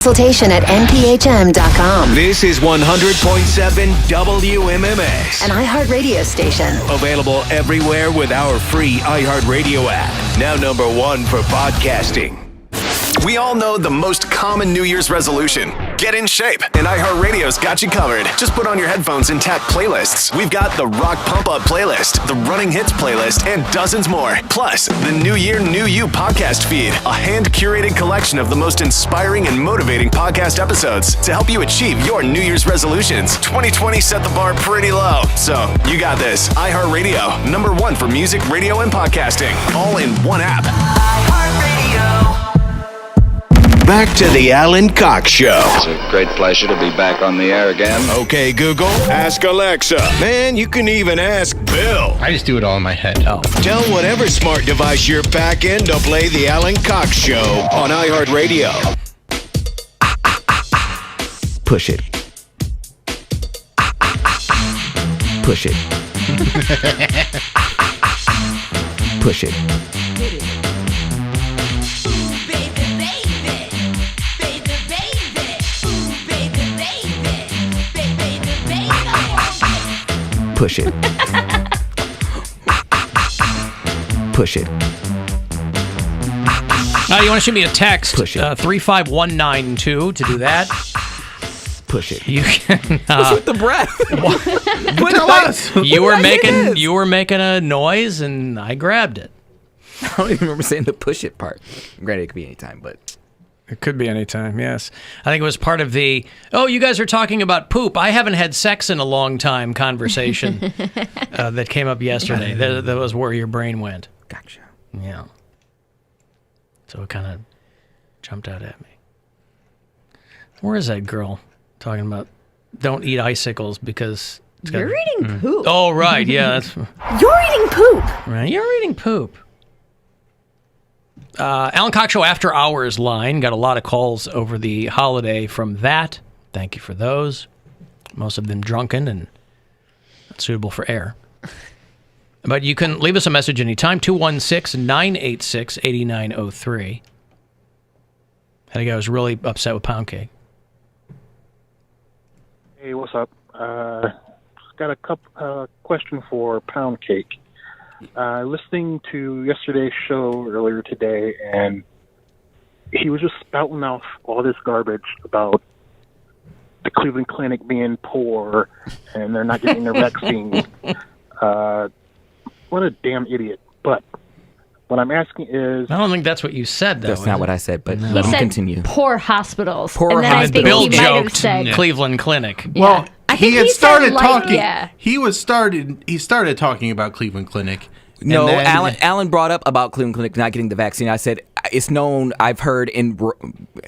consultation at nphm.com. This is 100.7 WMMS. An iHeartRadio station. Available everywhere with our free iHeartRadio app. Now #1 for podcasting. We all know the most common New Year's resolution. Get in shape, and iHeartRadio's got you covered. Just put on your headphones and tap playlists. We've got the Rock Pump Up playlist, the Running Hits playlist, and dozens more. Plus, the New Year, New You podcast feed, a hand-curated collection of the most inspiring and motivating podcast episodes to help you achieve your New Year's resolutions. 2020 set the bar pretty low, so you got this. iHeartRadio, #1 for music, radio, and podcasting, all in one app. Back to the Alan Cox Show. It's a great pleasure to be back on the air again. Okay, Google, ask Alexa. Man, you can even ask Bill. I just do it all in my head. Oh. Tell whatever smart device you're packing to play the Alan Cox Show on iHeartRadio. Push it. Push it. Push it. Push it. Push it. You want to shoot me a text? Push it. 35192 to do that. Push it. You can. What's with the breath? Tell us. You were making a noise, and I grabbed it. I don't even remember saying the push it part. Granted, it could be any time, but. It could be any time, yes. I think it was part of the, you guys are talking about poop. I haven't had sex in a long time conversation that came up yesterday. That was where your brain went. Gotcha. Yeah. So it kind of jumped out at me. Where is that girl talking about don't eat icicles because... You're eating poop. Oh, right, yeah. That's, You're eating poop. Right, you're eating poop. Alan Cox Show After Hours line. Got a lot of calls over the holiday from that. Thank you for those. Most of them drunken and not suitable for air. But you can leave us a message anytime. 216-986-8903. I think I was really upset with Poundcake. Hey, what's up? Got a question for Poundcake. Listening to yesterday's show earlier today, and he was just spouting off all this garbage about the Cleveland Clinic being poor and they're not getting their vaccine. What a damn idiot. But what I'm asking is... I don't think that's what you said, though. That's not what I said, but let him said continue. Poor hospitals. Poor and then hospitals. I think Bill he might have joked said Cleveland Clinic. Well, I think he had he started said, like, talking. yeah. He started talking about Cleveland Clinic. No, and then, Alan brought up about Cleveland Clinic not getting the vaccine. I said, it's known, I've heard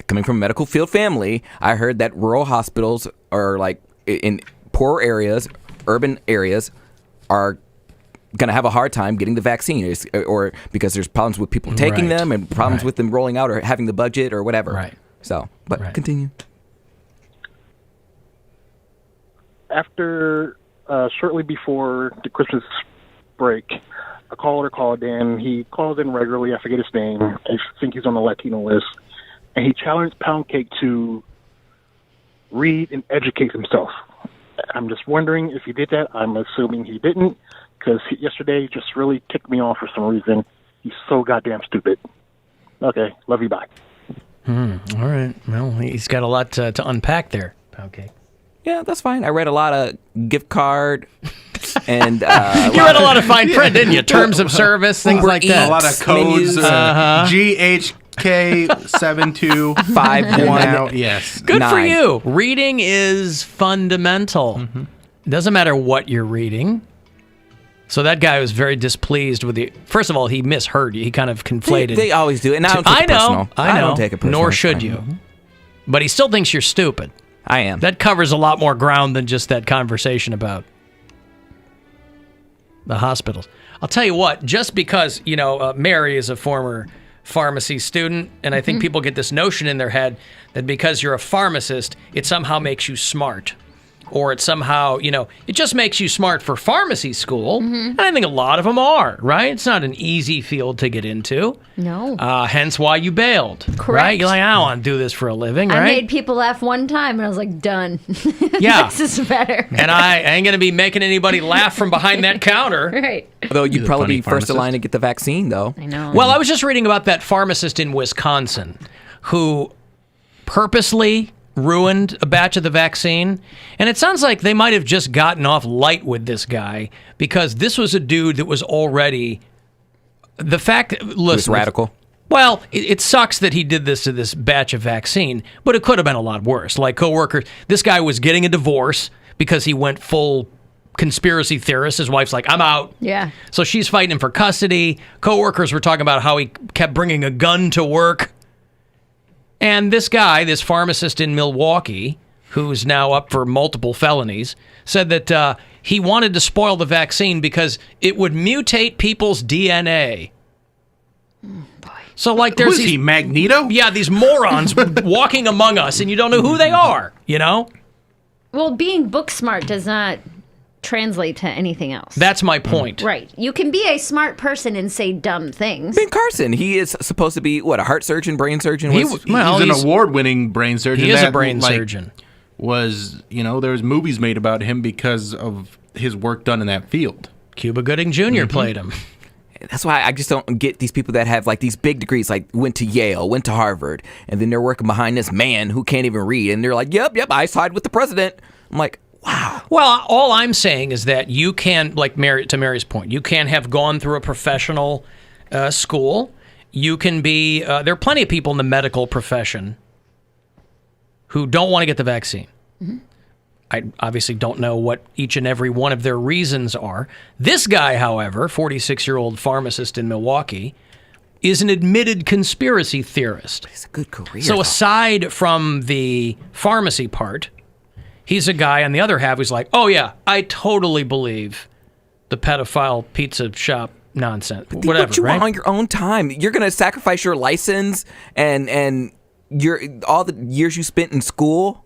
coming from a medical field family, I heard that rural hospitals are like in poor areas, urban areas, are going to have a hard time getting the vaccine, or because there's problems with people taking them and problems with them rolling out or having the budget or whatever. Right. So, but continue. After, shortly before the Christmas break, a caller called in. He calls in regularly. I forget his name. I think he's on the Latino list. And he challenged Poundcake to read and educate himself. I'm just wondering if he did that. I'm assuming he didn't, because yesterday just really ticked me off for some reason. He's so goddamn stupid. Okay, love you, bye. All right. Well, he's got a lot to unpack there, Poundcake. Yeah, that's fine. I read a lot of gift card and... you read a lot of fine print, didn't you? Terms of service, things like that. A lot of codes. GHK7251. Yes. Good for you. Reading is fundamental. Mm-hmm. It doesn't matter what you're reading. So that guy was very displeased with the... First of all, he misheard you. He kind of conflated... They always do. And I don't take it personal. I know. don't take it personal. Nor should you. Mm-hmm. But he still thinks you're stupid. I am. That covers a lot more ground than just that conversation about the hospitals. I'll tell you what, just because, Mary is a former pharmacy student, and I think people get this notion in their head that because you're a pharmacist, it somehow makes you smart. or it's somehow, it just makes you smart for pharmacy school. And I think a lot of them are, right? It's not an easy field to get into. No. Hence why you bailed. Correct. Right? You're like, I don't want to do this for a living, right? I made people laugh one time, and I was like, done. Yeah. This is better. And I ain't going to be making anybody laugh from behind that counter. Right. Although you'd probably be first in line to get the vaccine, though. I know. Well, I was just reading about that pharmacist in Wisconsin who purposely ruined a batch of the vaccine. And it sounds like they might have just gotten off light with this guy because this was a dude that was already... The fact... Listen, He was radical. Well, it sucks that he did this to this batch of vaccine, but it could have been a lot worse. Like coworkers, this guy was getting a divorce because he went full conspiracy theorist. His wife's like, I'm out. Yeah. So she's fighting him for custody. Coworkers were talking about how he kept bringing a gun to work. And this guy, this pharmacist in Milwaukee, who's now up for multiple felonies, said that he wanted to spoil the vaccine because it would mutate people's DNA. So, like, there's Who's he, Magneto? Yeah, these morons walking among us, and you don't know who they are, Well, being book smart does not translate to anything else. That's my point. Right. You can be a smart person and say dumb things. Ben Carson, he is supposed to be, a heart surgeon, brain surgeon? He's an award-winning brain surgeon. He is a brain surgeon. There was movies made about him because of his work done in that field. Cuba Gooding Jr. played him. That's why I just don't get these people that have these big degrees, went to Yale, went to Harvard, and then they're working behind this man who can't even read, and they're like, yep, I side with the president. I'm like, wow. Well, all I'm saying is that you can, to Mary's point, you can have gone through a professional school. You can be, there are plenty of people in the medical profession who don't want to get the vaccine. Mm-hmm. I obviously don't know what each and every one of their reasons are. This guy, however, 46-year-old pharmacist in Milwaukee, is an admitted conspiracy theorist. He's a good career. So aside from the pharmacy part, he's a guy on the other half who's like, oh yeah, I totally believe the pedophile pizza shop nonsense. But whatever, what you right? want on your own time. You're going to sacrifice your license and all the years you spent in school.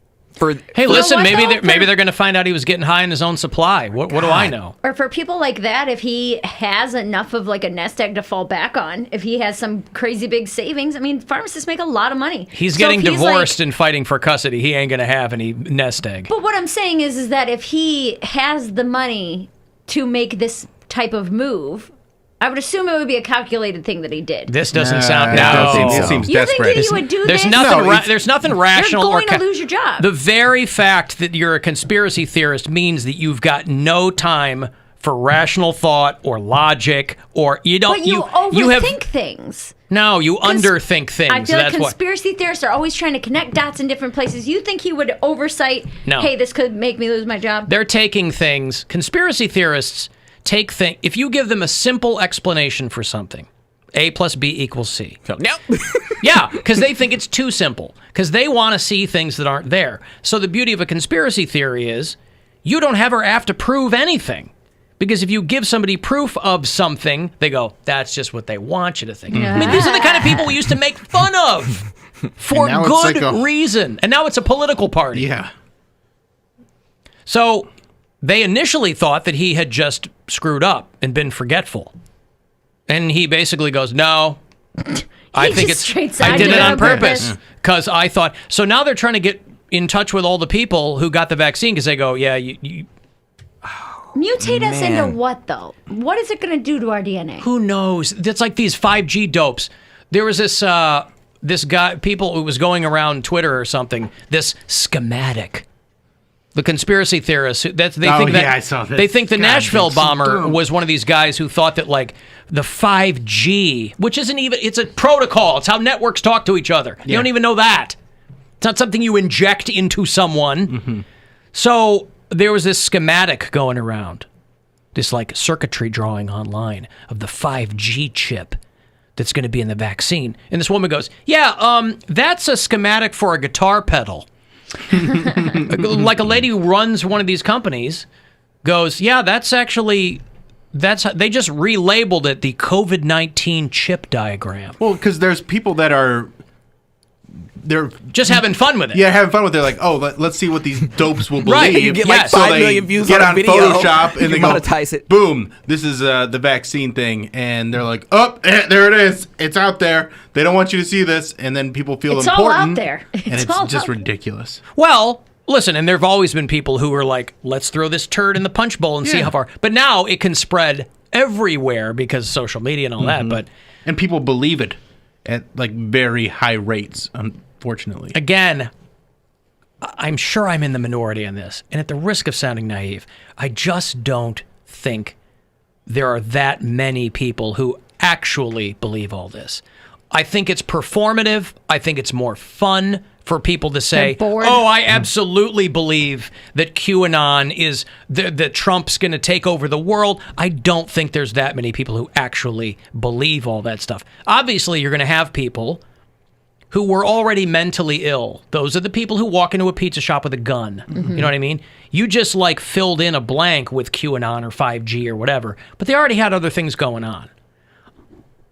Hey, listen, maybe they're going to find out he was getting high in his own supply. What do I know? Or for people like that, if he has enough of a nest egg to fall back on, if he has some crazy big savings, pharmacists make a lot of money. He's getting divorced and fighting for custody. He ain't going to have any nest egg. But what I'm saying is that if he has the money to make this type of move, I would assume it would be a calculated thing that he did. This doesn't sound. It seems you desperate. think that you would do there's this? Nothing. There's nothing rational. You're going to lose your job. The very fact that you're a conspiracy theorist means that you've got no time for rational thought or logic, or you don't. But you overthink things. No, you underthink things. I feel like conspiracy theorists are always trying to connect dots in different places. You think he would oversight? No. Hey, this could make me lose my job. They're taking things. Conspiracy theorists take things. If you give them a simple explanation for something, A plus B equals C. No. Yeah, because they think it's too simple. Because they want to see things that aren't there. So the beauty of a conspiracy theory is you don't ever have to prove anything. Because if you give somebody proof of something, they go, that's just what they want you to think. Yeah. These are the kind of people we used to make fun of for good reason. And now it's a political party. Yeah. So they initially thought that he had just screwed up and been forgetful. And he basically goes, no, I think I did it on purpose. Because I thought, so now they're trying to get in touch with all the people who got the vaccine because they go, yeah, you mutate us into what, though? What is it going to do to our DNA? Who knows? It's like these 5G dopes. There was this guy, people who was going around Twitter or something, this schematic. The conspiracy theorists, I saw this. They think the Nashville bomber was one of these guys who thought that the 5G, which isn't even, it's a protocol. It's how networks talk to each other. You don't even know that. It's not something you inject into someone. Mm-hmm. So there was this schematic going around, this circuitry drawing online of the 5G chip that's going to be in the vaccine. And this woman goes, that's a schematic for a guitar pedal. Like a lady who runs one of these companies goes, they just relabeled it the COVID-19 chip diagram. Well, because there's people that are they're just having fun with it. Yeah, having fun with it. They're like, oh, let's see what these dopes will believe. Right, you get like So 5 they million views get on a on video. Photoshop and they go, monetize it. boom, this is the vaccine thing. And they're like, oh, there it is. It's out there. They don't want you to see this. And then people feel It's important. all out there. And it's all just out ridiculous. Well, listen, and there have always been people who are like, let's throw this turd in the punch bowl and see how far. But now it can spread everywhere because of social media and all that. But and people believe it at like very high rates, unfortunately. Again, I'm sure I'm in the minority on this. And at the risk of sounding naive, I just don't think there are that many people who actually believe all this. I think it's performative. I think it's more fun for people to say, oh, I absolutely believe that QAnon is, that Trump's going to take over the world. I don't think there's that many people who actually believe all that stuff. Obviously, you're going to have people who were already mentally ill. Those are the people who walk into a pizza shop with a gun. You know what I mean? You just like filled in a blank with QAnon or 5G or whatever, but they already had other things going on.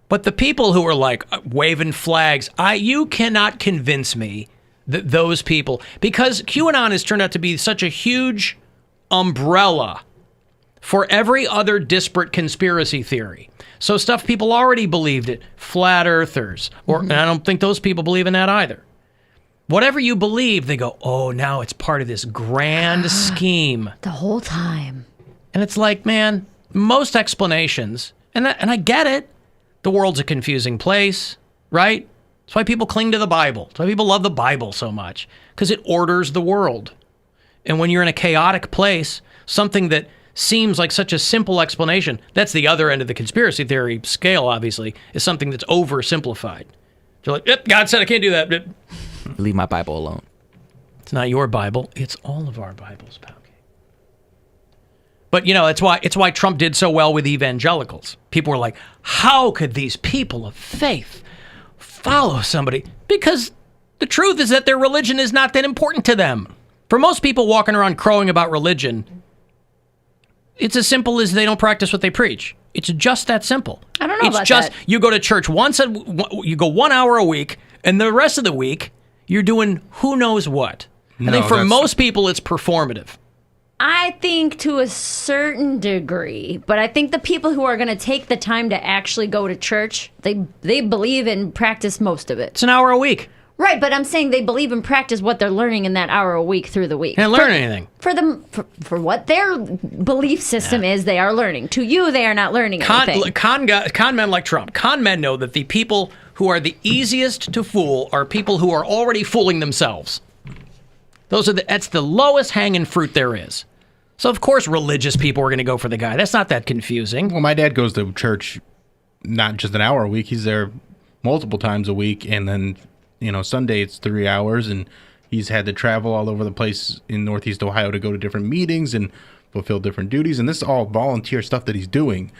But the people who are like waving flags, you cannot convince me that those people, because QAnon has turned out to be such a huge umbrella for every other disparate conspiracy theory. So stuff people already believed it, flat earthers, and I don't think those people believe in that either. Whatever you believe, they go, oh, now it's part of this grand scheme. The whole time. And it's like, man, most explanations, and I get it, the world's a confusing place, right? That's why people cling to the Bible. That's why people love the Bible so much, because it orders the world. And when you're in a chaotic place, something that seems like such a simple explanation, that's the other end of the conspiracy theory scale, obviously, is something that's oversimplified. You're like, yep, God said I can't do that. Leave my Bible alone. It's not your Bible. It's all of our Bibles, Poundcake. But, you know, it's why Trump did so well with evangelicals. People were like, how could these people of faith follow somebody? Because the truth is that their religion is not that important to them. For most people walking around crowing about religion, it's as simple as they don't practice what they preach. It's just that simple. I don't know it's about just, that. You go to church you go 1 hour a week, and the rest of the week, you're doing who knows what. I think for most people, it's performative. I think to a certain degree, but I think the people who are going to take the time to actually go to church, they believe and practice most of it. It's an hour a week. Right, but I'm saying they believe and practice what they're learning in that hour a week through the week. Can't learn anything. For what their belief system is, they are learning. To you, they are not learning anything. Con men like Trump. Con men know that the people who are the easiest to fool are people who are already fooling themselves. That's the lowest hanging fruit there is. So, of course, religious people are going to go for the guy. That's not that confusing. Well, my dad goes to church not just an hour a week. He's there multiple times a week. And then, Sunday it's 3 hours. And he's had to travel all over the place in Northeast Ohio to go to different meetings and fulfill different duties. And this is all volunteer stuff that he's doing.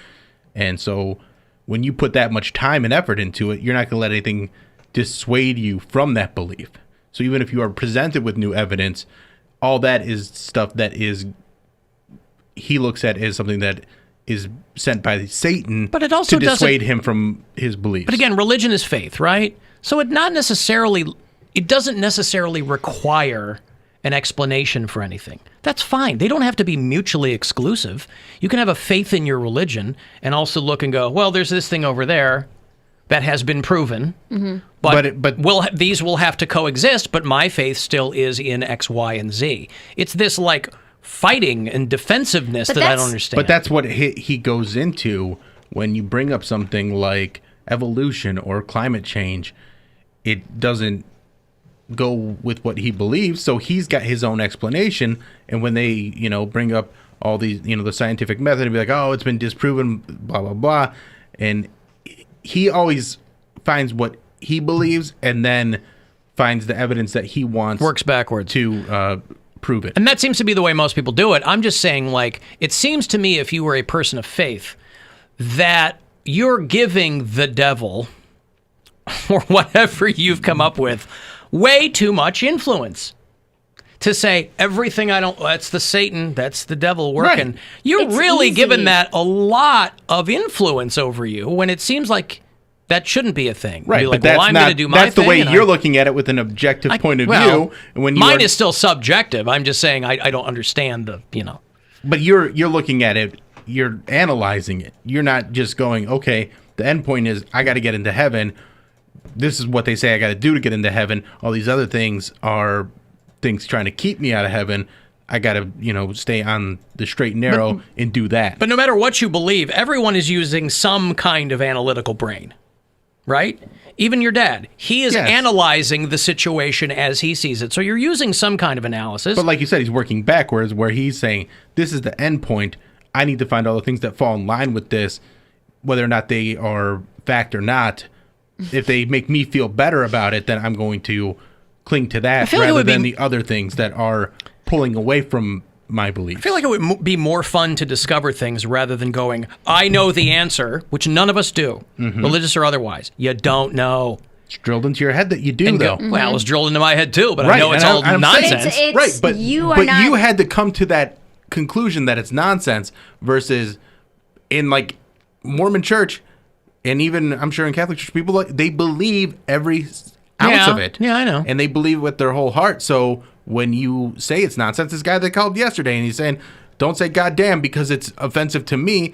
And so when you put that much time and effort into it, you're not going to let anything dissuade you from that belief. So even if you are presented with new evidence, all that is stuff that he looks at as something that is sent by Satan but it also to dissuade him from his beliefs. But again, religion is faith, right? So it doesn't necessarily require an explanation for anything. That's fine. They don't have to be mutually exclusive. You can have a faith in your religion and also look and go, well, there's this thing over there that has been proven, but these will have to coexist, but my faith still is in X, Y, and Z. It's this like fighting and defensiveness that I don't understand. But that's what he goes into when you bring up something like evolution or climate change. It doesn't go with what he believes, so he's got his own explanation. And when they, bring up all these, the scientific method, and be like, oh, it's been disproven, blah, blah, blah. And he always finds what he believes and then finds the evidence that he wants. Works backwards. To prove it. And that seems to be the way most people do it. I'm just saying, it seems to me, if you were a person of faith, that you're giving the devil, or whatever you've come up with, way too much influence. To say everything that's the Satan, that's the devil working. Right. You're really giving that a lot of influence over you when it seems like That shouldn't be a thing. Right, Be like, but that's well, I'm not, going to do my that's the thing, way and you're looking at it with an objective point of view. And when mine is still subjective. I'm just saying I don't understand the, But you're looking at it, you're analyzing it. You're not just going, okay, the end point is I got to get into heaven. This is what they say I got to do to get into heaven. All these other things are things trying to keep me out of heaven. I got to, stay on the straight and narrow and do that. But no matter what you believe, everyone is using some kind of analytical brain, right? Even your dad. He is analyzing the situation as he sees it. So you're using some kind of analysis. But like you said, he's working backwards where he's saying, this is the end point. I need to find all the things that fall in line with this, whether or not they are fact or not. If they make me feel better about it, then I'm going to cling to that rather than the other things that are pulling away from my beliefs. I feel like it would be more fun to discover things rather than going, I know the answer, which none of us do, religious or otherwise. You don't know. It's drilled into your head that you do, though. Well, it was drilled into my head, too, but I know it's all nonsense. Right, but you had to come to that conclusion that it's nonsense versus in, like, Mormon church, and even, I'm sure, in Catholic church, people, they believe every ounce of it. Yeah, I know. And they believe with their whole heart, so when you say it's nonsense, this guy that called yesterday and he's saying, don't say goddamn because it's offensive to me.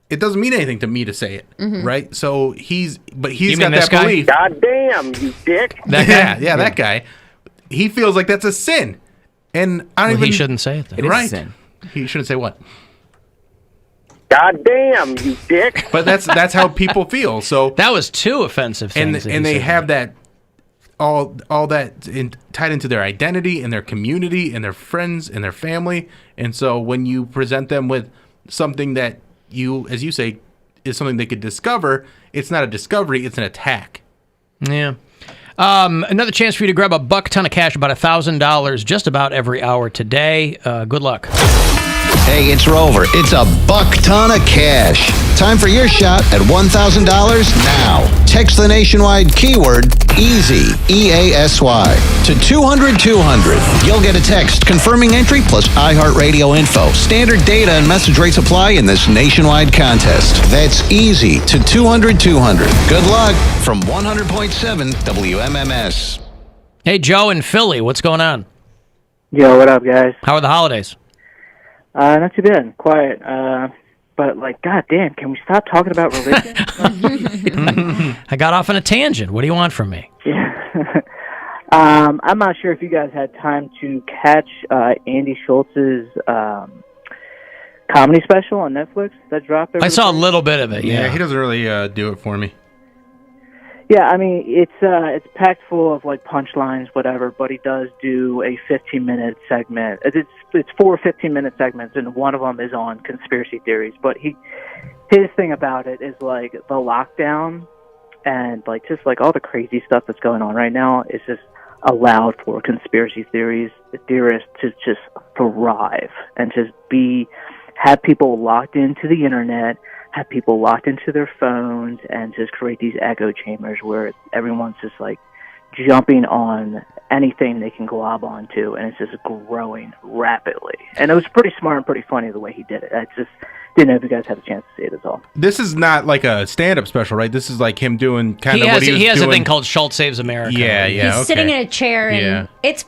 It doesn't mean anything to me to say it, right? So he's got that belief. Goddamn, you dick. That guy. He feels like that's a sin. And he shouldn't say it then. It is a sin. He shouldn't say what? Goddamn, you dick. But that's how people feel. So that was two offensive things. And they have that all that tied into their identity and their community and their friends and their family. And so when you present them with something that you, as you say, is something they could discover, it's not a discovery, it's an attack. Yeah. Another chance for you to grab a buck ton of cash, about $1,000 just about every hour today. Good luck. Hey, it's Rover. It's a buck ton of cash. Time for your shot at $1,000 now. Text the nationwide keyword EASY, EASY, to 200-200. You'll get a text confirming entry plus iHeartRadio info. Standard data and message rates apply in this nationwide contest. That's EASY to 200-200. Good luck from 100.7 WMMS. Hey, Joe in Philly, what's going on? Yo, what up, guys? How are the holidays? Not too bad. Quiet. But, like, goddamn, can we stop talking about religion? I got off on a tangent. What do you want from me? Yeah. I'm not sure if you guys had time to catch Andy Schultz's comedy special on Netflix that dropped. I saw a little bit of it, Yeah, he doesn't really do it for me. Yeah, I mean, it's packed full of, like, punchlines, whatever, but he does do a 15-minute segment. It's 4 15-minute segments, and one of them is on conspiracy theories. But his thing about it is, like, the lockdown and, like, just, like, all the crazy stuff that's going on right now is just allowed for conspiracy theories, the theorists to just thrive and just have people locked into the internet, have people locked into their phones, and just create these echo chambers where everyone's just like jumping on anything they can glob onto, and it's just growing rapidly. And it was pretty smart and pretty funny the way he did it. I just didn't know if you guys had a chance to see it at all. This is not like a stand-up special, right? This is like him doing kind of what he was doing. He has a thing called Schultz Saves America. Yeah. He's sitting in a chair, and it's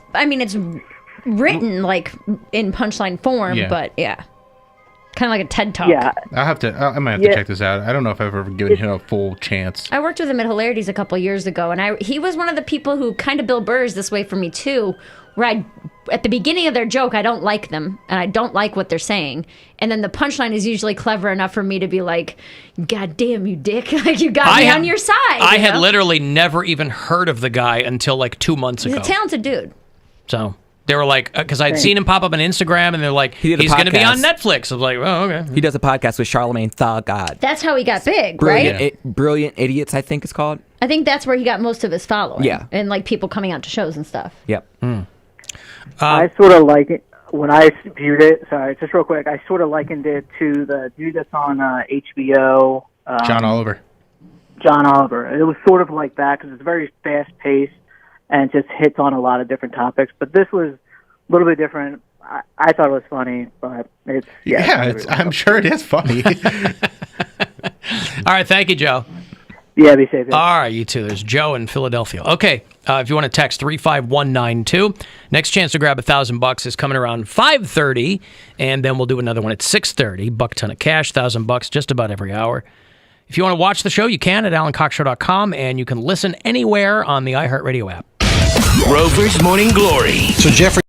written like in punchline form, but yeah. Kind of like a TED Talk. Yeah. I might have to check this out. I don't know if I've ever given him a full chance. I worked with him at Hilarities a couple years ago, and he was one of the people who kind of Bill Burr's this way for me too, where at the beginning of their joke, I don't like them, and I don't like what they're saying, and then the punchline is usually clever enough for me to be like, God damn you dick, like you got me on your side. I had literally never even heard of the guy until like 2 months ago. He's a talented dude. So... They were like, because I'd seen him pop up on Instagram, and they're like, he's going to be on Netflix. I was like, oh, okay. He does a podcast with Charlemagne the God. That's how he got big, Brilliant, right? Brilliant Idiots, I think it's called. I think that's where he got most of his following. Yeah. And like people coming out to shows and stuff. Yep. I sort of like it. When I viewed it, sorry, just real quick, I sort of likened it to the dude that's on HBO. John Oliver. John Oliver. It was sort of like that because it's very fast-paced and just hits on a lot of different topics. But this was a little bit different. I thought it was funny, but it's... I'm sure it is funny. All right, thank you, Joe. Yeah, be safe. All right, you too. There's Joe in Philadelphia. Okay, if you want to text 35192, next chance to grab $1,000 is coming around 5:30, and then we'll do another one at 6:30. Buck ton of cash, $1,000 just about every hour. If you want to watch the show, you can at AlanCoxShow.com, and you can listen anywhere on the iHeartRadio app. Rover's Morning Glory. So, Jeffrey.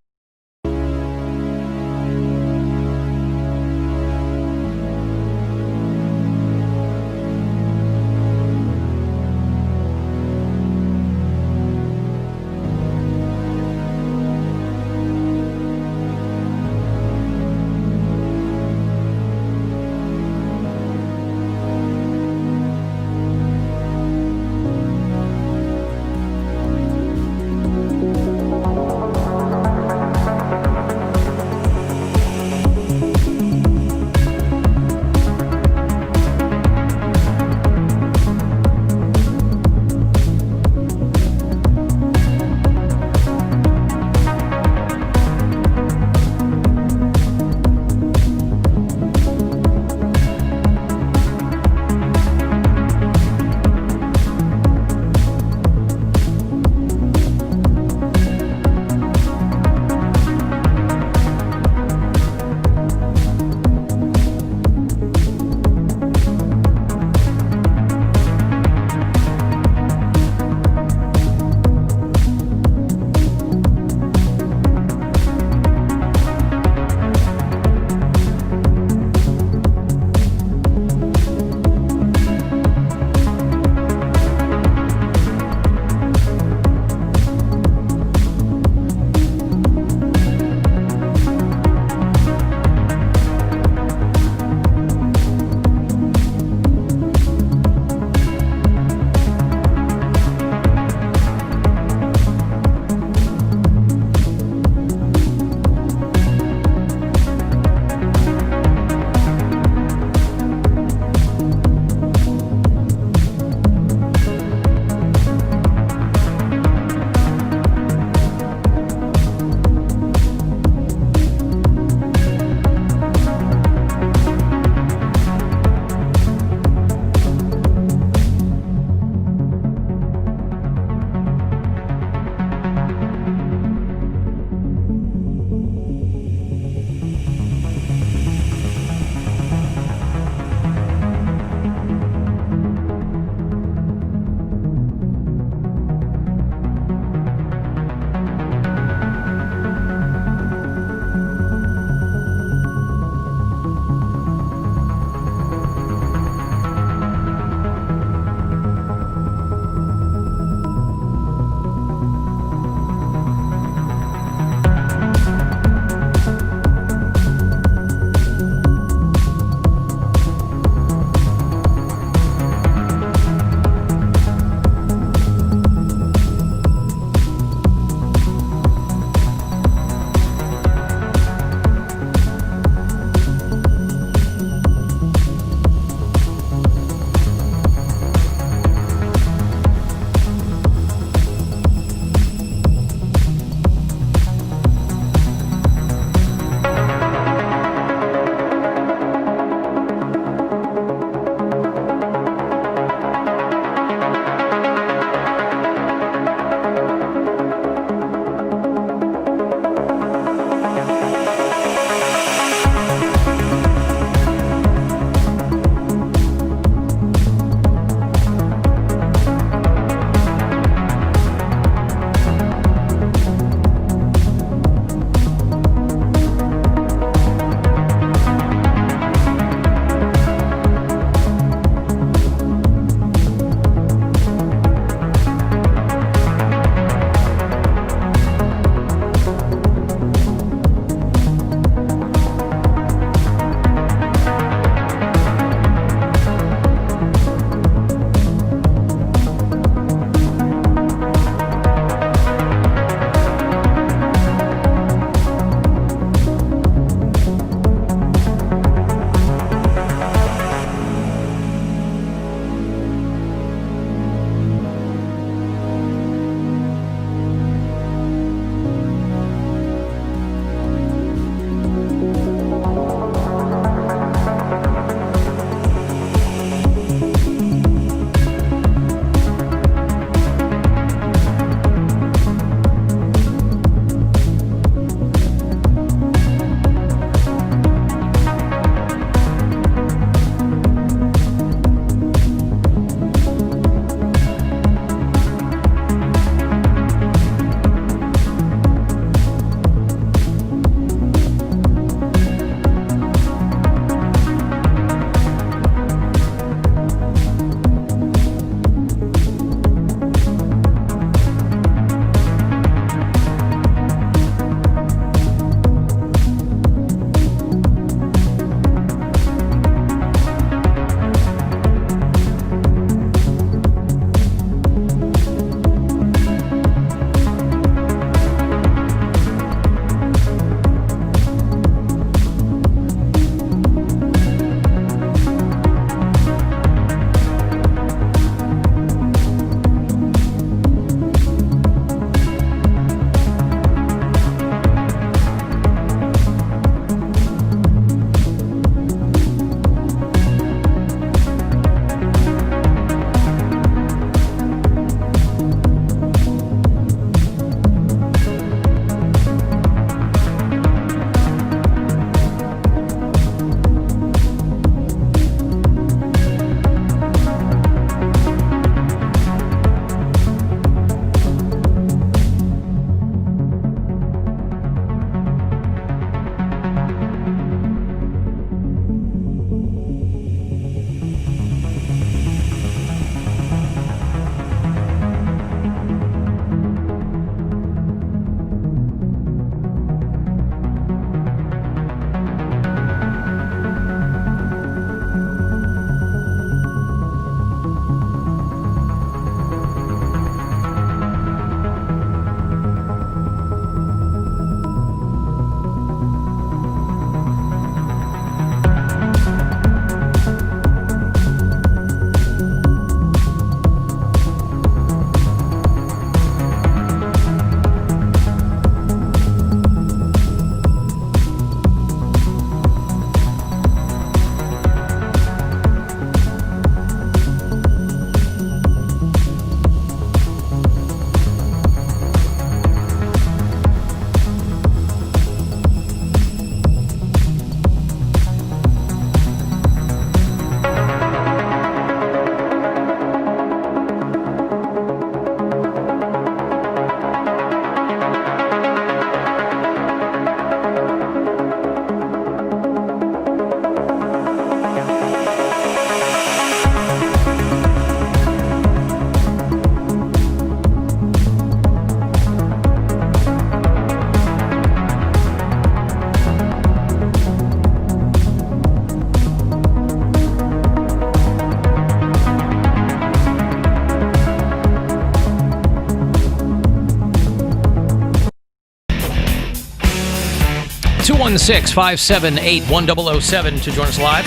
216-578-1007 to join us live,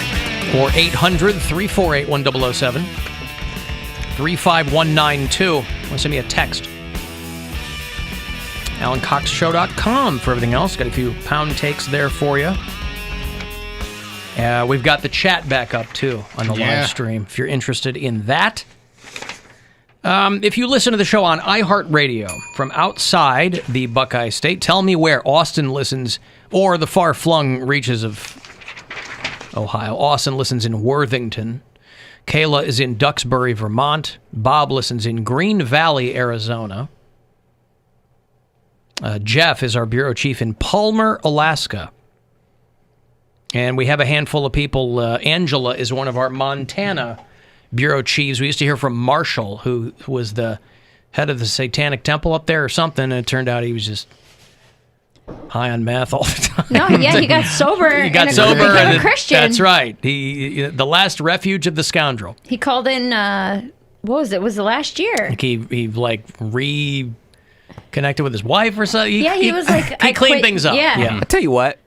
or 800-348-1007. 35192. Want to send me a text. AlanCoxShow.com for everything else. Got a few pound takes there for you. We've got the chat back up, too, on the live stream, if you're interested in that. If you listen to the show on iHeartRadio from outside the Buckeye State, tell me where Austin listens, or the far-flung reaches of Ohio. Austin listens in Worthington. Kayla is in Duxbury, Vermont. Bob listens in Green Valley, Arizona. Jeff is our bureau chief in Palmer, Alaska. And we have a handful of people. Angela is one of our Montana bureau chiefs. We used to hear from Marshall, who was the head of the Satanic Temple up there or something, and it turned out he was just high on meth all the time. No, yeah, he got sober. He got sober and became a Christian. That's right. He the last refuge of the scoundrel. He called in. What was it? Was the last year? Like he like reconnected with his wife or something. He was like, he cleaned things up. I tell you what,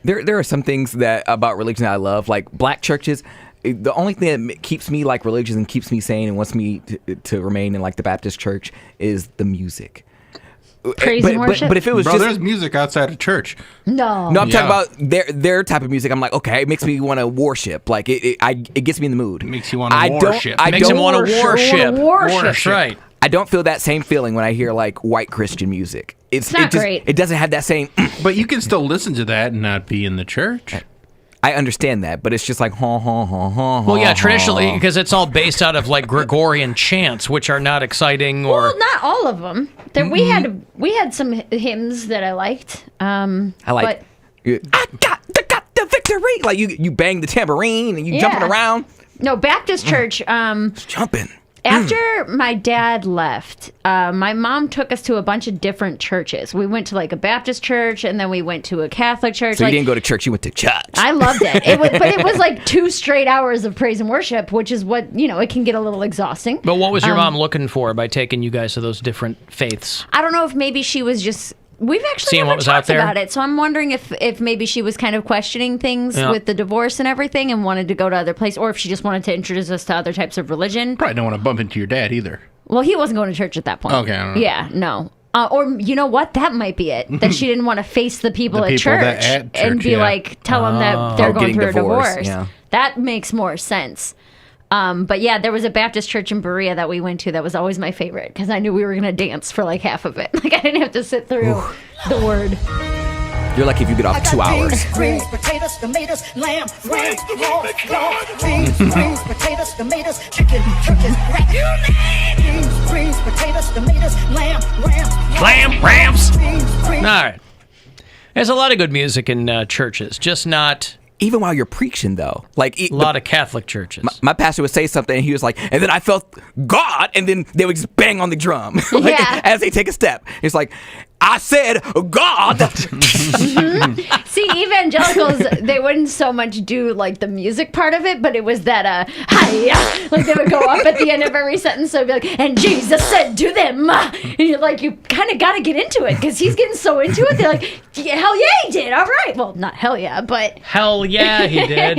there are some things that about religion that I love, like black churches. The only thing that keeps me like religious and keeps me sane and wants me to remain in like the Baptist church is the music. Praise and worship. But if it was there's music outside of church. No, I'm talking about their type of music. I'm like, okay, it makes me want to worship. Like it gets me in the mood. It makes you want to worship. It makes him want to worship. Worship. Right. I don't feel that same feeling when I hear like white Christian music. It's not great. It doesn't have that same. But you can still listen to that and not be in the church. I understand that, but it's just like Well, yeah, traditionally, because it's all based out of like Gregorian chants, which are not exciting or. Well, not all of them. We had some hymns that I liked. I like. I got the victory. Like you bang the tambourine and you jumping around. No, Baptist church. Jumping. After my dad left, my mom took us to a bunch of different churches. We went to like a Baptist church, and then we went to a Catholic church. So you didn't go to church; you went to church. I loved it. But it was like 2 straight hours of praise and worship, which is what it can get a little exhausting. But what was your mom looking for by taking you guys to those different faiths? I don't know if maybe she was just. We've actually never talked about it, so I'm wondering if maybe she was kind of questioning things with the divorce and everything and wanted to go to other places, or if she just wanted to introduce us to other types of religion. Probably don't want to bump into your dad either. Well, he wasn't going to church at that point. Okay, I don't know. Yeah, no. Or you know what? That might be it. That she didn't want to face the people, at church and be like, tell them that they're going through a divorce. Yeah. That makes more sense. But yeah, there was a Baptist church in Berea that we went to that was always my favorite because I knew we were going to dance for like half of it. Like I didn't have to sit through the word. You're lucky if you get off 2 hours. Greens, potatoes, tomatoes, lamb, ram, beans, potatoes, tomatoes, chicken, turkey, rat. Greens, potatoes, tomatoes, lamb, rams. All right. There's a lot of good music in churches, just not. Even while you're preaching, though, like a lot of Catholic churches. My pastor would say something, and he was like, and then I felt God, and then they would just bang on the drum as they take a step. It's like, I said God. See, evangelicals, they wouldn't so much do like the music part of it, but it was that hi, like they would go up at the end of every sentence. So it'd be like, and Jesus said to them, and you're like, you kind of got to get into it because he's getting so into it. They're like, hell yeah, he did. All right, well, not hell yeah, but hell yeah, he did.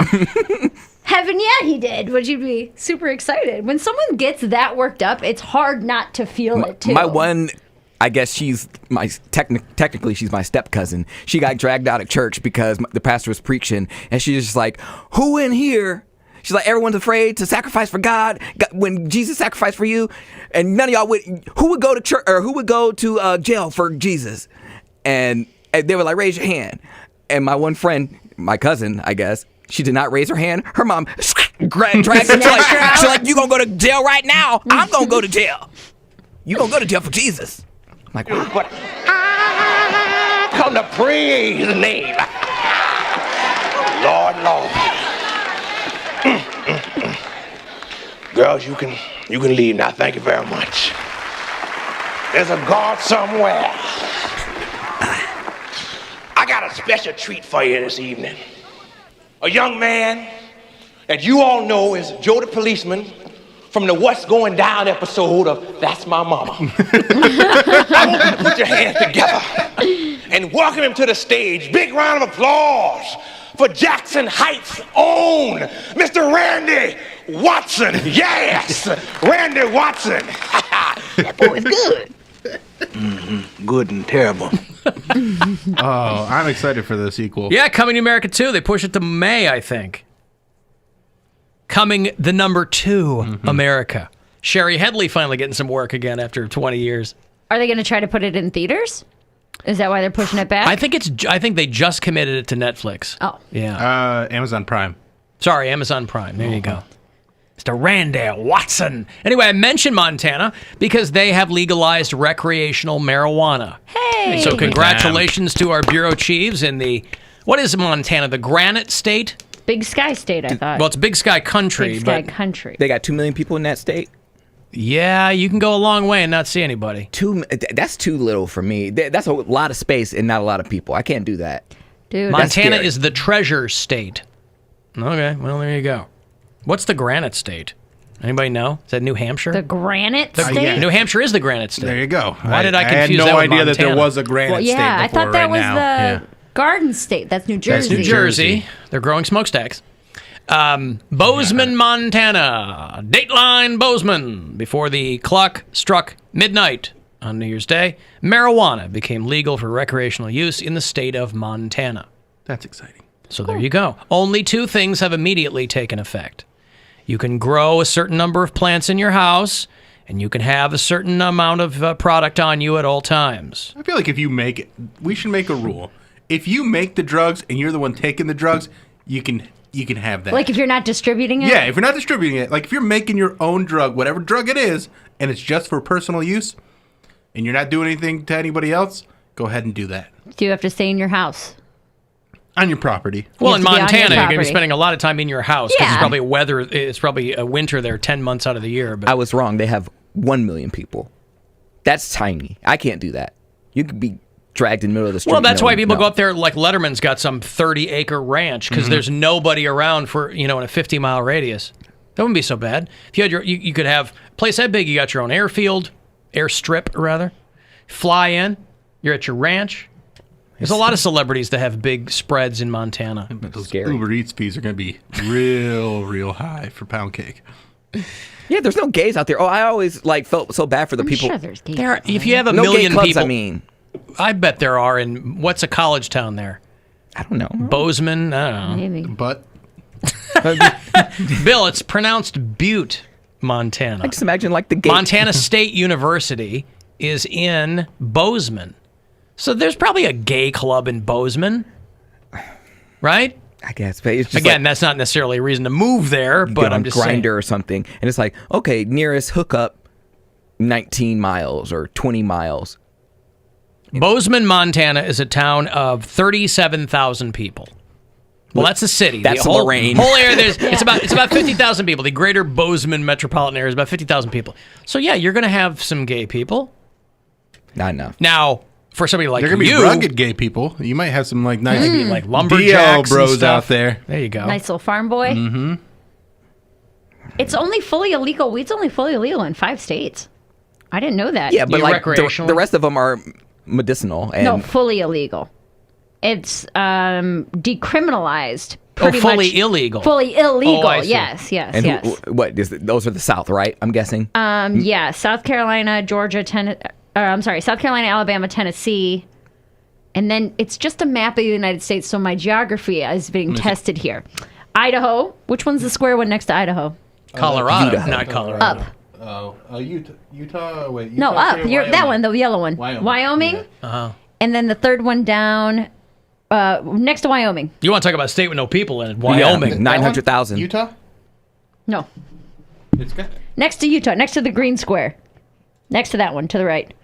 Heaven, yeah, he did. Would you be super excited when someone gets that worked up? It's hard not to feel it too. My one. I guess she's my technically she's my step cousin. She got dragged out of church because the pastor was preaching, and she's just like, "Who in here?" She's like, "Everyone's afraid to sacrifice for God when Jesus sacrificed for you, and none of y'all would. Who would go to church or who would go to jail for Jesus?" And they were like, "Raise your hand." And my one friend, my cousin, I guess, she did not raise her hand. Her mom dragged her. She's like, "You gonna go to jail right now? I'm gonna go to jail. You gonna go to jail for Jesus." I'm like, wow. But I come to praise the name. Lord. Girls, you can leave now. Thank you very much. There's a God somewhere. I got a special treat for you this evening. A young man that you all know is Joe the policeman, from the What's Going Down episode of That's My Mama. I want you to put your hands together and welcome him to the stage. Big round of applause for Jackson Heights' own Mr. Randy Watson. Yes, Randy Watson. That boy's good. Good and terrible. Oh, I'm excited for the sequel. Yeah, Coming to America 2. They push it to May, I think. Coming the number 2 America. Sherry Headley finally getting some work again after 20 years. Are they going to try to put it in theaters? Is that why they're pushing it back? I think they just committed it to Netflix. Oh. Yeah. Amazon Prime. Sorry, Amazon Prime. There you go. Mr. Randy Watson. Anyway, I mentioned Montana because they have legalized recreational marijuana. Hey! So congratulations to our bureau chiefs in the, what is Montana, the Granite State? Big Sky State, I thought. Well, it's Big Sky Country. Big Sky Country. They got 2 million people in that state. Yeah, you can go a long way and not see anybody. That's too little for me. That's a lot of space and not a lot of people. I can't do that. Dude, Montana is the treasure state. Okay, well, there you go. What's the Granite State? Anybody know? Is that New Hampshire? The Granite State? Yeah. New Hampshire is the Granite State. There you go. Why did I confuse that? that I with had no idea Montana? that there was a Granite State I before thought that right was now. the Garden State. That's New Jersey. That's New Jersey. They're growing smokestacks. Bozeman, Montana. Dateline Bozeman. Before the clock struck midnight on New Year's Day, marijuana became legal for recreational use in the state of Montana. That's exciting. So there you go. Only 2 things have immediately taken effect. You can grow a certain number of plants in your house, and you can have a certain amount of product on you at all times. I feel like if you make it, we should make a rule. If you make the drugs and you're the one taking the drugs, you can have that. Like if you're not distributing it? Yeah, if you're not distributing it, like if you're making your own drug, whatever drug it is, and it's just for personal use, and you're not doing anything to anybody else, go ahead and do that. Do you have to stay in your house? On your property. Well, in You have to be on your Montana, you're going to be property. spending a lot of time in your house because Yeah. it's probably a winter there 10 months out of the year. But I was wrong. They have 1 million people. That's tiny. I can't do that. You could be dragged in the middle of the street. well, that's why people no. go up there. Like Letterman's got some 30-acre ranch because there's nobody around for in a 50-mile radius. That wouldn't be so bad. If you had you could have a place that big. You got your own airstrip rather. Fly in. You're at your ranch. There's a lot of celebrities that have big spreads in Montana. But those Uber Eats fees are going to be real high for Poundcake. Yeah, there's no gays out there. Oh, I always felt so bad for the I'm people. sure there's gays. If you have a no million gay clubs, people, I mean, I bet there are. In what's a college town there? I don't know. Bozeman? I don't know. Maybe. But Bill, it's pronounced Butte, Montana. I just imagine the gay. Montana State University is in Bozeman. So there's probably a gay club in Bozeman, right? I guess, but it's just Again, that's not necessarily a reason to move there, but I'm just saying. Grindr or something, and it's like, okay, nearest hookup, 19 miles or 20 miles. Bozeman, Montana is a town of 37,000 people. Well, that's a city. That's the whole, Lorraine. Whole area, it's about 50,000 people. The greater Bozeman metropolitan area is about 50,000 people. So yeah, you're going to have some gay people. Not enough. Now, for somebody like they're going to be you, rugged gay people. You might have some nice maybe like DL lumberjacks bros and stuff out there. There you go. Nice little farm boy. Mm-hmm. It's only fully illegal. Weed's only fully illegal in 5 states. I didn't know that. Yeah, but recreational? the rest of them are medicinal. And No, fully illegal. It's decriminalized. Pretty fully much, illegal. Fully illegal. Oh, I see. Yes. and yes. those are the South, right? I'm guessing. Yeah, South Carolina, Georgia, South Carolina, Alabama, Tennessee. And then it's just a map of the United States, so my geography is being tested here. Idaho. Which one's the square one next to Idaho? Colorado, not Colorado. Up. Utah. Wait. No, Utah, up. You're that one, the yellow one. Wyoming. Yeah. Uh-huh. And then the third one down, next to Wyoming. You want to talk about a state with no people in it? Wyoming. Yeah, 900,000. Utah? No. It's got Next to Utah, next to the green square. Next to that one, to the right.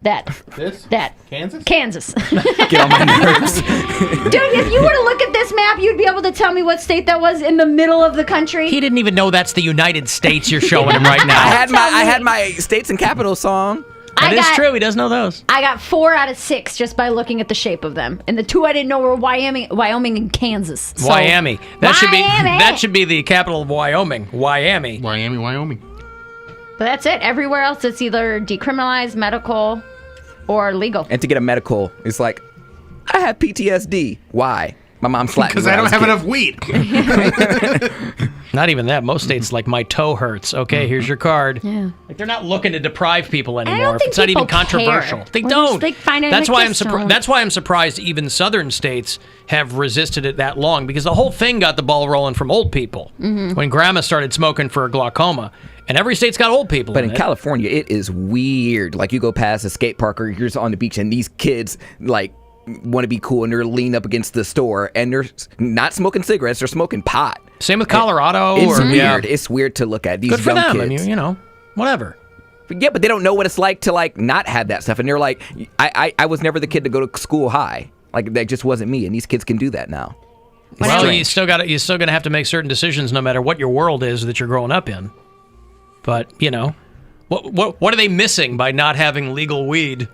this? That. Kansas? Kansas. Get on my nerves. Dude, if you were to look at this map, you'd be able to tell me what state that was in the middle of the country. He didn't even know that's the United States you're showing him right now. I had my states and capitals song. That is true. He does know those. I got 4 out of 6 just by looking at the shape of them, and the 2 I didn't know were Wyoming and Kansas. So, Wyoming. That should be the capital of Wyoming. Wyoming. Wyoming. But that's it. Everywhere else, it's either decriminalized, medical, or legal. And to get a medical, it's like, I have PTSD. Why? My mom slapped me because I don't have enough weed. Not even that. Most states, like, my toe hurts. Okay, here's your card. Yeah. Like, they're not looking to deprive people I don't anymore. think It's not even people care. controversial. They We're don't. just, like, finding That's the why I'm kids surprised. don't. That's why I'm surprised even southern states have resisted it that long, because the whole thing got the ball rolling from old people. Mhm. When grandma started smoking for glaucoma, and every state's got old people. But in in it. California, it is weird. Like, you go past a skate park or you're just on the beach, and these kids, like, want to be cool, and they're leaning up against the store, and they're not smoking cigarettes, they're smoking pot. Same with Colorado. It's or, weird. yeah. It's weird to look at these Good for young them. kids. I mean, you know, whatever. Yeah, but they don't know what it's like to, like, not have that stuff. And they're like, I was never the kid to go to school high. Like, that just wasn't me. And these kids can do that now. Well, you're still going to have to make certain decisions no matter what your world is that you're growing up in. But, you know, what are they missing by not having legal weed?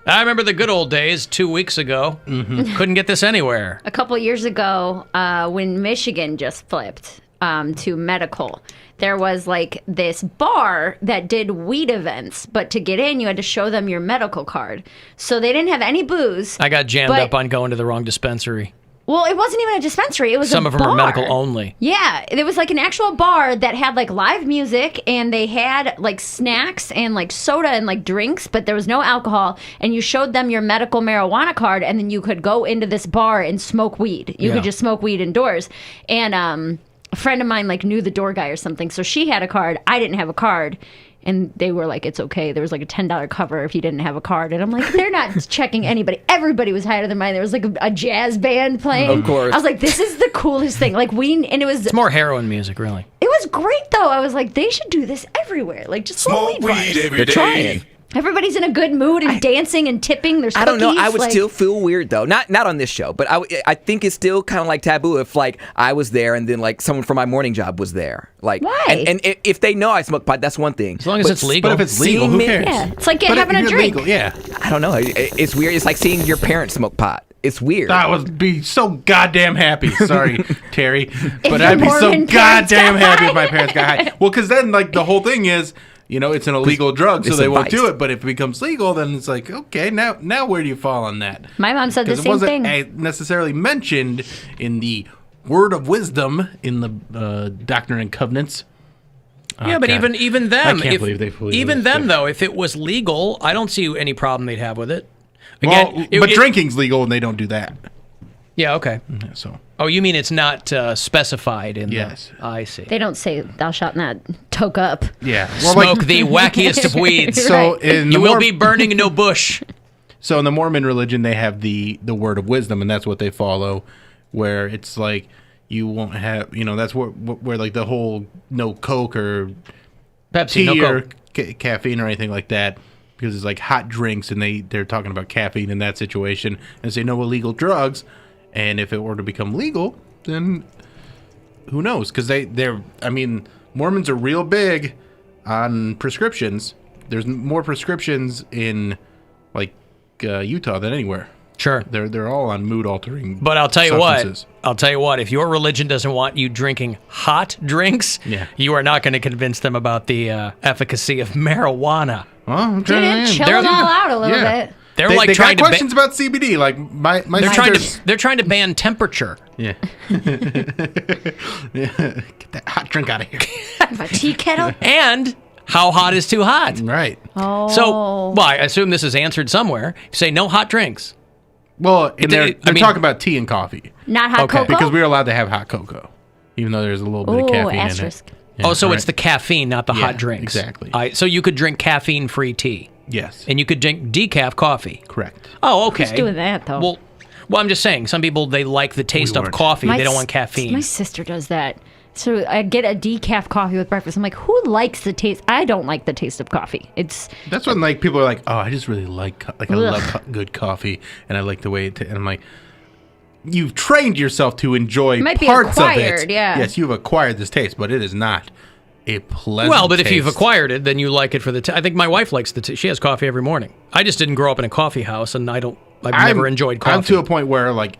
I remember the good old days 2 weeks ago. Couldn't get this anywhere. A couple years ago, when Michigan just flipped to medical, there was like this bar that did weed events, but to get in, you had to show them your medical card. So they didn't have any booze. I got jammed but- up on going to the wrong dispensary. Well, it wasn't even a dispensary. It was Some a of them bar. are medical only. Yeah, it was like an actual bar that had like live music, and they had like snacks and like soda and like drinks, but there was no alcohol. And you showed them your medical marijuana card, and then you could go into this bar and smoke weed. You could just smoke weed indoors. And a friend of mine like knew the door guy or something, so she had a card. I didn't have a card. And they were like, it's okay. There was like a $10 cover if you didn't have a card. And I'm like, they're not checking anybody. Everybody was higher than mine. There was like a jazz band playing. Of course. I was like, this is the coolest thing. Like, and it was... It's more heroin music, really. It was great, though. I was like, they should do this everywhere. Like, just smoke weed They're trying. Everybody's in a good mood and dancing and tipping. There's I don't know. cookies, I would like- still feel weird though. Not on this show, but I think it's still kind of like taboo if like I was there and then like someone from my morning job was there. Like, Why? And if they know I smoke pot, that's one thing. As long as it's legal. But if it's legal, who cares? Yeah, it's like But having if a you're drink. legal, yeah. I don't know. It's weird. It's like seeing your parents smoke pot. It's weird. I would be so goddamn happy. Sorry, Terry, but your I'd be so Mormon parents goddamn got happy high. if my parents got high. Well, because then like the whole thing is, you know, it's an illegal drug, so it's they a won't vice. do it. But if it becomes legal, then it's like, okay, now where do you fall on that? My mom said the 'Cause it same wasn't thing. necessarily mentioned in the word of wisdom in the Doctrine and Covenants. Yeah, but God. even them, I can't if, believe they believe even this them shit. though, if it was legal, I don't see any problem they'd have with it. Well, but drinking's legal, and they don't do that. Yeah, okay. So. Oh, you mean it's not specified in Yes. I see. They don't say, thou shalt not toke up. Yeah. Smoke the wackiest of weeds. So in you the will Mor- be burning no bush. So in the Mormon religion, they have the word of wisdom, and that's what they follow. Where it's like you won't have, you know, that's where like the whole no Coke or Pepsi, tea no or Coke. caffeine or anything like that, because it's like hot drinks, and they're talking about caffeine in that situation, and say no illegal drugs. And if it were to become legal, then who knows? Because they're, I mean, Mormons are real big on prescriptions. There's more prescriptions in like Utah than anywhere. Sure, they're all on mood altering. But I'll tell you substances. what. I'll tell you what. If your religion doesn't want you drinking hot drinks, you are not going to convince them about the efficacy of marijuana. Well, Dude, it chilled them all out a little bit. They're they, like they trying got to questions about CBD. Like my they're trying to ban temperature. Yeah. Get that hot drink out of here. A tea kettle? And how hot is too hot? Right. Oh. So, well, I assume this is answered somewhere. You say no hot drinks. Well, and they're I mean- talking about tea and coffee. Not hot cocoa? Because we're allowed to have hot cocoa, even though there's a little bit of Ooh, caffeine asterisk. in it. Oh, so right. it's the caffeine, not the Yeah, hot drinks. exactly. So you could drink caffeine-free tea. Yes. And you could drink decaf coffee. Correct. Oh, okay. Who's doing that, though? Well, I'm just saying, some people, they like the taste of coffee. They don't want caffeine. My sister does that. So I get a decaf coffee with breakfast. I'm like, who likes the taste? I don't like the taste of coffee. That's when like people are like, oh, I just really like I Ugh. love good coffee, and I like the way it. And I'm like, you've trained yourself to enjoy It might be parts of acquired, it. yeah. Yes, you've acquired this taste, but it is not a pleasant. Well, but if you've taste. acquired it, then you like it for the I think my wife likes the she has coffee every morning. I just didn't grow up in a coffee house, and I've never enjoyed coffee. I'm to a point where like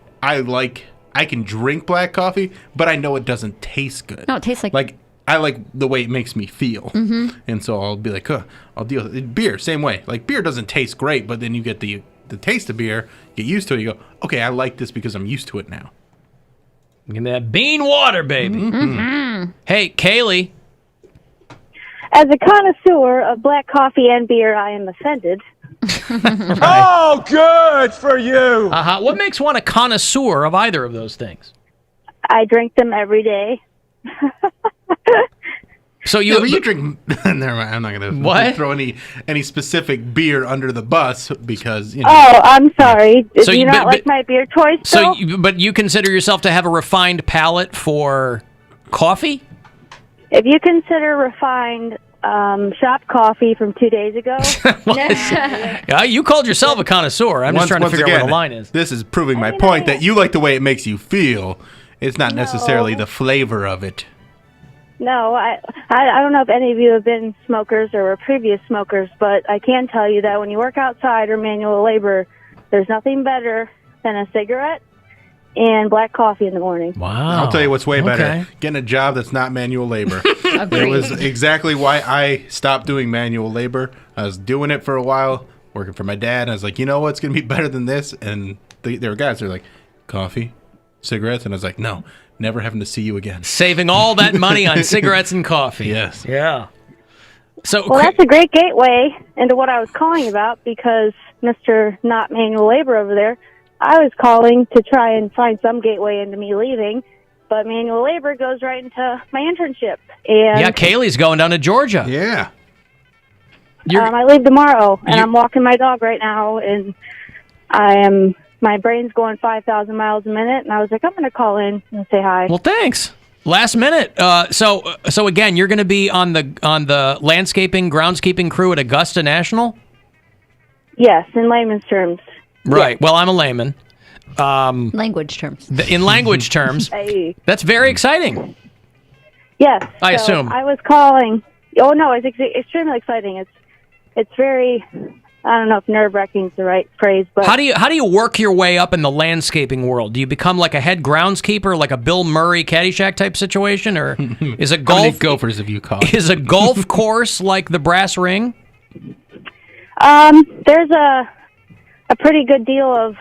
I can drink black coffee, but I know it doesn't taste good. No, it tastes like I like the way it makes me feel. Mm-hmm. And so I'll be like, I'll deal with it. Beer, same way. Like, beer doesn't taste great, but then you get the taste of beer, get used to it, you go, okay, I like this because I'm used to it now. Get that bean water, baby. Mm-hmm. Hey, Kaylee. As a connoisseur of black coffee and beer, I am offended. Oh, good for you. What makes one a connoisseur of either of those things? I drink them every day. So you drink. Never mind. I'm not going to throw any specific beer under the bus because Oh, I'm sorry. Do you not like my beer choice? So, but you consider yourself to have a refined palate for coffee? If you consider refined shop coffee from 2 days ago, you called yourself a connoisseur. I'm just trying to figure out where the line is. This is proving my point that you like the way it makes you feel. It's not necessarily the flavor of it. no, I don't know if any of you have been smokers or were previous smokers, but I can tell you that when you work outside or manual labor, there's nothing better than a cigarette and black coffee in the morning. Wow. I'll tell you what's way better. Getting a job that's not manual labor. It was exactly why I stopped doing manual labor. I was doing it for a while, working for my dad, and I was like, you know what's going to be better than this? And there were guys that were like, coffee, cigarettes, and I was like, no, never having to see you again. Saving all that money on cigarettes and coffee. Yes. Yeah. So, Well, that's a great gateway into what I was calling about because Mr. Not Manual Labor over there, I was calling to try and find some gateway into me leaving, but manual labor goes right into my internship. And yeah, Kaylee's going down to Georgia. Yeah. I leave tomorrow, and I'm walking my dog right now, and my brain's going 5,000 miles a minute, and I was like, I'm going to call in and say hi. Well, thanks. Last minute. So again, you're going to be on the landscaping, groundskeeping crew at Augusta National? Yes, in layman's terms. Right. Well, I'm a layman. Language terms. In language terms. Hey. That's very exciting. Yes. I so assume. I was calling. Oh, no, it's extremely exciting. It's very, I don't know if nerve-wracking is the right phrase, but... How do you work your way up in the landscaping world? Do you become like a head groundskeeper, like a Bill Murray Caddyshack type situation, or is a golf... How many gophers have you caught? Is a golf course like the brass ring? There's a pretty good deal of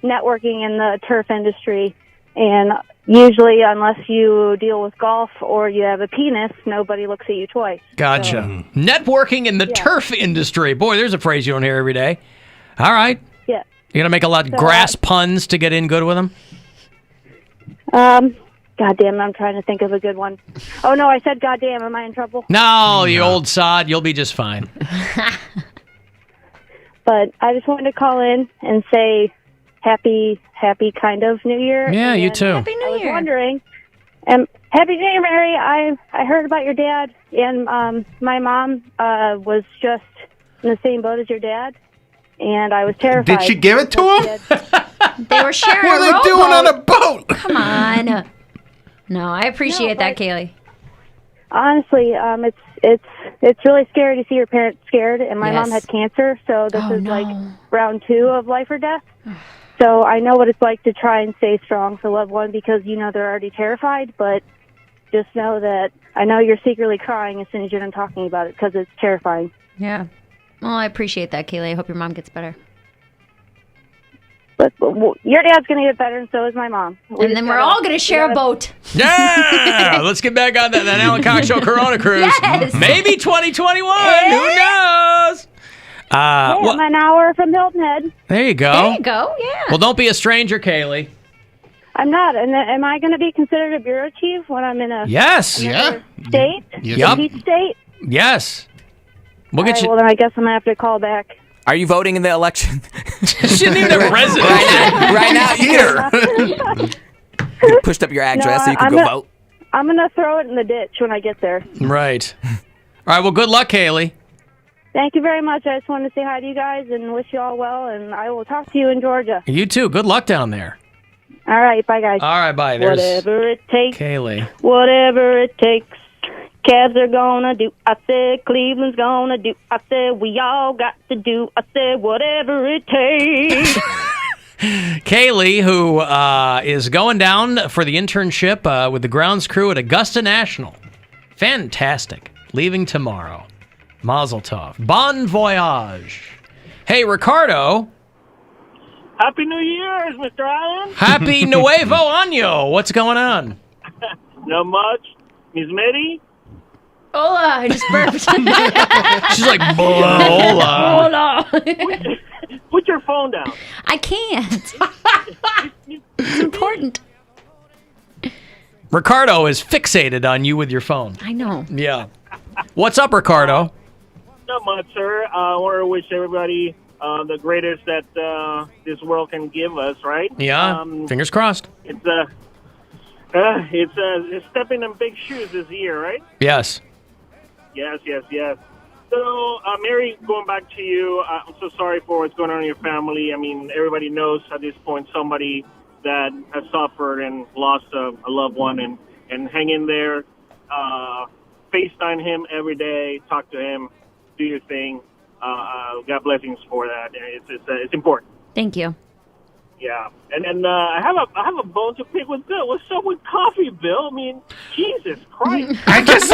networking in the turf industry, and usually unless you deal with golf or you have a penis, nobody looks at you twice. Gotcha. Networking in the turf industry. Boy, there's a phrase you don't hear every day. All right. Yeah. You're going to make a lot of grass puns to get in good with them? Goddamn, I'm trying to think of a good one. Oh, no, I said goddamn. Am I in trouble? No, you old sod. You'll be just fine. But I just wanted to call in and say happy kind of New Year. Yeah, you too. Happy New I was Year. wondering, Happy New Year, Mary. I heard about your dad, and my mom was just in the same boat as your dad, and I was terrified. Did she give it to him? They were sharing What are a they doing on rowboat. a boat? Come on. No, I appreciate that, Kaylee. Honestly, it's really scary to see your parents scared, and my Yes. mom had cancer, so this is like round 2 of life or death. So I know what it's like to try and stay strong for loved one because they're already terrified, but just know that I know you're secretly crying as soon as you're done talking about it because it's terrifying. Yeah. Well, I appreciate that, Kaylee. I hope your mom gets better. But your dad's going to get better, and so is my mom. And then we're all going to share a boat. Yeah! Let's get back on that Alan Cox Show Corona cruise. Yes! Maybe 2021. Who knows? I'm an hour from Hilton Head. There you go. There you go, yeah. Well, don't be a stranger, Kaylee. I'm not. And am I going to be considered a bureau chief when I'm in a Yes. another state? Yep. Each state? Yes. We'll get All right, you. well, then I guess I'm going to have to call back. Are you voting in the election? She didn't even have a resident. right now, here. You pushed up your address so you can go vote. I'm going to throw it in the ditch when I get there. Right. All right. Well, good luck, Kaylee. Thank you very much. I just wanted to say hi to you guys and wish you all well, and I will talk to you in Georgia. You too. Good luck down there. All right. Bye, guys. All right. Bye. There's Whatever it takes. Kaylee. Whatever it takes. Cavs are gonna do. I said Cleveland's gonna do. I said we all got to do. I said whatever it takes. Kaylee, who is going down for the internship with the grounds crew at Augusta National. Fantastic. Leaving tomorrow. Mazel tov. Bon voyage. Hey, Ricardo. Happy New Year's, Mr. Allen. Happy Nuevo Año. What's going on? Not much. Miss Mary? Hola, I just burped. She's like, hola. Hola. Put your phone down. I can't. It's important. Ricardo is fixated on you with your phone. I know. Yeah. What's up, Ricardo? Not much, sir. I want to wish everybody the greatest that this world can give us, right? Yeah. Fingers crossed. It's stepping in big shoes this year, right? Yes. Yes. So, Mary, going back to you, I'm so sorry for what's going on in your family. I mean, everybody knows at this point somebody that has suffered and lost a loved one, and hang in there. FaceTime him every day, talk to him, do your thing. God blessings for that. It's important. Thank you. Yeah, and I have a bone to pick with Bill. What's up with coffee, Bill? I mean, Jesus Christ! I just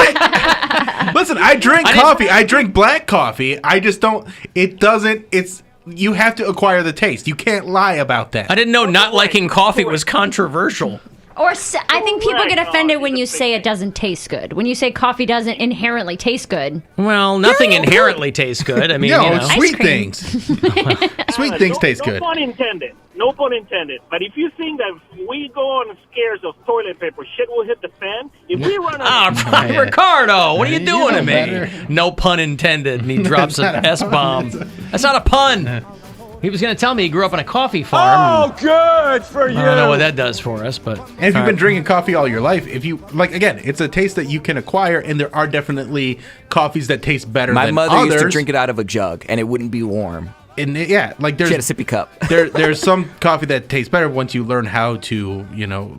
listen. I drink coffee. I drink black coffee. I just don't. It doesn't. It's you have to acquire the taste. You can't lie about that. I didn't know not liking coffee was controversial. Or I think people get offended when you say it doesn't taste good. When you say coffee doesn't inherently taste good. Well, nothing inherently tastes good. I mean, no, you know. sweet things. Sweet things taste good. No pun intended. No pun intended. But if you think that if we go on scares of toilet paper, shit will hit the fan. If we run out Ricardo, what are you doing to me? No pun intended. And he drops an S-bomb. That's not a pun. He was going to tell me he grew up on a coffee farm. Oh, good for you. I don't know what that does for us, but... And if you've been drinking coffee all your life, if you... Like, again, it's a taste that you can acquire, and there are definitely coffees that taast better than others. My mother used to drink it out of a jug, and it wouldn't be warm. And yeah, like there's... She had a sippy cup. There's some coffee that tastes better once you learn how to, you know,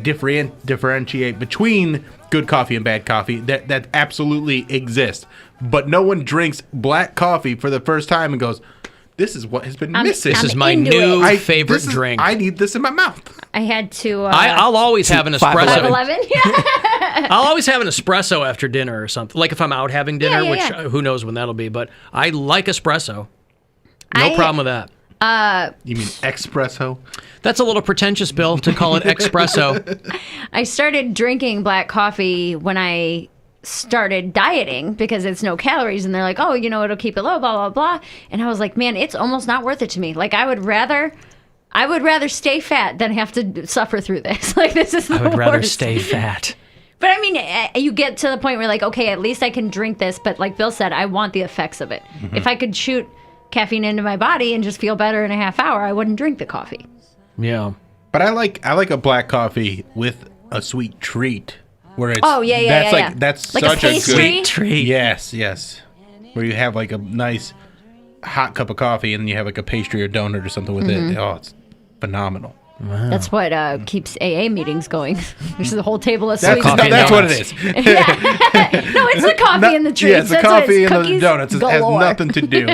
differentiate between good coffee and bad coffee. That absolutely exists. But no one drinks black coffee for the first time and goes, this is what has been missing. This is my new favorite drink. I need this in my mouth. I had to... I'll always have an espresso. 511? Yeah. I'll always have an espresso after dinner or something. Like if I'm out having dinner, which who knows when that'll be. But I like espresso. No problem with that. You mean espresso? That's a little pretentious, Bill, to call it espresso. I started drinking black coffee when I started dieting because it's no calories, and they're like, oh, you know, it'll keep it low, blah, blah, blah. And I was like, man, it's almost not worth it to me. Like, I would rather stay fat than have to suffer through this. Like, this is the worst. I would rather stay fat. But I mean, you get to the point where like, okay, at least I can drink this. But like Bill said, I want the effects of it. Mm-hmm. If I could shoot caffeine into my body and just feel better in a half hour, I wouldn't drink the coffee. Yeah. But I like a black coffee with a sweet treat. Where it's, that's like such a good treat. Yes. Where you have like a nice hot cup of coffee and then you have like a pastry or donut or something with it. Oh, it's phenomenal. Wow. That's what keeps AA meetings going. There's the whole table of sweets. That's what it is. No, it's the coffee and the treats. Yeah, it's the coffee and the cookies donuts. It has galore. nothing to do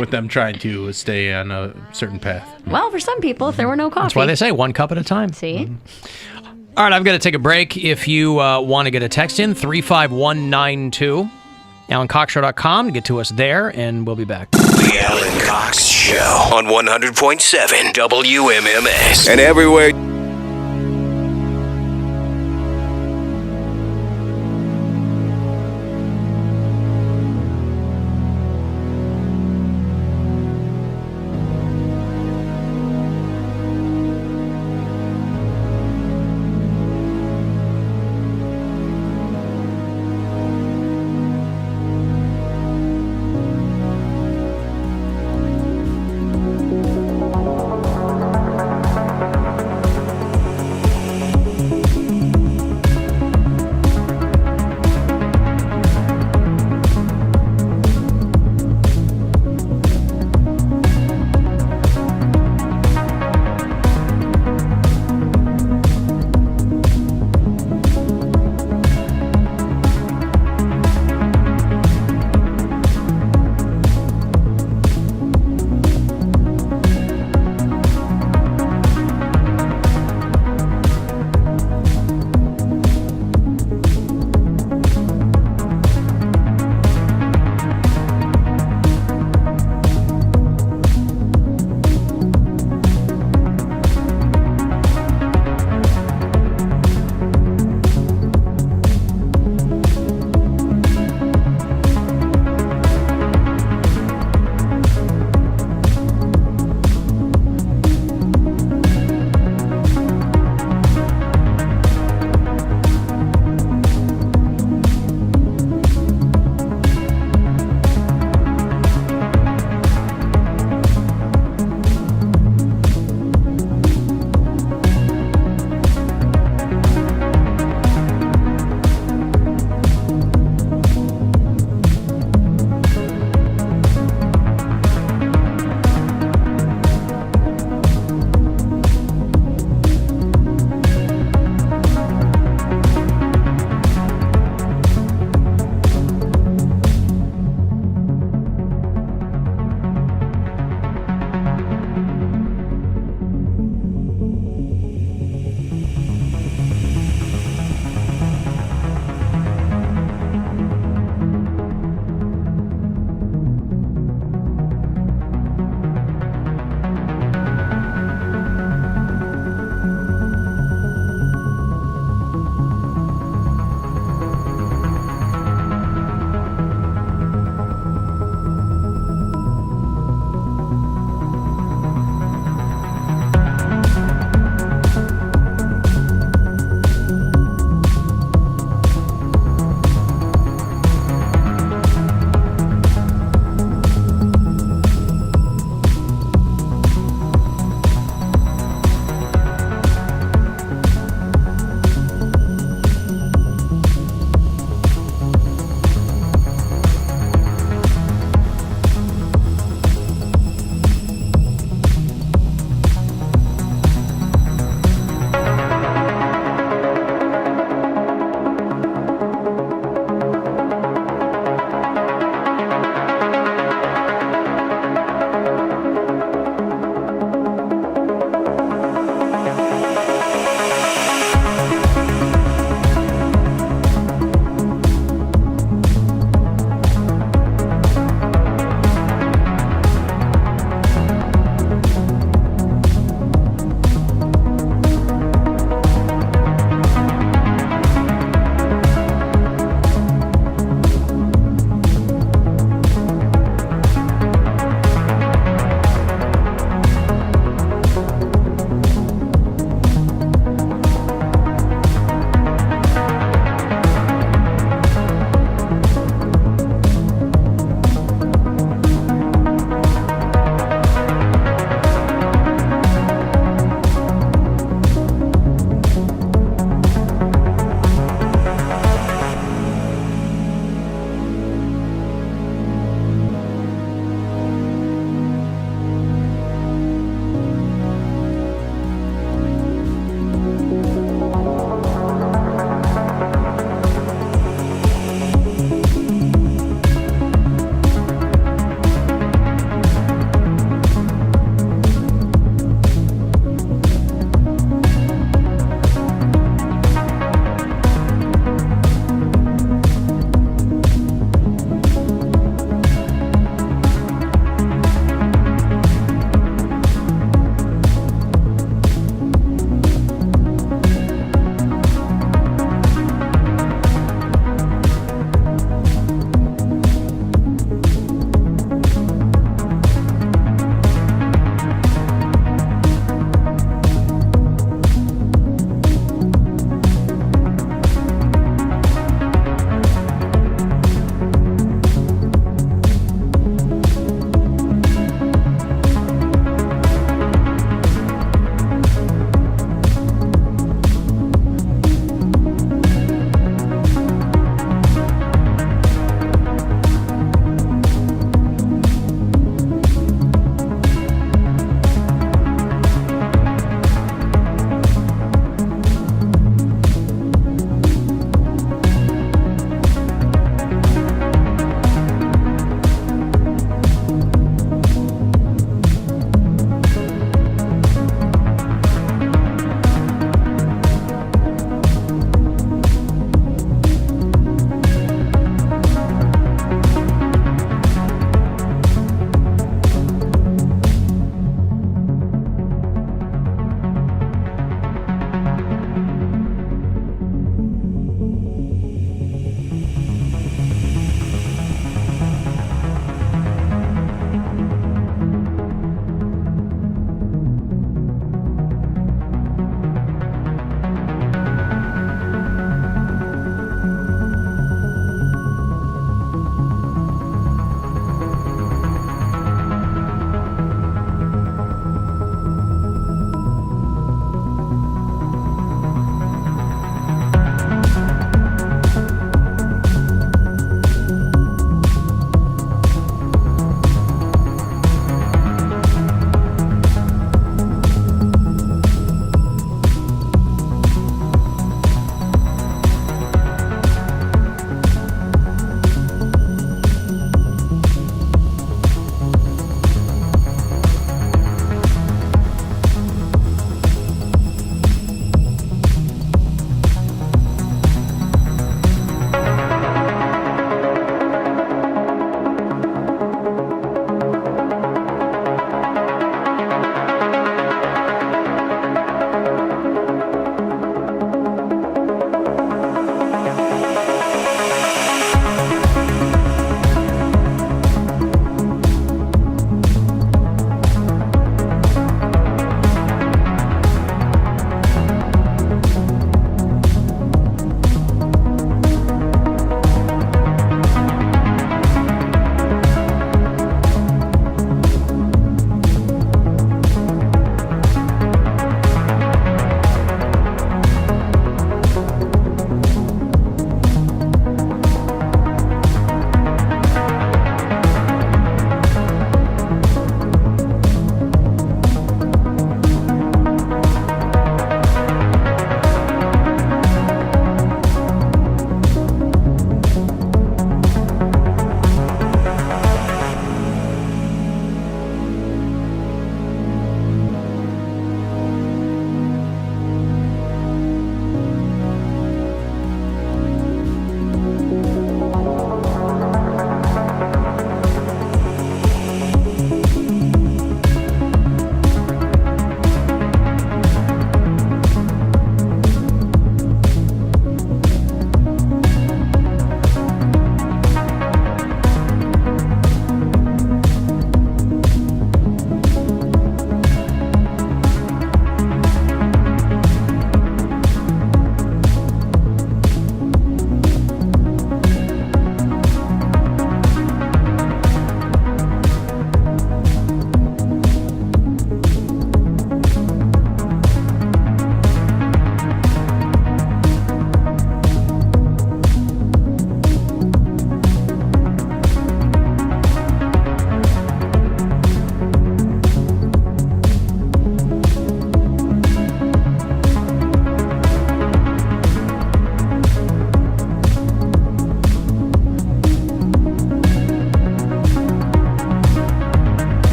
with them trying to stay on a certain path. Well, for some people, if there were no coffee. That's why they say 1 cup at a time. See? Mm-hmm. All right, I've got to take a break. If you want to get a text in, 35192, AlanCoxShow.com to get to us there, and we'll be back. The Alan Cox Show on 100.7 WMMS and everywhere.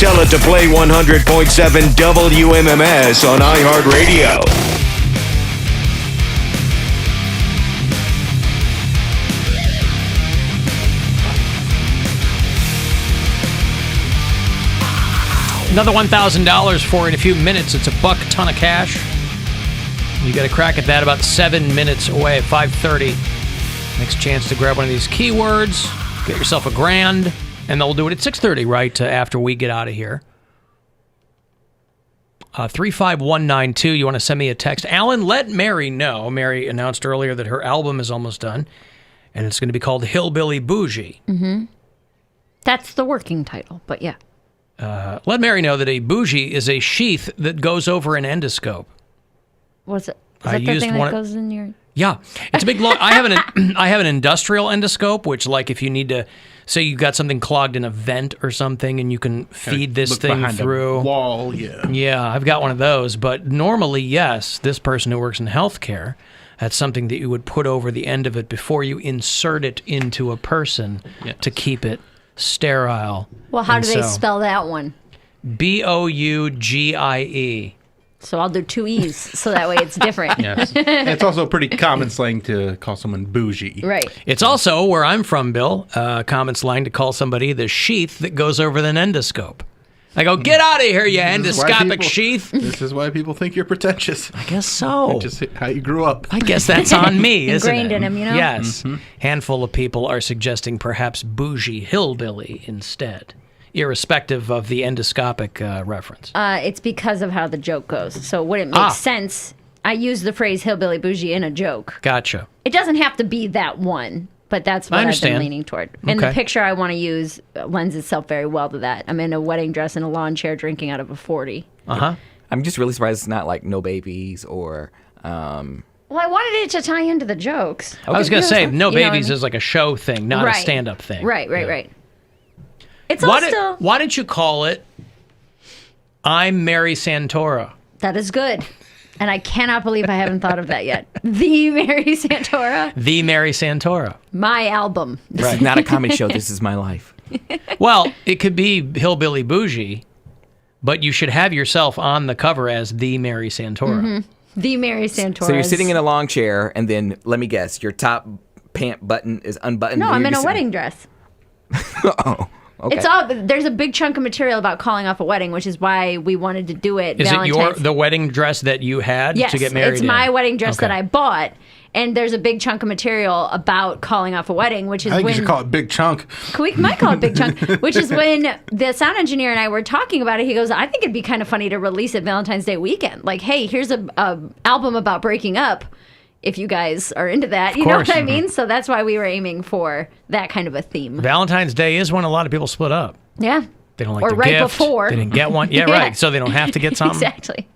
Just tell it to play 100.7 WMMS on iHeartRadio. Another $1,000 for in a few minutes. It's a buck ton of cash. You got a crack at that about 7 minutes away at 5:30. Next chance to grab one of these keywords. Get yourself a grand. And they'll do it at 6:30, right after we get out of here. 35192, you want to send me a text. Alan, let Mary know. Mary announced earlier that her album is almost done. And it's going to be called Hillbilly Bougie. Mm-hmm. That's the working title, but yeah. Let Mary know that a bougie is a sheath that goes over an endoscope. What's it? Is I that the used thing one- that goes in your... Yeah, it's a big long. I have an industrial endoscope, which like if you need to, say you've got something clogged in a vent or something, and you can feed this Look thing behind a through. wall, yeah. Yeah, I've got one of those. But normally, yes, this person who works in healthcare, that's something that you would put over the end of it before you insert it into a person to keep it sterile. Well, how And do they so- spell that one? Bougie. So I'll do 2 E's, so that way it's different. Yes. It's also pretty common slang to call someone bougie. Right. It's also, where I'm from, Bill, common slang to call somebody the sheath that goes over the endoscope. I go, get out of here, you This is why endoscopic people- sheath. This is why people think you're pretentious. I guess so. Just how you grew up. I guess that's on me, isn't it? Ingrained in him, you know? Yes. Handful of people are suggesting perhaps bougie hillbilly instead, irrespective of the endoscopic reference. It's because of how the joke goes. So when it makes sense, I use the phrase hillbilly bougie in a joke. Gotcha. It doesn't have to be that one, but that's what I've been understand. leaning toward. And the Okay. picture I want to use lends itself very well to that. I'm in a wedding dress in a lawn chair drinking out of a 40. Uh-huh. I'm just really surprised it's not like no babies or. Well, I wanted it to tie into the jokes. I was going to say, no You know what I babies mean? is like a show thing, not a Right. stand-up thing. Right. It's Why, also... why didn't you call it I'm Mary Santora? That is good. And I cannot believe I haven't thought of that yet. The Mary Santora. The Mary Santora. My album. This is not a comedy show. This is my life. Well, it could be Hillbilly Bougie, but you should have yourself on the cover as The Mary Santora. Mhm. The Mary Santora. So you're sitting in a long chair, and then let me guess, your top pant button is unbuttoned. No, and I'm you're in a just wedding dress. Okay. It's all. There's a big chunk of material about calling off a wedding, which is why we wanted to do it. Is Valentine's. it the wedding dress that you had Yes, to get married it's in? my wedding dress Okay. that I bought, and there's a big chunk of material about calling off a wedding, which is I think when you should call it Big Chunk. we might call it big chunk, which is when the sound engineer and I were talking about it. He goes, "I think it'd be kind of funny to release it Valentine's Day weekend. Like, hey, here's a album about breaking up. If you guys are into that, you know course. what I mean." So that's why we were aiming for that kind of a theme. Valentine's Day is when a lot of people split up. Yeah. They don't like Or the right gift. before. They didn't get one. Yeah, Yeah. right. So they don't have to get something. Exactly.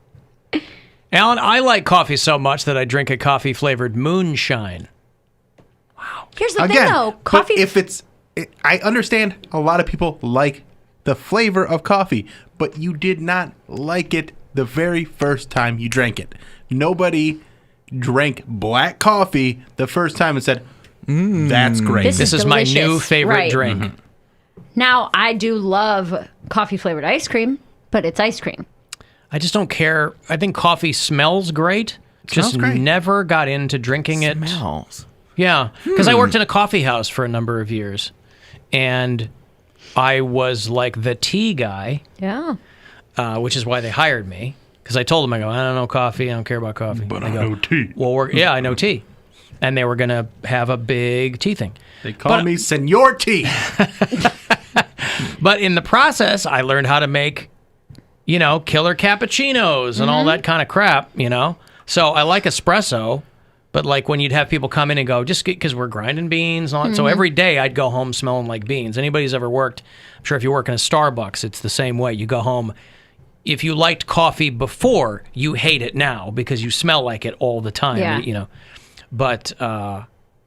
Alan, I like coffee so much that I drink a coffee-flavored moonshine. Here's the Again, thing, though. but Coffee. if I understand a lot of people like the flavor of coffee, but you did not like it the very first time you drank it. Nobody drank black coffee the first time and said, that's great. This is my delicious. new favorite Right. drink. Now, I do love coffee flavored ice cream, but it's ice cream. I just don't care. I think coffee smells great. Just great. never got into drinking it. Smells. Yeah, because I worked in a coffee house for a number of years, and I was like the tea guy, Yeah. which is why they hired me. Because I told them, I go, I don't know coffee, I don't care about coffee. But They I go, know tea. Well, I know tea, and they were gonna have a big tea thing. They call me Senor Tea. But in the process, I learned how to make, killer cappuccinos and all that kind of crap, So I like espresso, but like when you'd have people come in and go, just because we're grinding beans and all that. So every day I'd go home smelling like beans. Anybody's ever worked, I'm sure if you work in a Starbucks, it's the same way. You go home. If you liked coffee before, you hate it now because you smell like it all the time, Yeah. But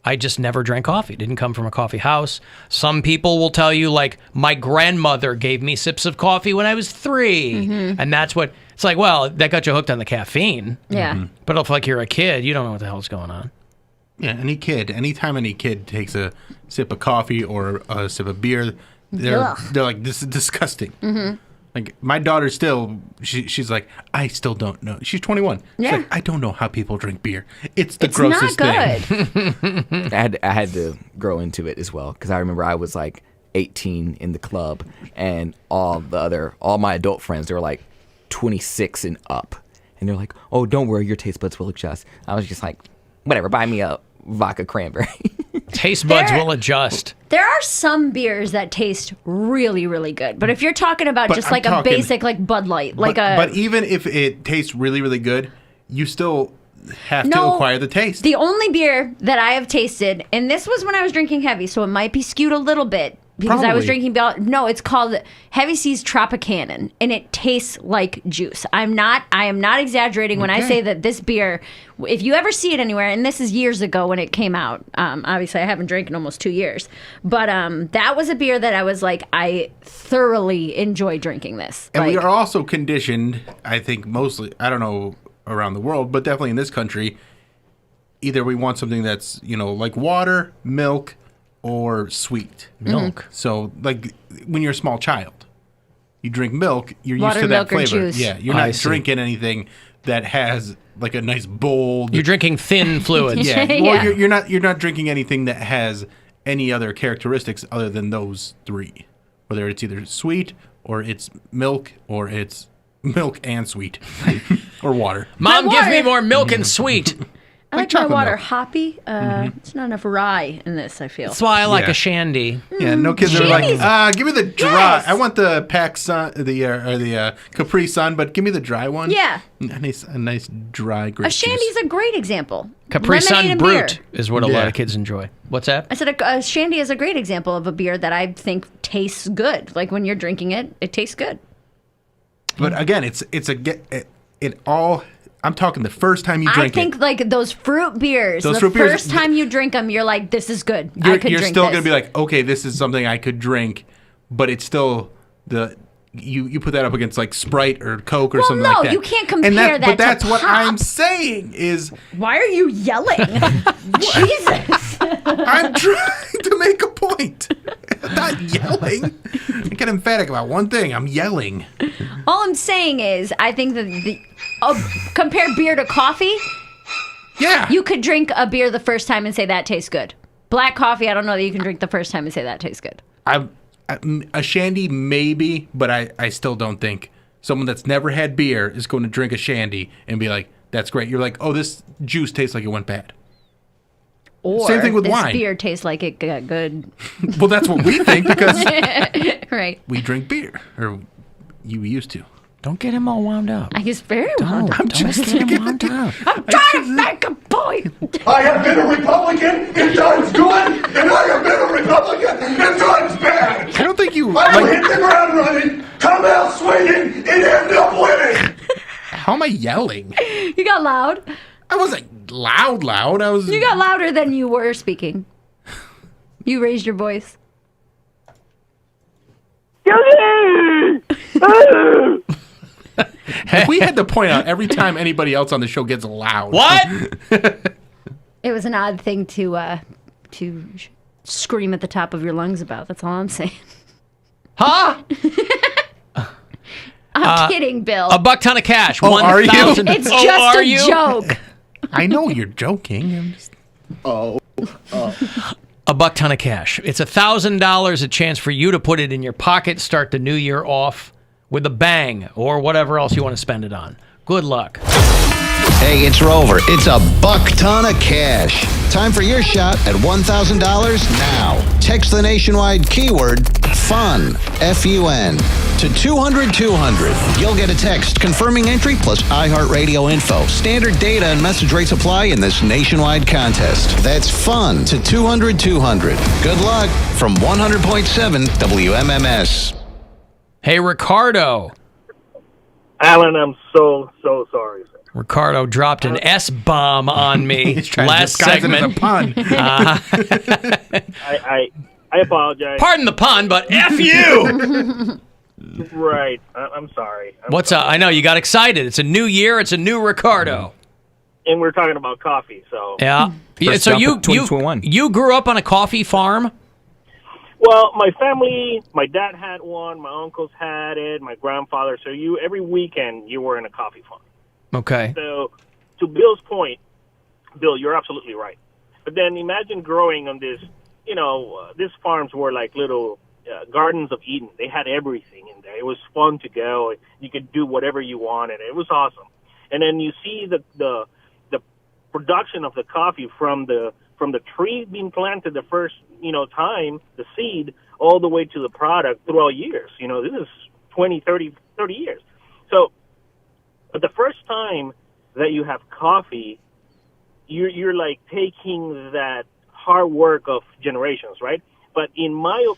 I just never drank coffee. Didn't come from a coffee house. Some people will tell you, like, my grandmother gave me sips of coffee when I was 3. And that's what, it's like, well, that got you hooked on the caffeine. Yeah. But if, like, you're a kid, you don't know what the hell's going on. Yeah, anytime any kid takes a sip of coffee or a sip of beer, they're like, this is disgusting. Like, my daughter still, she's like, I still don't know. She's 21. She's Yeah. like, I don't know how people drink beer. It's the It's grossest not thing. I had to grow into it as well because I remember I was like 18 in the club, and all my adult friends, they were like 26 and up, and they're like, "Oh, don't worry, your taste buds will adjust." I was just like, "Whatever, buy me a vodka cranberry." Taste buds will adjust. There are some beers that taste really, really good, but if you're talking about But just I'm like talking- a basic like Bud Light, But even if it tastes really, really good, you still have to acquire the taste. The only beer that I have tasted, and this was when I was drinking heavy, so it might be skewed a little bit because I was Probably. drinking. No, it's called Heavy Seas Tropicana, and it tastes like juice. I am not exaggerating when I Okay. say that this beer, if you ever see it anywhere, and this is years ago when it came out. Obviously, I haven't drank in almost 2 years, but that was a beer that I was like, I thoroughly enjoy drinking this. And Like, we are also conditioned, I think mostly, I don't know around the world, but definitely in this country, either we want something that's, like water, milk, or sweet. Milk. So, like, when you're a small child, you drink milk, you're Water, used to that milk, or flavor. juice. Yeah, you're I not see. drinking anything that has, like, a nice bold... You're drinking thin fluids. Yeah, Yeah. well, you're not drinking anything that has any other characteristics other than those three. Whether it's either sweet, or it's milk, or it's milk and sweet, or water. Mom, give me water- more milk and sweet. I like my chocolate water milk. hoppy. It's not enough rye in this, I feel. That's why I like Yeah. a shandy. Yeah, no kids are like, Shandy's- give me the dry. Yes. I want the Pac Sun, the Capri Sun, but give me the dry one. Yeah. A nice dry grape A shandy's juice. a great example. Capri Lemonade Sun and Brut beer. is what a lot Yeah. of kids enjoy. What's that? I said a shandy is a great example of a beer that I think tastes good. Like when you're drinking it, it tastes good. But again, it all. I'm talking the first time you I drink think it. like those fruit beers. Those the fruit beers- first time you drink them, you're like, "This is good. I You're, could you're drink still this." gonna be like, okay, this is something I could drink, but it's still you put that up against like Sprite or Coke or Well, something no, like that. you can't And compare that But to that's what pop. I'm saying is Why are you yelling? Jesus. I'm trying to make a point. I'm not yelling. I get emphatic about one thing. I'm yelling. All I'm saying is, I think that compare beer to coffee. Yeah. You could drink a beer the first time and say that tastes good. Black coffee, I don't know that you can drink the first time and say that tastes good. A shandy maybe, but I still don't think someone that's never had beer is going to drink a shandy and be like, that's great. You're like, oh, this juice tastes like it went bad. Or Same thing with this wine. beer tastes like it got good. Well, that's what we think because Right. we drink beer, or you used to. Don't get him all wound up. I guess very wound up. I'm just Get him wound up. I'm trying to make a point. I have been a Republican in times good, and I have been a Republican in times bad. I don't think you I will hit the ground running, come out swinging, and end up winning. How am I yelling? You got loud. I wasn't loud. I was. You got louder than you were speaking. You raised your voice. If we had to point out every time anybody else on the show gets loud. What? It was an odd thing to scream at the top of your lungs about. That's all I'm saying. Huh? I'm kidding, Bill. A buck ton of cash. Oh, are you? 1,000. It's Oh, just are a you? joke. I know you're joking. I'm just... A buck ton of cash. It's $1,000, a chance for you to put it in your pocket, start the new year off with a bang or whatever else you want to spend it on. Good luck. Hey, it's Rover. It's a buck ton of cash. Time for your shot at $1,000 now. Text the nationwide keyword FUN, F-U-N, to 200-200. You'll get a text confirming entry plus iHeartRadio info. Standard data and message rates apply in this nationwide contest. That's FUN to 200-200. Good luck from 100.7 WMMS. Hey, Ricardo. Alan, I'm so sorry. Sir. Ricardo dropped an S-bomb on me He's trying last to disguise segment. it as a pun. I apologize. Pardon the pun, but F you! Right. I'm sorry. What's up? I know, you got excited. It's a new year. It's a new Ricardo. And we're talking about coffee, so. Yeah. First So jump you of 2021. you grew up on a coffee farm? Well, my family, my dad had one, my uncles had it, my grandfather. So every weekend you were in a coffee farm. Okay. So to Bill's point, Bill, you're absolutely right. But then imagine growing on this, these farms were like little gardens of Eden. They had everything in there. It was fun to go. You could do whatever you wanted. It was awesome. And then you see the production of the coffee from the tree being planted the first, time, the seed, all the way to the product throughout years. This is 20, 30 years. So, but the first time that you have coffee, you're like taking that hard work of generations, right? But in my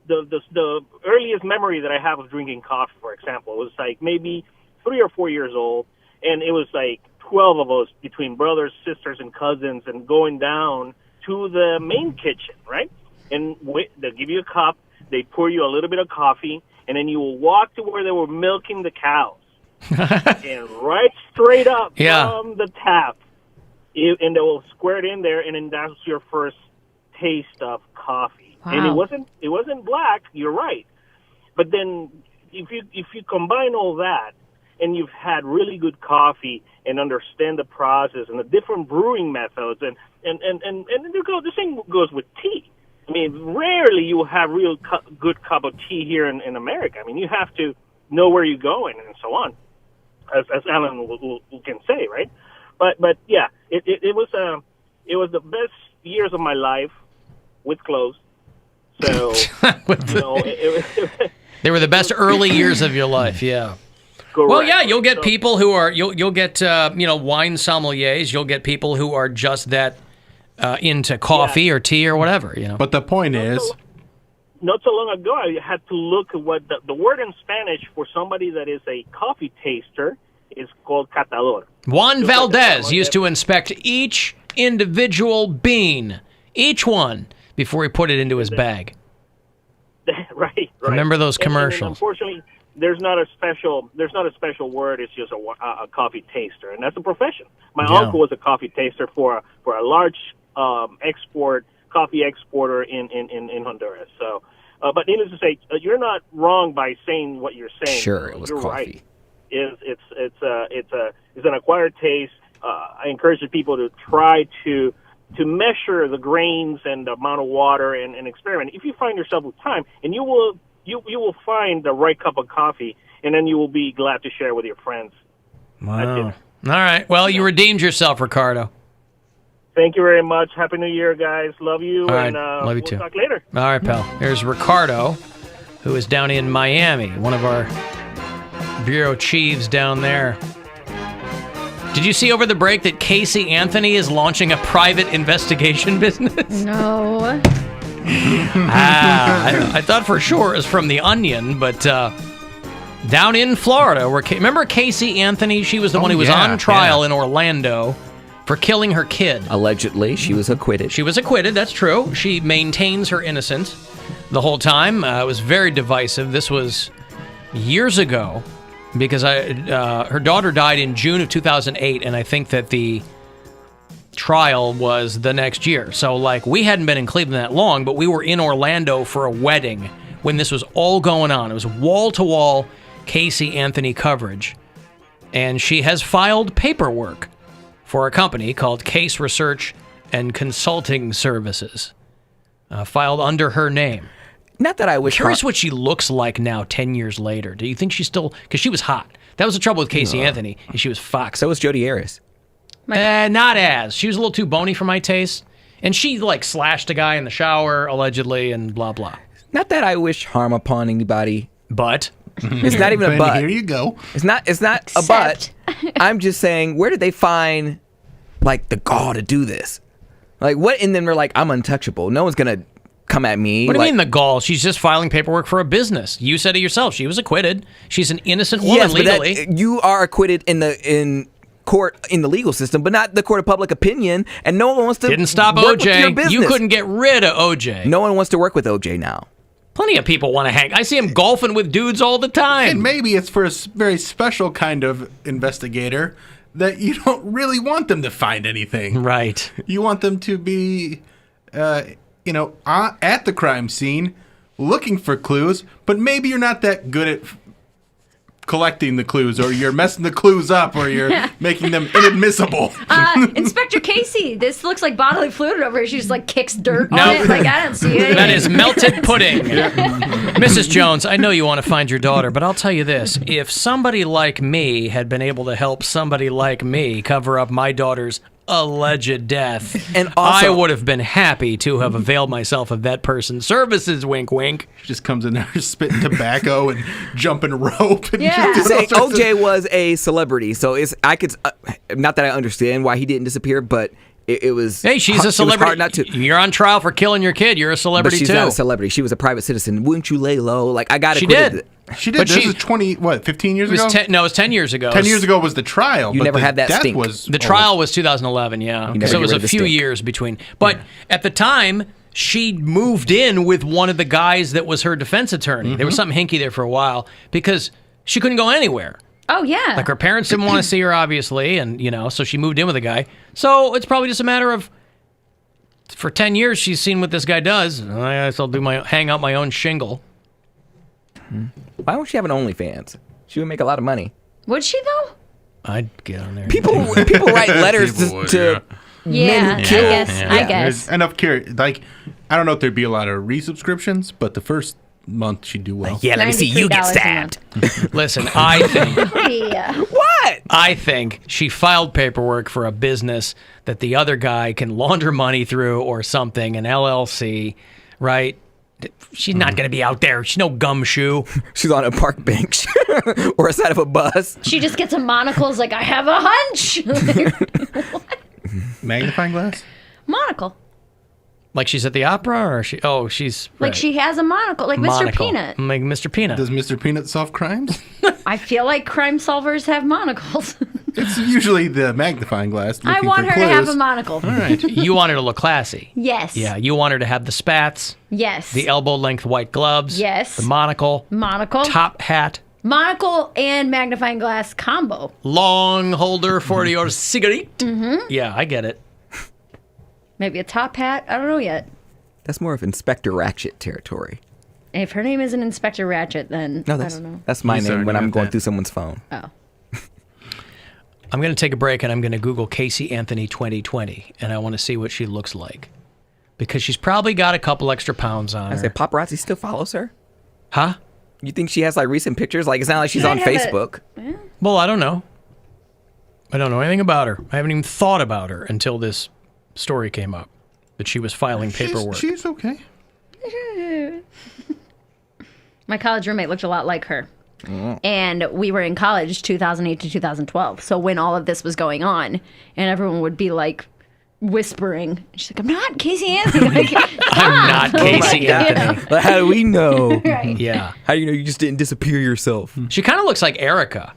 the earliest memory that I have of drinking coffee, for example, was like maybe 3 or 4 years old, and it was like 12 of us between brothers, sisters, and cousins, and going down to the main kitchen, right? And they'll give you a cup, they pour you a little bit of coffee, and then you will walk to where they were milking the cows, and right straight up from the tap, and they will square it in there, and then that's your first taste of coffee. Wow. And it wasn't black. You're right, but then if you combine all that, and you've had really good coffee and understand the process and the different brewing methods, and the same goes with tea. I mean, rarely you will have real good cup of tea here in America. I mean, you have to know where you're going and so on, as Alan can say, right? But yeah, it was the best years of my life with clothes. So they were the best early years of your life. Yeah. Correct. Well, yeah, you'll get people who are you'll get wine sommeliers. You'll get people who are just that into coffee or tea or whatever. But the point is, not so long ago, I had to look at what the word in Spanish for somebody that is a coffee taster is called catador. Juan Valdez used to inspect each individual bean, each one, before he put it into his bag. right. Remember those commercials? And unfortunately, there's not a special word. It's just a coffee taster, and that's a profession. My uncle was a coffee taster for a large coffee exporter in Honduras. So, but needless to say, you're not wrong by saying what you're saying. Sure, it was you're coffee. Right. It's an acquired taste. I encourage the people to try to measure the grains and the amount of water and experiment. If you find yourself with time, and you will find the right cup of coffee, and then you will be glad to share with your friends. Wow. All right. Well, you redeemed yourself, Ricardo. Thank you very much. Happy New Year, guys. Love you. All right. And Love you we'll too. talk later. All right, pal. Here's Ricardo, who is down in Miami, one of our bureau chiefs down there. Did you see over the break that Casey Anthony is launching a private investigation business? No. I thought for sure it was from The Onion, but down in Florida, remember Casey Anthony? She was the one who was on trial in Orlando for killing her kid. Allegedly, she was acquitted. She was acquitted, that's true. She maintains her innocence the whole time. It was very divisive. This was years ago because her daughter died in June of 2008, and I think that the trial was the next year. So, we hadn't been in Cleveland that long, but we were in Orlando for a wedding when this was all going on. It was wall-to-wall Casey Anthony coverage. And she has filed paperwork for a company called Case Research and Consulting Services, filed under her name. Not that I wish. Curious what she looks like now, 10 years later. Do you think she's still... Because she was hot. That was the trouble with Casey Anthony, is she was foxy. So was Jodi Arias. Not as. She was a little too bony for my taste. And she, slashed a guy in the shower, allegedly, and blah, blah. Not that I wish harm upon anybody. But? It's not even a but. Here you go. It's not a but. I'm just saying, where did they find, the gall to do this? What? And then they're like, I'm untouchable. No one's going to come at me. What do you mean the gall? She's just filing paperwork for a business. You said it yourself. She was acquitted. She's an innocent woman legally. But you are acquitted in court, in the legal system, but not the court of public opinion, and no one wants to Didn't stop work OJ. with your business. You couldn't get rid of OJ. No one wants to work with OJ now. Plenty of people want to hang. I see him golfing with dudes all the time. And maybe it's for a very special kind of investigator that you don't really want them to find anything. Right. You want them to be at the crime scene looking for clues, but maybe you're not that good at collecting the clues, or you're messing the clues up, or you're making them inadmissible. Inspector Casey, this looks like bodily fluid over here. She just like kicks dirt on it. Like, I don't see it. That is melted pudding. Mrs. Jones, I know you want to find your daughter, but I'll tell you this. If somebody like me had been able to help somebody like me cover up my daughter's alleged death, and also, I would have been happy to have availed myself of that person's services, wink wink. She just comes in there spitting tobacco and jumping rope. And Say, OJ was a celebrity, so I could not that I understand why he didn't disappear, but it was. Hey, she's a celebrity. Hard not to. You're on trial for killing your kid. You're a celebrity but she's too. Not a celebrity. She was a private citizen. Wouldn't you lay low? Like I got it. She did. But this is 15 years ago? It was 10 years ago. 10 years ago was the trial. You never had that stink. The trial was 2011, yeah. So it was a few years between. But at the time, she moved in with one of the guys that was her defense attorney. There was something hinky there for a while because she couldn't go anywhere. Oh, yeah. Like her parents didn't want to see her, obviously, and, so she moved in with a guy. So it's probably just a matter of, for 10 years, she's seen what this guy does. I guess I'll hang out my own shingle. Why don't she have an OnlyFans? She would make a lot of money. Would she, though? I'd get on there. People write letters to men who kill. I guess. There's enough like, I don't know if there'd be a lot of resubscriptions, but the first month she'd do well. Yeah, let me see you get stabbed. Listen, I think... What? I think she filed paperwork for a business that the other guy can launder money through or something, an LLC, right? She's not going to be out there. She's no gumshoe. She's on a park bench or a side of a bus. She just gets a monocle. Is like, I have a hunch. What? Magnifying glass? Monocle. Like she's at the opera, or she? Oh, she's like she has a monocle, like Mr. Peanut. Like Mr. Peanut. Does Mr. Peanut solve crimes? I feel like crime solvers have monocles. It's usually the magnifying glass. I want her to have a monocle. All right. You want her to look classy. Yes. Yeah. You want her to have the spats. Yes. The elbow-length white gloves. Yes. The monocle. Monocle. Top hat. Monocle and magnifying glass combo. Long holder for your cigarette. Mm-hmm. Yeah, I get it. Maybe a top hat. I don't know yet. That's more of Inspector Ratchet territory. If her name isn't Inspector Ratchet, then I don't know. That's my name when I'm going through someone's phone. Oh. I'm going to take a break and I'm going to Google Casey Anthony 2020, and I want to see what she looks like. Because she's probably got a couple extra pounds on her. I said, paparazzi still follows her? Huh? You think she has like recent pictures? Like it's not like she's on Facebook. Well, I don't know. I don't know anything about her. I haven't even thought about her until this story came up that she was filing paperwork. She's okay. My college roommate looked a lot like her. And we were in college 2008 to 2012. So when all of this was going on and everyone would be like whispering, she's like, I'm not Casey Anthony. Like, I'm not Casey Anthony. But how do we know? Right. Yeah. How do you know you just didn't disappear yourself? She kind of looks like Erica.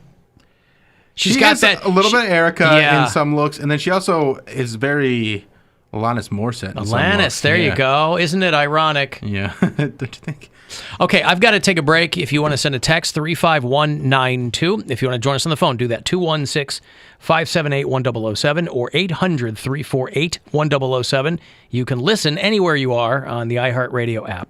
She got has that a little bit Erica Yeah. in some looks, and then she also is very Alanis Morissette. in some Alanis, looks. there Yeah. you go. Isn't it ironic? Yeah. Don't you think? Okay, I've got to take a break. If you want to send a text, 35192. If you want to join us on the phone, do that, 216-578-1007 or 800-348-1007. You can listen anywhere you are on the iHeartRadio app.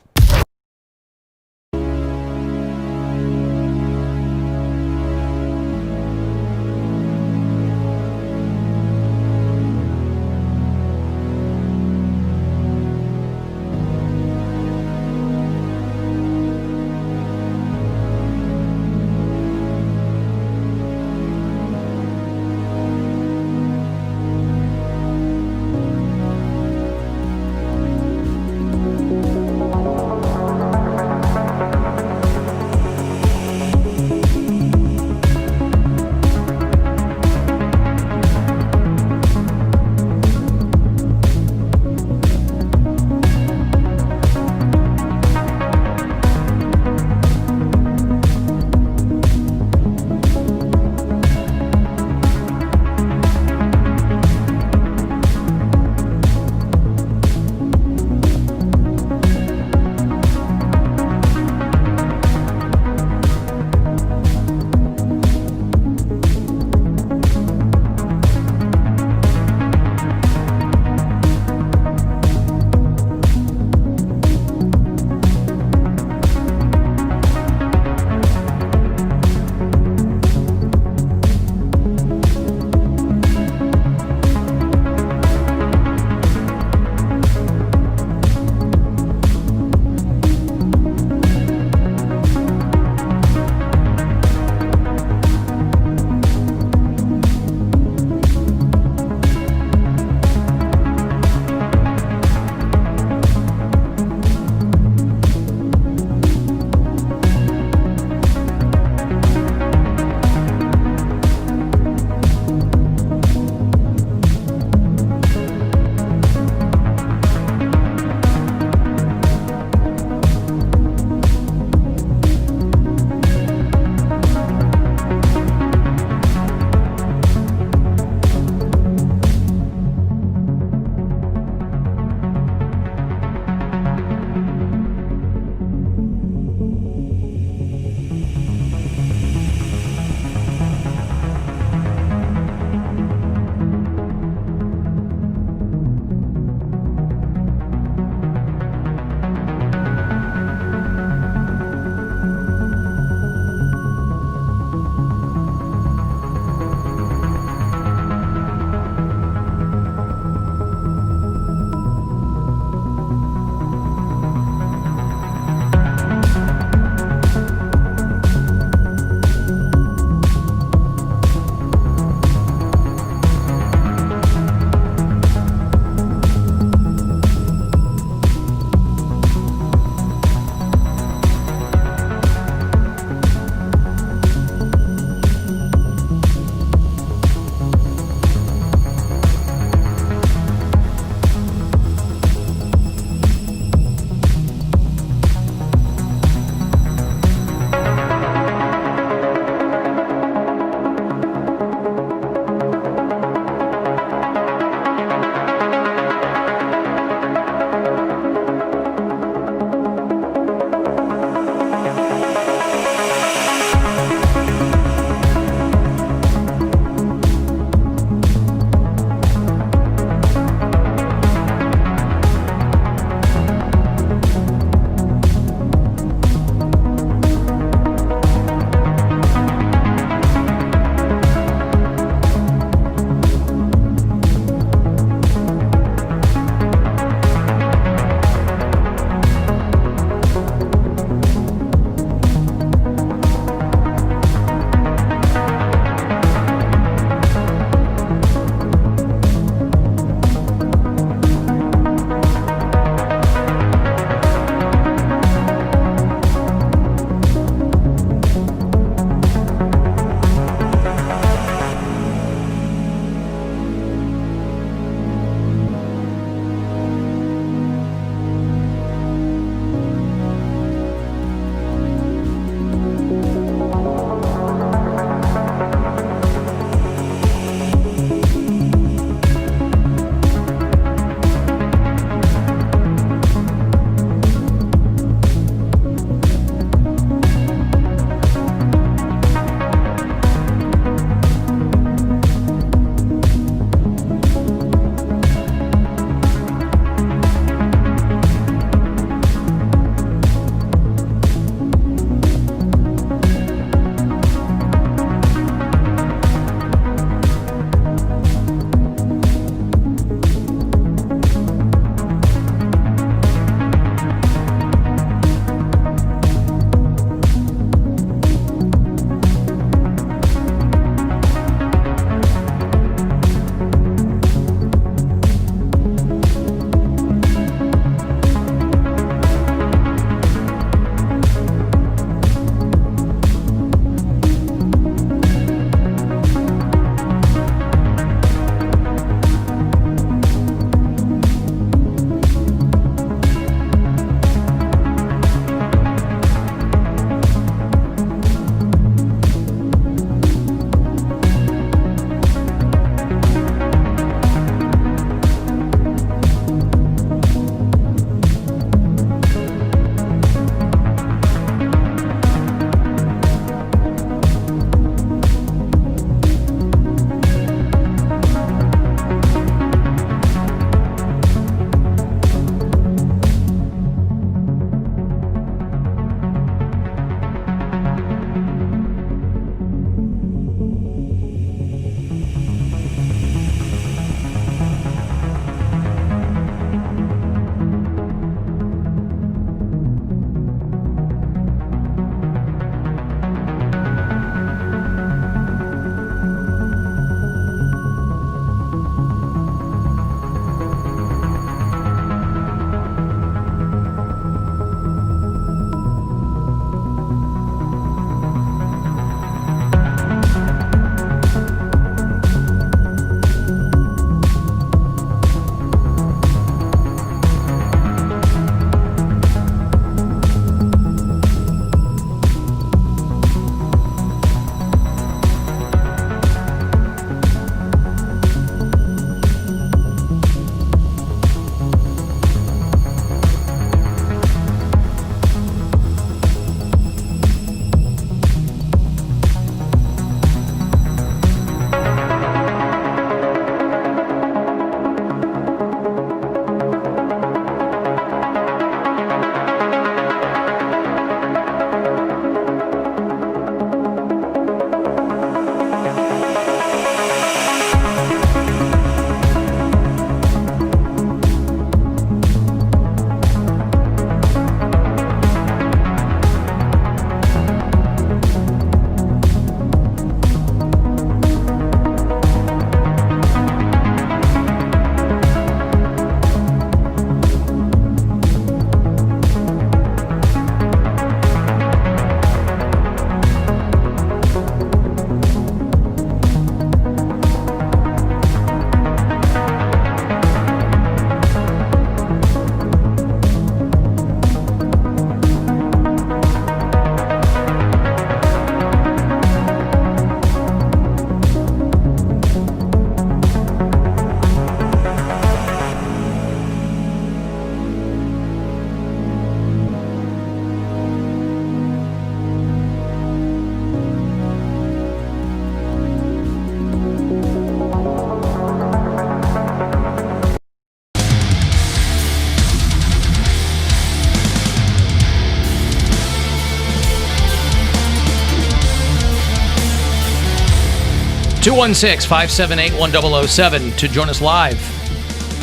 216-578-1007 to join us live.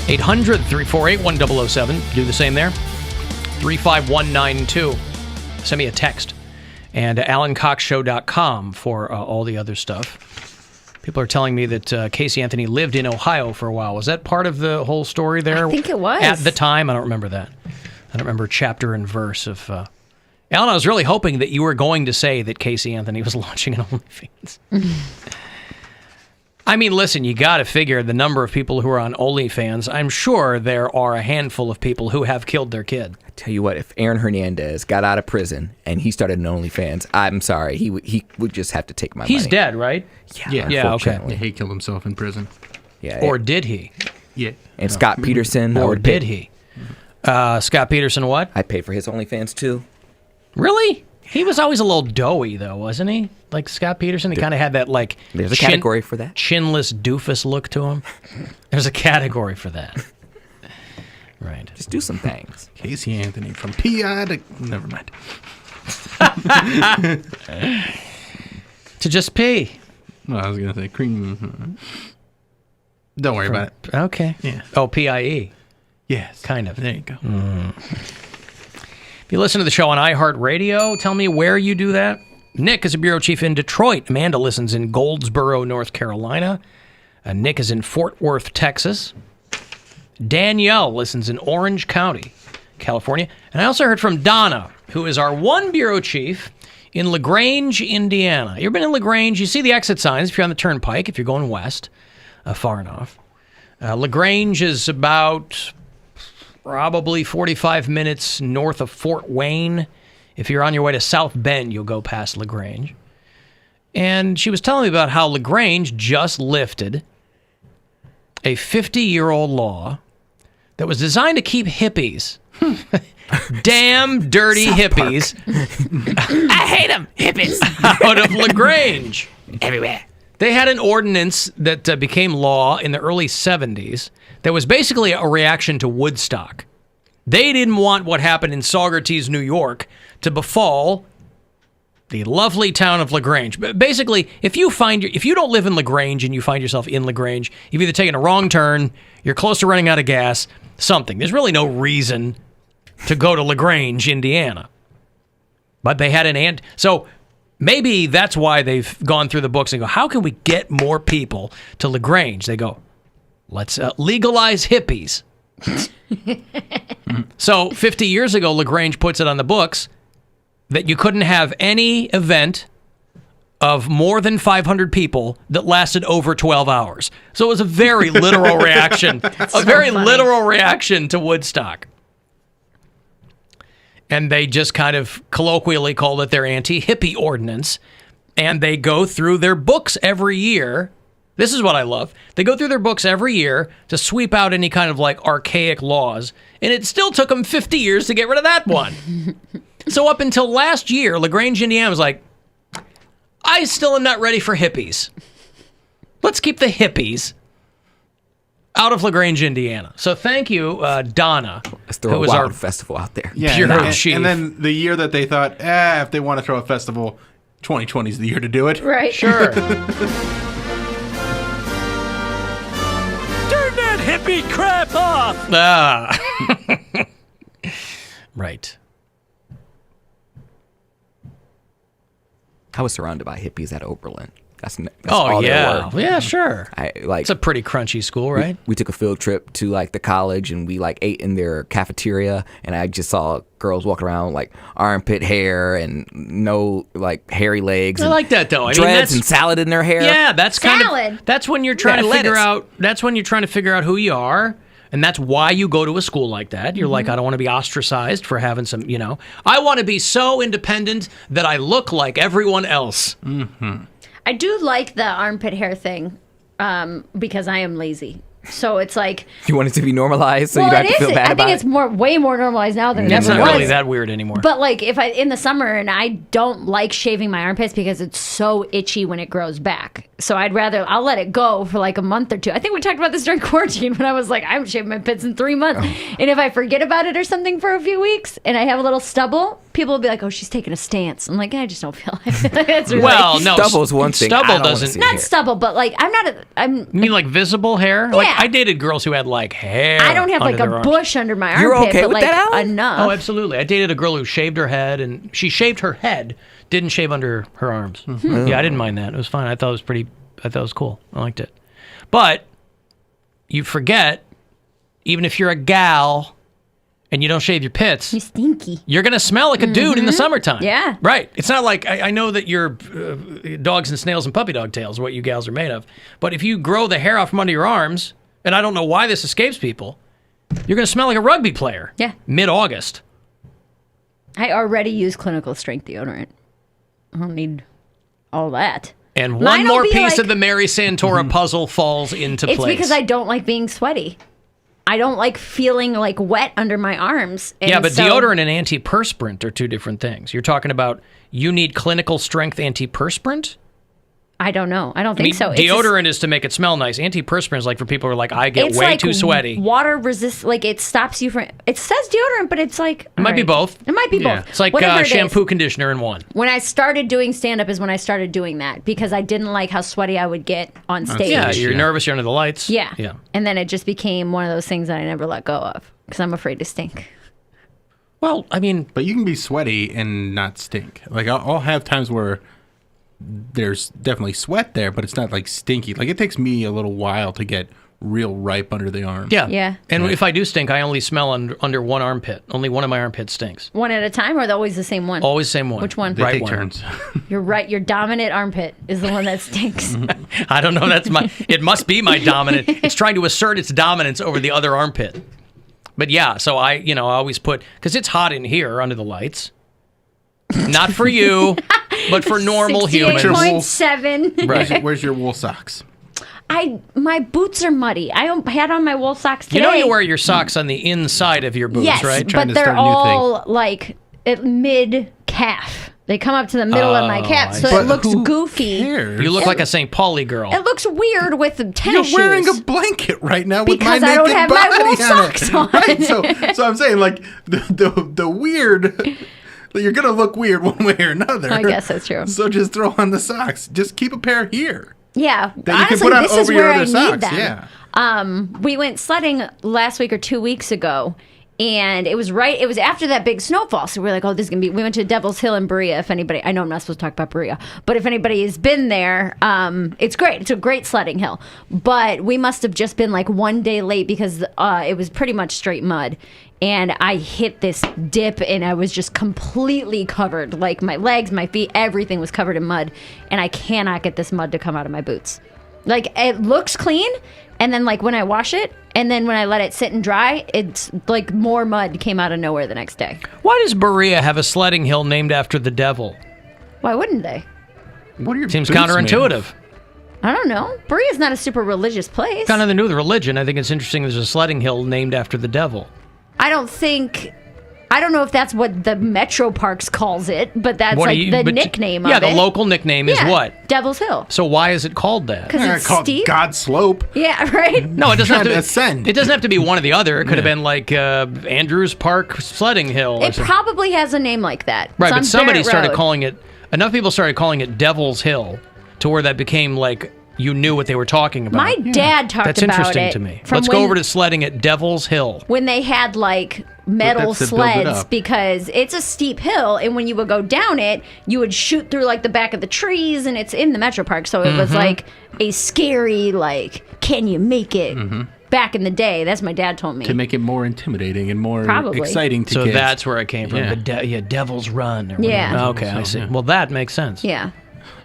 800-348-1007. Do the same there. 35192. Send me a text. And AlanCoxShow.com for all the other stuff. People are telling me that Casey Anthony lived in Ohio for a while. Was that part of the whole story there? I think it was. At the time? I don't remember that. I don't remember chapter and verse of... Alan, I was really hoping that you were going to say that Casey Anthony was launching an OnlyFans. I mean, listen, you got to figure the number of people who are on OnlyFans. I'm sure there are a handful of people who have killed their kid. I tell you what, if Aaron Hernandez got out of prison and he started an OnlyFans, I'm sorry, he would just have to take my money. He's dead, right? Yeah, okay. Yeah, he killed himself in prison. Yeah. Or did he? Yeah. And Scott Peterson. Or did he? Scott Peterson what? I paid for his OnlyFans too. Really? He was always a little doughy, though, wasn't he? Like Scott Peterson, he kind of had that, like... There's a category for that. Chinless doofus look to him. There's a category for that. Right. Just do some things. Casey Anthony from PI to... Never mind. To just pee. Well, I was going to say cream. Don't worry about it. Okay. Yeah. Oh, PIE. Yes. Kind of. There you go. If you listen to the show on iHeartRadio, tell me where you do that. Nick is a bureau chief in Detroit. Amanda listens in Goldsboro, North Carolina. Nick is in Fort Worth, Texas. Danielle listens in Orange County, California. And I also heard from Donna, who is our one bureau chief in LaGrange, Indiana. You ever been in LaGrange? You see the exit signs if you're on the turnpike, if you're going west, far enough. LaGrange is about... probably 45 minutes north of Fort Wayne. If you're on your way to South Bend, you'll go past LaGrange. And she was telling me about how LaGrange just lifted a 50-year-old law that was designed to keep hippies, damn dirty hippies, I hate them, hippies, out of LaGrange. Everywhere. They had an ordinance that became law in the early 70s that was basically a reaction to Woodstock. They didn't want what happened in Saugerties, New York, to befall the lovely town of LaGrange. But basically, if you don't live in LaGrange and you find yourself in LaGrange, you've either taken a wrong turn, you're close to running out of gas, something. There's really no reason to go to LaGrange, Indiana. But they had an so maybe that's why they've gone through the books and go, how can we get more people to LaGrange? They go, let's legalize hippies. So 50 years ago, LaGrange puts it on the books that you couldn't have any event of more than 500 people that lasted over 12 hours. So it was a very literal reaction, literal reaction to Woodstock. And they just kind of colloquially called it their anti-hippie ordinance. And they go through their books every year. This is what I love. They go through their books every year to sweep out any kind of like archaic laws. And it still took them 50 years to get rid of that one. So up until last year, LaGrange, Indiana was like, I still am not ready for hippies. Let's keep the hippies out of LaGrange, Indiana. So thank you, Donna. Let's throw a wild festival out there. Yeah, and then the year that they thought, if they want to throw a festival, 2020 is the year to do it. Right. Sure. Turn that hippie crap off! Right. I was surrounded by hippies at Oberlin. That's oh, all yeah. there were. Yeah, sure. It's a pretty crunchy school, right? We took a field trip to like the college and we like ate in their cafeteria and I just saw girls walking around like armpit hair and no like hairy legs. I like that though. I dreads mean, that's, and salad in their hair. Yeah, that's kind of that's when you're trying to figure out who you are. And that's why you go to a school like that. You're like, I don't want to be ostracized for having some, I want to be so independent that I look like everyone else. Mm-hmm. I do like the armpit hair thing because I am lazy. So it's like... You want it to be normalized so you don't have to feel bad about it? I think it's way more normalized now than it ever was. It's not really that weird anymore. But like if in the summer and I don't like shaving my armpits because it's so itchy when it grows back. So I'll let it go for like a month or two. I think we talked about this during quarantine when I was like, I haven't shaved my pits in 3 months. And if I forget about it or something for a few weeks and I have a little stubble, people will be like, "Oh, she's taking a stance." I'm like, I just don't feel like it. It's really, Well, no, Stubble's one thing. Stubble I don't wanna doesn't. see not hair. stubble, but like I'm. You mean like visible hair? Yeah. Like I dated girls who had like hair. I don't have like under a their arms. bush under my armpit. You're okay but with like that, Alan? enough. Oh, absolutely. I dated a girl who shaved her head, and she shaved her head, didn't shave under her arms. Yeah, I didn't mind that. It was fine. I thought it was cool. I liked it. But you forget, even if you're a gal and you don't shave your pits, You're stinky. you're going to smell like a dude in the summertime. Yeah. Right. It's not like, I know that you're dogs and snails and puppy dog tails, what you gals are made of. But if you grow the hair out from under your arms, and I don't know why this escapes people, you're going to smell like a rugby player. Yeah. Mid-August. I already use clinical strength deodorant. I don't need all that. And Mine one will more be piece like- of the Mary Santora puzzle falls into It's place. because I don't like being sweaty. I don't like feeling like wet under my arms. And Yeah, but so- deodorant and antiperspirant are two different things. You're talking about you need clinical strength antiperspirant? I don't know. I don't think so. It's Deodorant is to make it smell nice. Antiperspirant is like for people who are like, I get it's way like too sweaty. Water resist, like it stops you from. It says deodorant, but it's like It might be both. It might be both. It's like Whatever it is. shampoo, conditioner in one. When I started doing stand up is when I started doing that because I didn't like how sweaty I would get on stage. Yeah, you're nervous, you're under the lights. Yeah. Yeah. And then it just became one of those things that I never let go of because I'm afraid to stink. Well, I mean, but you can be sweaty and not stink. Like I'll have times where there's definitely sweat there, but it's not like stinky. Like it takes me a little while to get real ripe under the arms. Yeah. Yeah. And if I do stink, I only smell under one armpit. Only one of my armpits stinks. One at a time or always the same one? Always same one. Which one? They Right take one. turns. You're right. Your dominant armpit is the one that stinks. I don't know. It must be my dominant. It's trying to assert its dominance over the other armpit. But yeah, so I always put, because it's hot in here under the lights. Not for you, but for normal humans. 68.7. Where's your wool socks? My boots are muddy. I had on my wool socks today. You know you wear your socks on the inside of your boots, yes, right? but they're all like at mid calf. They come up to the middle of my calf, so it looks goofy. You look like a St. Pauli girl. It looks weird with the tennis You're wearing shoes. a blanket right now with my Because I naked don't have my body wool on socks it. on. Right, so I'm saying like the weird. You're gonna look weird one way or another. I guess that's true. So just throw on the socks. Just keep a pair here. Yeah, That you honestly, can put on this over is your where other I socks. need them. Yeah. We went sledding last week or 2 weeks ago, and it was after that big snowfall. So we were like, oh, this is gonna be. We went to Devil's Hill in Berea. If anybody, I know I'm not supposed to talk about Berea, but if anybody has been there, it's great. It's a great sledding hill. But we must have just been like one day late because it was pretty much straight mud. And I hit this dip and I was just completely covered. Like my legs, my feet, everything was covered in mud. And I cannot get this mud to come out of my boots. Like it looks clean. And then like when I wash it and then when I let it sit and dry, it's like more mud came out of nowhere the next day. Why does Berea have a sledding hill named after the devil? Why wouldn't they? What are your Seems boots counterintuitive. I don't know. Berea's not a super religious place. Got nothing to do with religion. I think it's interesting there's a sledding hill named after the devil. I don't know if that's what the Metro Parks calls it, but that's the nickname of it. Yeah, the local nickname is what? Devil's Hill. So why is it called that? 'Cause it's called steep. God's Slope. Yeah, right? No, it doesn't have to ascend. It doesn't have to be one or the other. It could have been like Andrews Park Sledding Hill. Or It something. probably has a name like that. Right, It's on but somebody Barrett started Road. calling it. Enough people started calling it Devil's Hill, to where that became like you knew what they were talking about. My dad talked That's about interesting it to me. from Let's go when- over to sledding at Devil's Hill. when they had like metal That's to build it sleds up. because it's a steep hill and when you would go down it you would shoot through like the back of the trees and it's in the Metro Park, so it was Mhm. like a scary like can you make it back in the day. That's my dad told me. To make it more intimidating and more Probably. exciting to So kids. that's where it came from. Yeah. Devil's Run. Or Yeah. whatever. Okay, I see. Well, that makes sense. Yeah,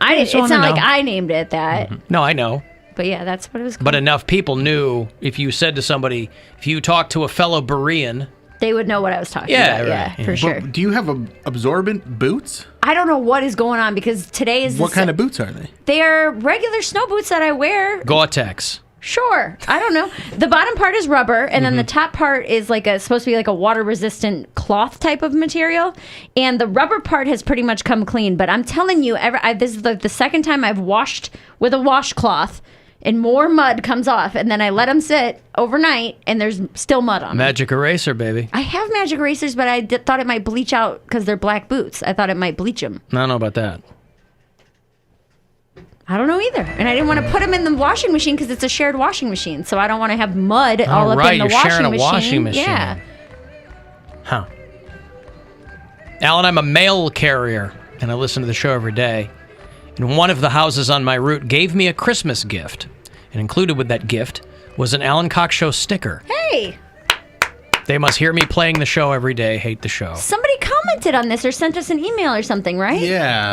I it's just not wanna like know. I named it that, No, I know. but yeah, that's what it was called. But enough people knew if you said to somebody, if you talked to a fellow Berean, They would know what I was talking Yeah, about. right, Yeah, for sure. Do you have absorbent boots? I don't know what is going on because today is What kind of boots are they? They're regular snow boots that I wear. Gore-Tex. Sure. I don't know. The bottom part is rubber, and then the top part is like supposed to be like a water-resistant cloth type of material. And the rubber part has pretty much come clean. But I'm telling you, this is like the second time I've washed with a washcloth, and more mud comes off, and then I let them sit overnight, and there's still mud on them. Magic eraser, baby. I have magic erasers, but I thought it might bleach out because they're black boots. I thought it might bleach them. I don't know about that. I don't know either. And I didn't want to put them in the washing machine because it's a shared washing machine. So I don't want to have mud all up in the you're washing sharing a machine. washing machine. Yeah. Huh. Alan, I'm a mail carrier, and I listen to the show every day. And one of the houses on my route gave me a Christmas gift. And included with that gift was an Alan Cox Show sticker. Hey, They must hear me playing the show every day, hate the show. somebody commented on this or sent us an email or something, right?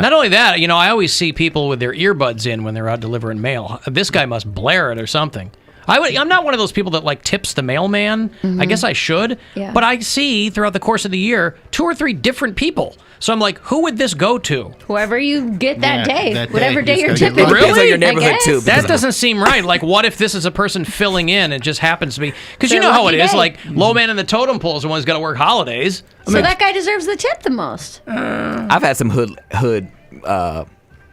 Not only that, I always see people with their earbuds in when they're out delivering mail. This guy must blare it or something. I'm not one of those people that like tips the mailman. I guess I should. Yeah. But I see throughout the course of the year 2 or 3 different people. So I'm like, who would this go to? Whoever you get that day. that Whatever day, day you you're just gotta tipping. get lucky. Depends on your neighborhood, I guess. too. That doesn't seem right. Like, what if this is a person filling in and it just happens to be... Because you Their know how it lucky is. day. Like, low man in the totem pole is the one who's got to work holidays. So that guy deserves the tip the most. I've had some hood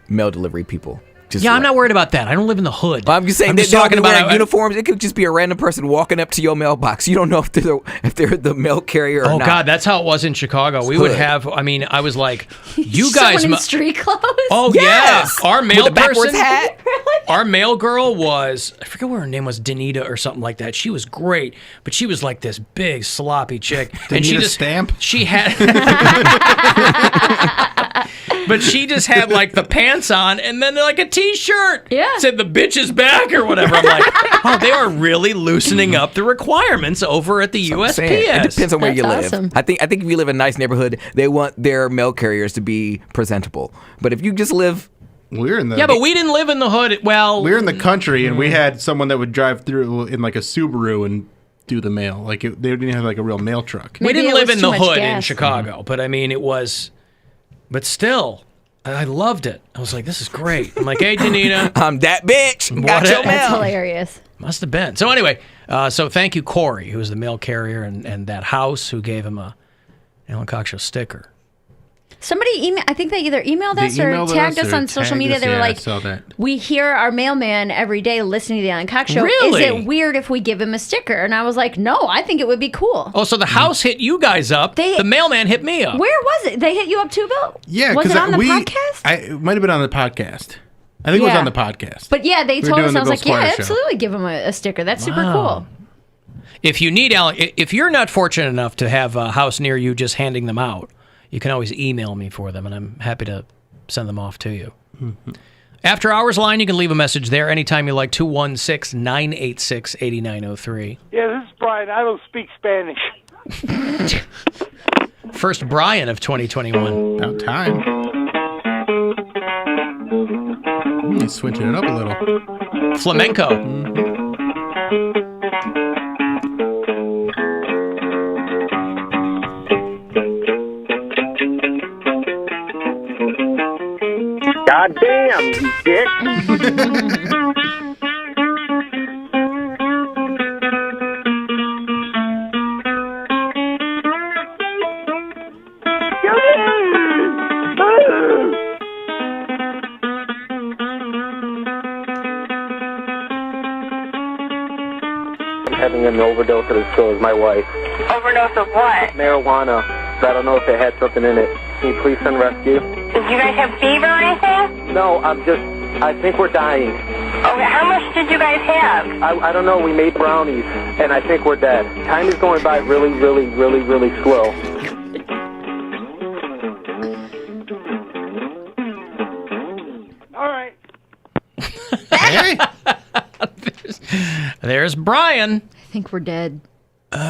mail delivery people. I'm not worried about that. I don't live in the hood. I'm just saying, I'm they're just talking about uniforms. It could just be a random person walking up to your mailbox. You don't know if they're the mail carrier or Oh not. God, that's how it was in Chicago. We would have. I was like, you guys. Someone in street clothes? Oh Yes! yeah, our mail With the backwards person. hat? Our mail girl was, I forget what her name was, Danita or something like that. She was great, but she was like this big sloppy chick, and she Danita just Stamp? She had, but she just had like the pants on, and then like a t-shirt. Yeah, said the bitch is back or whatever. I'm like, oh, they are really loosening up the requirements over at the USPS. It depends on where you live. I think if you live in a nice neighborhood, they want their mail carriers to be presentable. But if you just live, we're in the but we didn't live in the hood. Well, we're in the country, and we had someone that would drive through in like a Subaru and do the mail. Like they didn't have like a real mail truck. We didn't live in the hood in Chicago, but I mean, it was. But still, I loved it. I was like, this is great. I'm like, hey, Danita. I'm that bitch. Got your mail. That's hilarious. Must have been. So anyway, so thank you, Corey, who's the mail carrier, and that house who gave him a Alan Cox Show sticker. Somebody I think they either emailed us or tagged us on social media. They were like, we hear our mailman every day listening to the Alan Cox Show. Really? Is it weird if we give him a sticker? And I was like, no, I think it would be cool. Oh, so the house hit you guys up. The mailman hit me up. Where was it? They hit you up too, Bill? Yeah, was because it on the podcast? It might have been on the podcast. I think it was on the podcast. But yeah, they We were told doing us. the I was Bill like, yeah, Squire show. absolutely give him a sticker. That's super cool. If you need Alan, if you're not fortunate enough to have a house near you just handing them out, you can always email me for them, and I'm happy to send them off to you. After Hours line, you can leave a message there anytime you like, 216-986-8903. Yeah, this is Brian. I don't speak Spanish. First Brian of 2021. About time. He's switching it up a little. Flamenco. God damn, you dick. I'm having an overdose of this pill as my wife. Overdose of what? Marijuana. I don't know if it had something in it. Can you please send rescue? Did you guys have fever or anything? No, I think we're dying. Okay, how much did you guys have? I don't know. We made brownies, and I think we're dead. Time is going by really, really, really, really slow. All right. Hey. There's Brian. I think we're dead.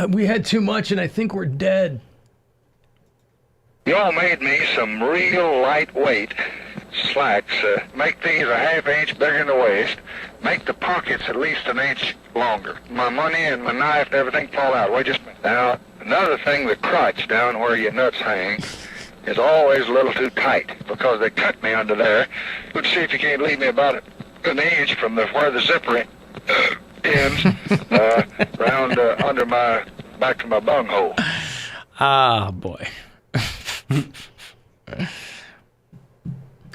We had too much, and I think we're dead. Y'all made me some real lightweight slacks. Make these a half-inch bigger in the waist. Make the pockets at least an inch longer. My money and my knife and everything fall out. Wait just a minute. Now, another thing, the crotch down where your nuts hang is always a little too tight because they cut me under there. Let's see if you can't leave me about an inch from where the zipper ends round under my back to my bunghole. Ah, boy. I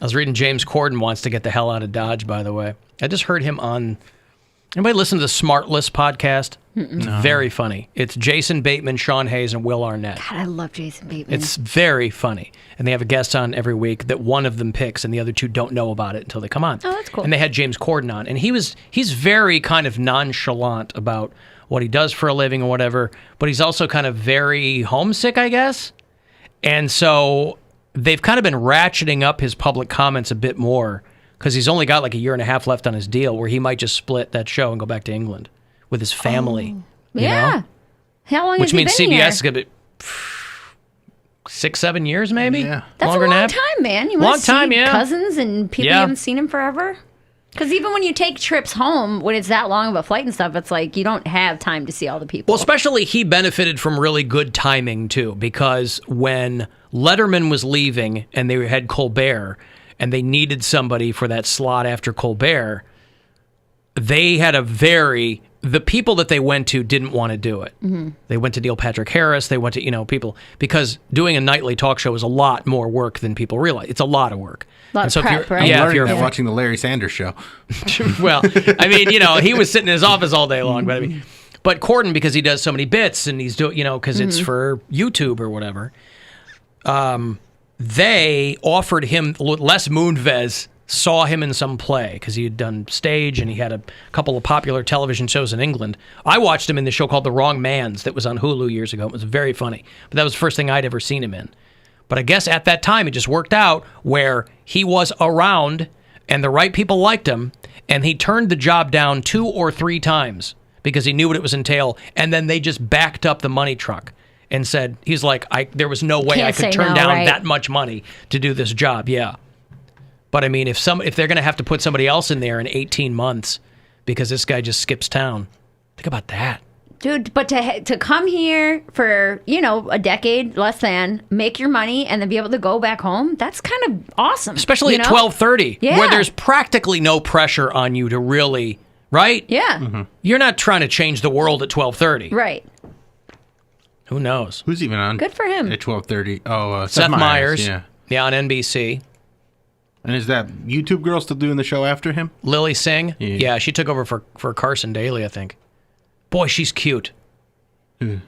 was reading James Corden wants to get the hell out of Dodge, by the way. I just heard him on Anybody listen to the Smartless podcast? Mm-mm. Very funny. It's Jason Bateman, Sean Hayes, and Will Arnett. God, I love Jason Bateman. It's very funny. And they have a guest on every week that one of them picks, and the other two don't know about it until they come on. Oh, that's cool. And they had James Corden on, and he's very kind of nonchalant about what he does for a living or whatever, but he's also kind of very homesick, I guess. And so they've kind of been ratcheting up his public comments a bit more because he's only got like a year and a half left on his deal where he might just split that show and go back to England with his family. Oh, yeah. You know? How long Which has he means been CBS here? is going to be 6-7 years maybe? Yeah. That's Longer a long than that. time, man. You Long want to time, see yeah. cousins and people you Yeah. haven't seen in forever? Because even when you take trips home, when it's that long of a flight and stuff, it's like you don't have time to see all the people. Well, especially he benefited from really good timing, too, because when Letterman was leaving and they had Colbert and they needed somebody for that slot after Colbert, they had the people that they went to didn't want to do it. Mhm. They went to Neil Patrick Harris. They went to, people, because doing a nightly talk show is a lot more work than people realize. It's a lot of work. Lot of prep, right? I'm Yeah, if learning you're that watching the Larry Sanders Show. well, I mean, he was sitting in his office all day long, but I mean, but Corden, because he does so many bits and he's doing, because it's Mm-hmm. for YouTube or whatever, they offered him, Les Moonves saw him in some play because he had done stage and he had a couple of popular television shows in England. I watched him in the show called The Wrong Mans that was on Hulu years ago. It was very funny, but that was the first thing I'd ever seen him in. But I guess at that time, it just worked out where he was around and the right people liked him, and he turned the job down 2 or 3 times because he knew what it was entail, and then they just backed up the money truck and said, he's like, there was no way Can't I could say turn no, down right? that much money to do this job, yeah. But I mean, if they're going to have to put somebody else in there in 18 months because this guy just skips town, think about that. Dude, but to come here for, a decade, less than, make your money, and then be able to go back home, that's kind of awesome. Especially you at know? 12:30, Yeah. where there's practically no pressure on you to really, right? Yeah. You're not trying to change the world at 12:30. Right. Who knows? Who's even on? Good for him. At 12:30. Oh, Seth Meyers. Yeah. On NBC. And is that YouTube girl still doing the show after him? Lily Singh. Yeah. Yeah, she took over for Carson Daly, I think. Boy, she's cute. You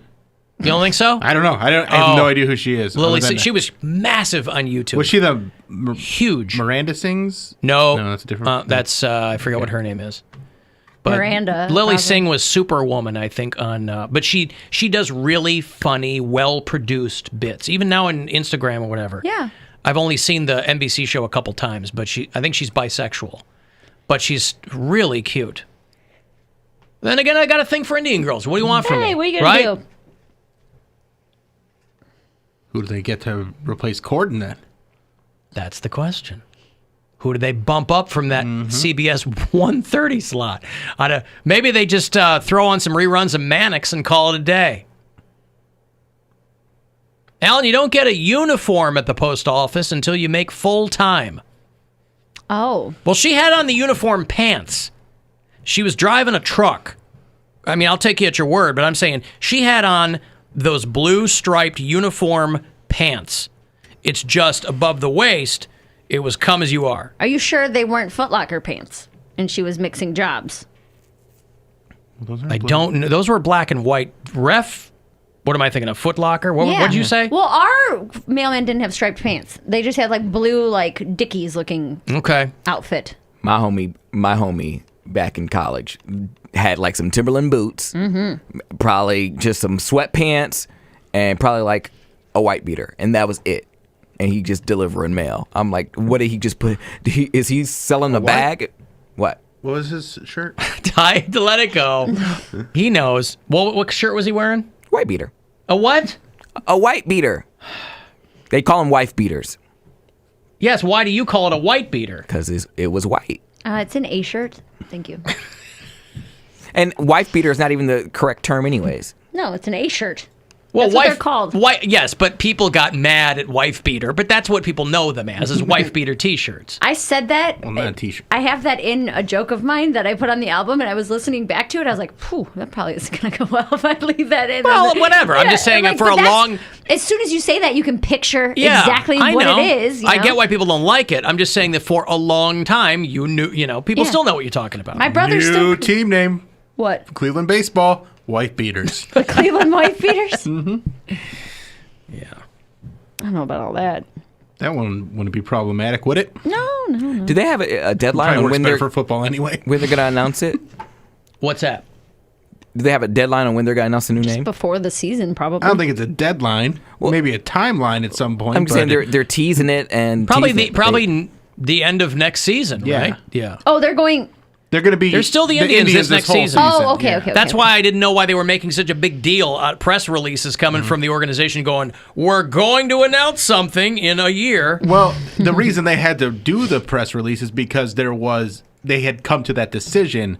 don't think so? I don't know. I have no idea who she is. Lily other than Singh. She was massive on YouTube. Was she the huge Miranda sings? No, that's a different. That's I forget what her name is. But Miranda. Lily probably. Singh was Superwoman, I think, on. But she does really funny, well-produced bits, even now on Instagram or whatever. Yeah. I've only seen the NBC show a couple times, but I think she's bisexual, but she's really cute. Then again, I got a thing for Indian girls. What do you want from me? Hey, what are you going to do? Who do they get to replace Corden then? That's the question. Who do they bump up from that CBS 1:30 slot? Maybe they just throw on some reruns of Mannix and call it a day. Alan, you don't get a uniform at the post office until you make full time. Oh. Well, she had on the uniform pants. She was driving a truck. I mean, I'll take you at your word, but I'm saying she had on those blue striped uniform pants. It's just above the waist. It was come as you are. Are you sure they weren't Foot Locker pants and she was mixing jobs? I don't know. Those were black and white. What am I thinking of? Foot Locker? What'd you say? Well, our mailman didn't have striped pants. They just had like blue, like Dickies looking outfit. My homie back in college had like some Timberland boots, probably just some sweatpants, and probably like a white beater, and that was it. And he just delivering mail. I'm like, what did he just put? Is he selling a bag? What? What was his shirt? Time to let it go. He knows. What shirt was he wearing? White beater. A what? A white beater. They call them wife beaters. Yes, why do you call it a white beater? Because it was white. It's an A shirt. Thank you. And wife beater is not even the correct term anyways. No, it's an A shirt. Well, That's what they're called. Yes, but people got mad at wife beater, but that's what people know them as, is wife beater T-shirts. I said that. Well, not a T-shirt. I have that in a joke of mine that I put on the album, and I was listening back to it. I was like, "Phew, that probably isn't going to go well if I leave that in." Well, whatever. I'm just saying for a long. As soon as you say that, you can picture Yeah, exactly I what know. it is. I get why people don't like it. I'm just saying that for a long time, people still know what you're talking about. My brother New still. team name. What? Cleveland baseball. Wife beaters. The Cleveland wife beaters. Mm-hmm. Yeah. I don't know about all that. That one wouldn't be problematic, would it? No. Do they have a deadline Probably on works when better they're for football anyway? when they're going to announce it? What's that? Do they have a deadline on when they're going to announce the new name? Before the season, probably. I don't think it's a deadline. Maybe a timeline at some point. I'm saying they're teasing it and Probably teasing the the end of next season, right? Yeah. Oh, they're going. They're going to be. They're still the Indians this next whole season. Oh, okay. That's why I didn't know why they were making such a big deal. Press releases coming from the organization going, "We're going to announce something in a year." Well, the reason they had to do the press release is because they had come to that decision,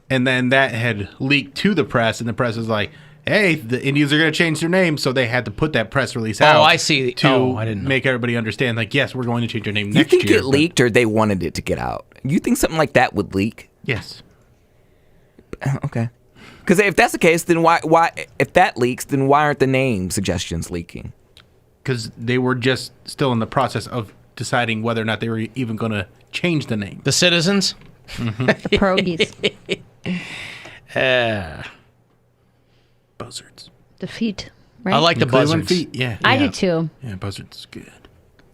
and then that had leaked to the press, and the press was like, "Hey, the Indians are going to change their name," so they had to put that press release out. Oh, I see. To I didn't know. make everybody understand, like, yes, we're going to change our name You next think year. it leaked or they wanted it to get out? You think something like that would leak? Yes. Okay. Because if that's the case, then why? If that leaks, then why aren't the name suggestions leaking? Because they were just still in the process of deciding whether or not they were even going to change the name. The citizens? Mm-hmm. The pierogies. Buzzards. The feet. Right? I like the Cleveland buzzards. feet. Yeah. I do too. Yeah, buzzards is good.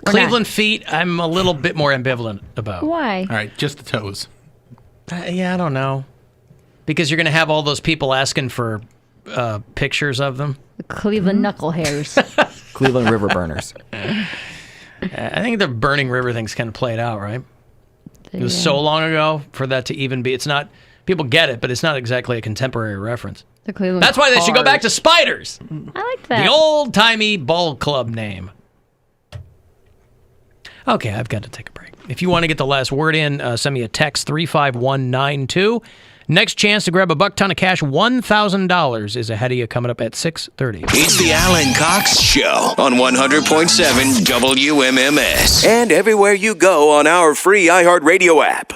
Cleveland feet, I'm a little bit more ambivalent about. Why? All right, just the toes. Yeah, I don't know. Because you're going to have all those people asking for pictures of them. The Cleveland knuckle hairs. Cleveland River burners. I think the Burning River thing's kind of played out, right? It was so long ago for that to even be. It's not. People get it, but it's not exactly a contemporary reference. The Cleveland. That's why they should go back to cars. Spiders. I like that. The old-timey ball club name. Okay, I've got to take a break. If you want to get the last word in, send me a text, 35192. Next chance to grab a buck ton of cash, $1,000 is ahead of you coming up at 6:30. It's the Alan Cox Show on 100.7 WMMS. And everywhere you go on our free iHeartRadio app.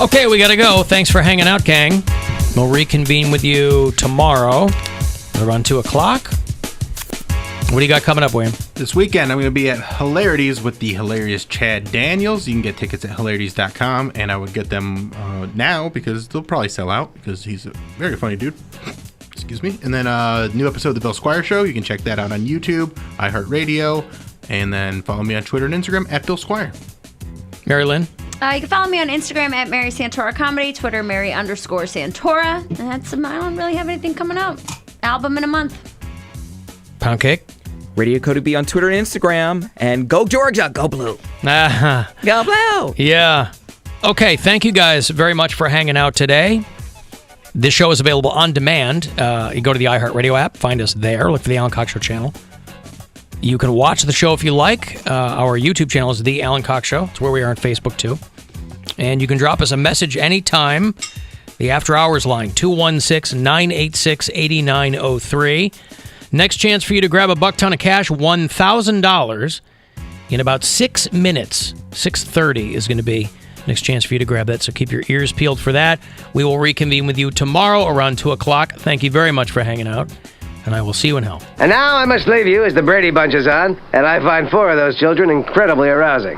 Okay, we got to go. Thanks for hanging out, gang. We'll reconvene with you tomorrow around 2 o'clock. What do you got coming up, Wayne? This weekend, I'm going to be at Hilarities with the hilarious Chad Daniels. You can get tickets at hilarities.com, and I would get them now because they'll probably sell out because he's a very funny dude. Excuse me. And then a new episode of The Bill Squire Show. You can check that out on YouTube, iHeartRadio, and then follow me on Twitter and Instagram at Bill Squire. Mary Lynn? You can follow me on Instagram at Mary Santora Comedy, Twitter Mary_Santora. That's I don't really have anything coming out. Album in a month. Poundcake? Radio Cody B on Twitter and Instagram. And go Georgia, go blue. Go blue. Yeah. Okay, thank you guys very much for hanging out today. This show is available on demand. You go to the iHeartRadio app, find us there, look for the Alan Cox Show channel. You can watch the show if you like. Our YouTube channel is The Alan Cox Show. It's where we are on Facebook, too. And you can drop us a message anytime. The After Hours line, 216-986-8903. Next chance for you to grab a buck ton of cash, $1,000 in about 6 minutes. 6:30 is going to be next chance for you to grab that, so keep your ears peeled for that. We will reconvene with you tomorrow around 2 o'clock. Thank you very much for hanging out, and I will see you in hell. And now I must leave you as the Brady Bunch is on, and I find 4 of those children incredibly arousing.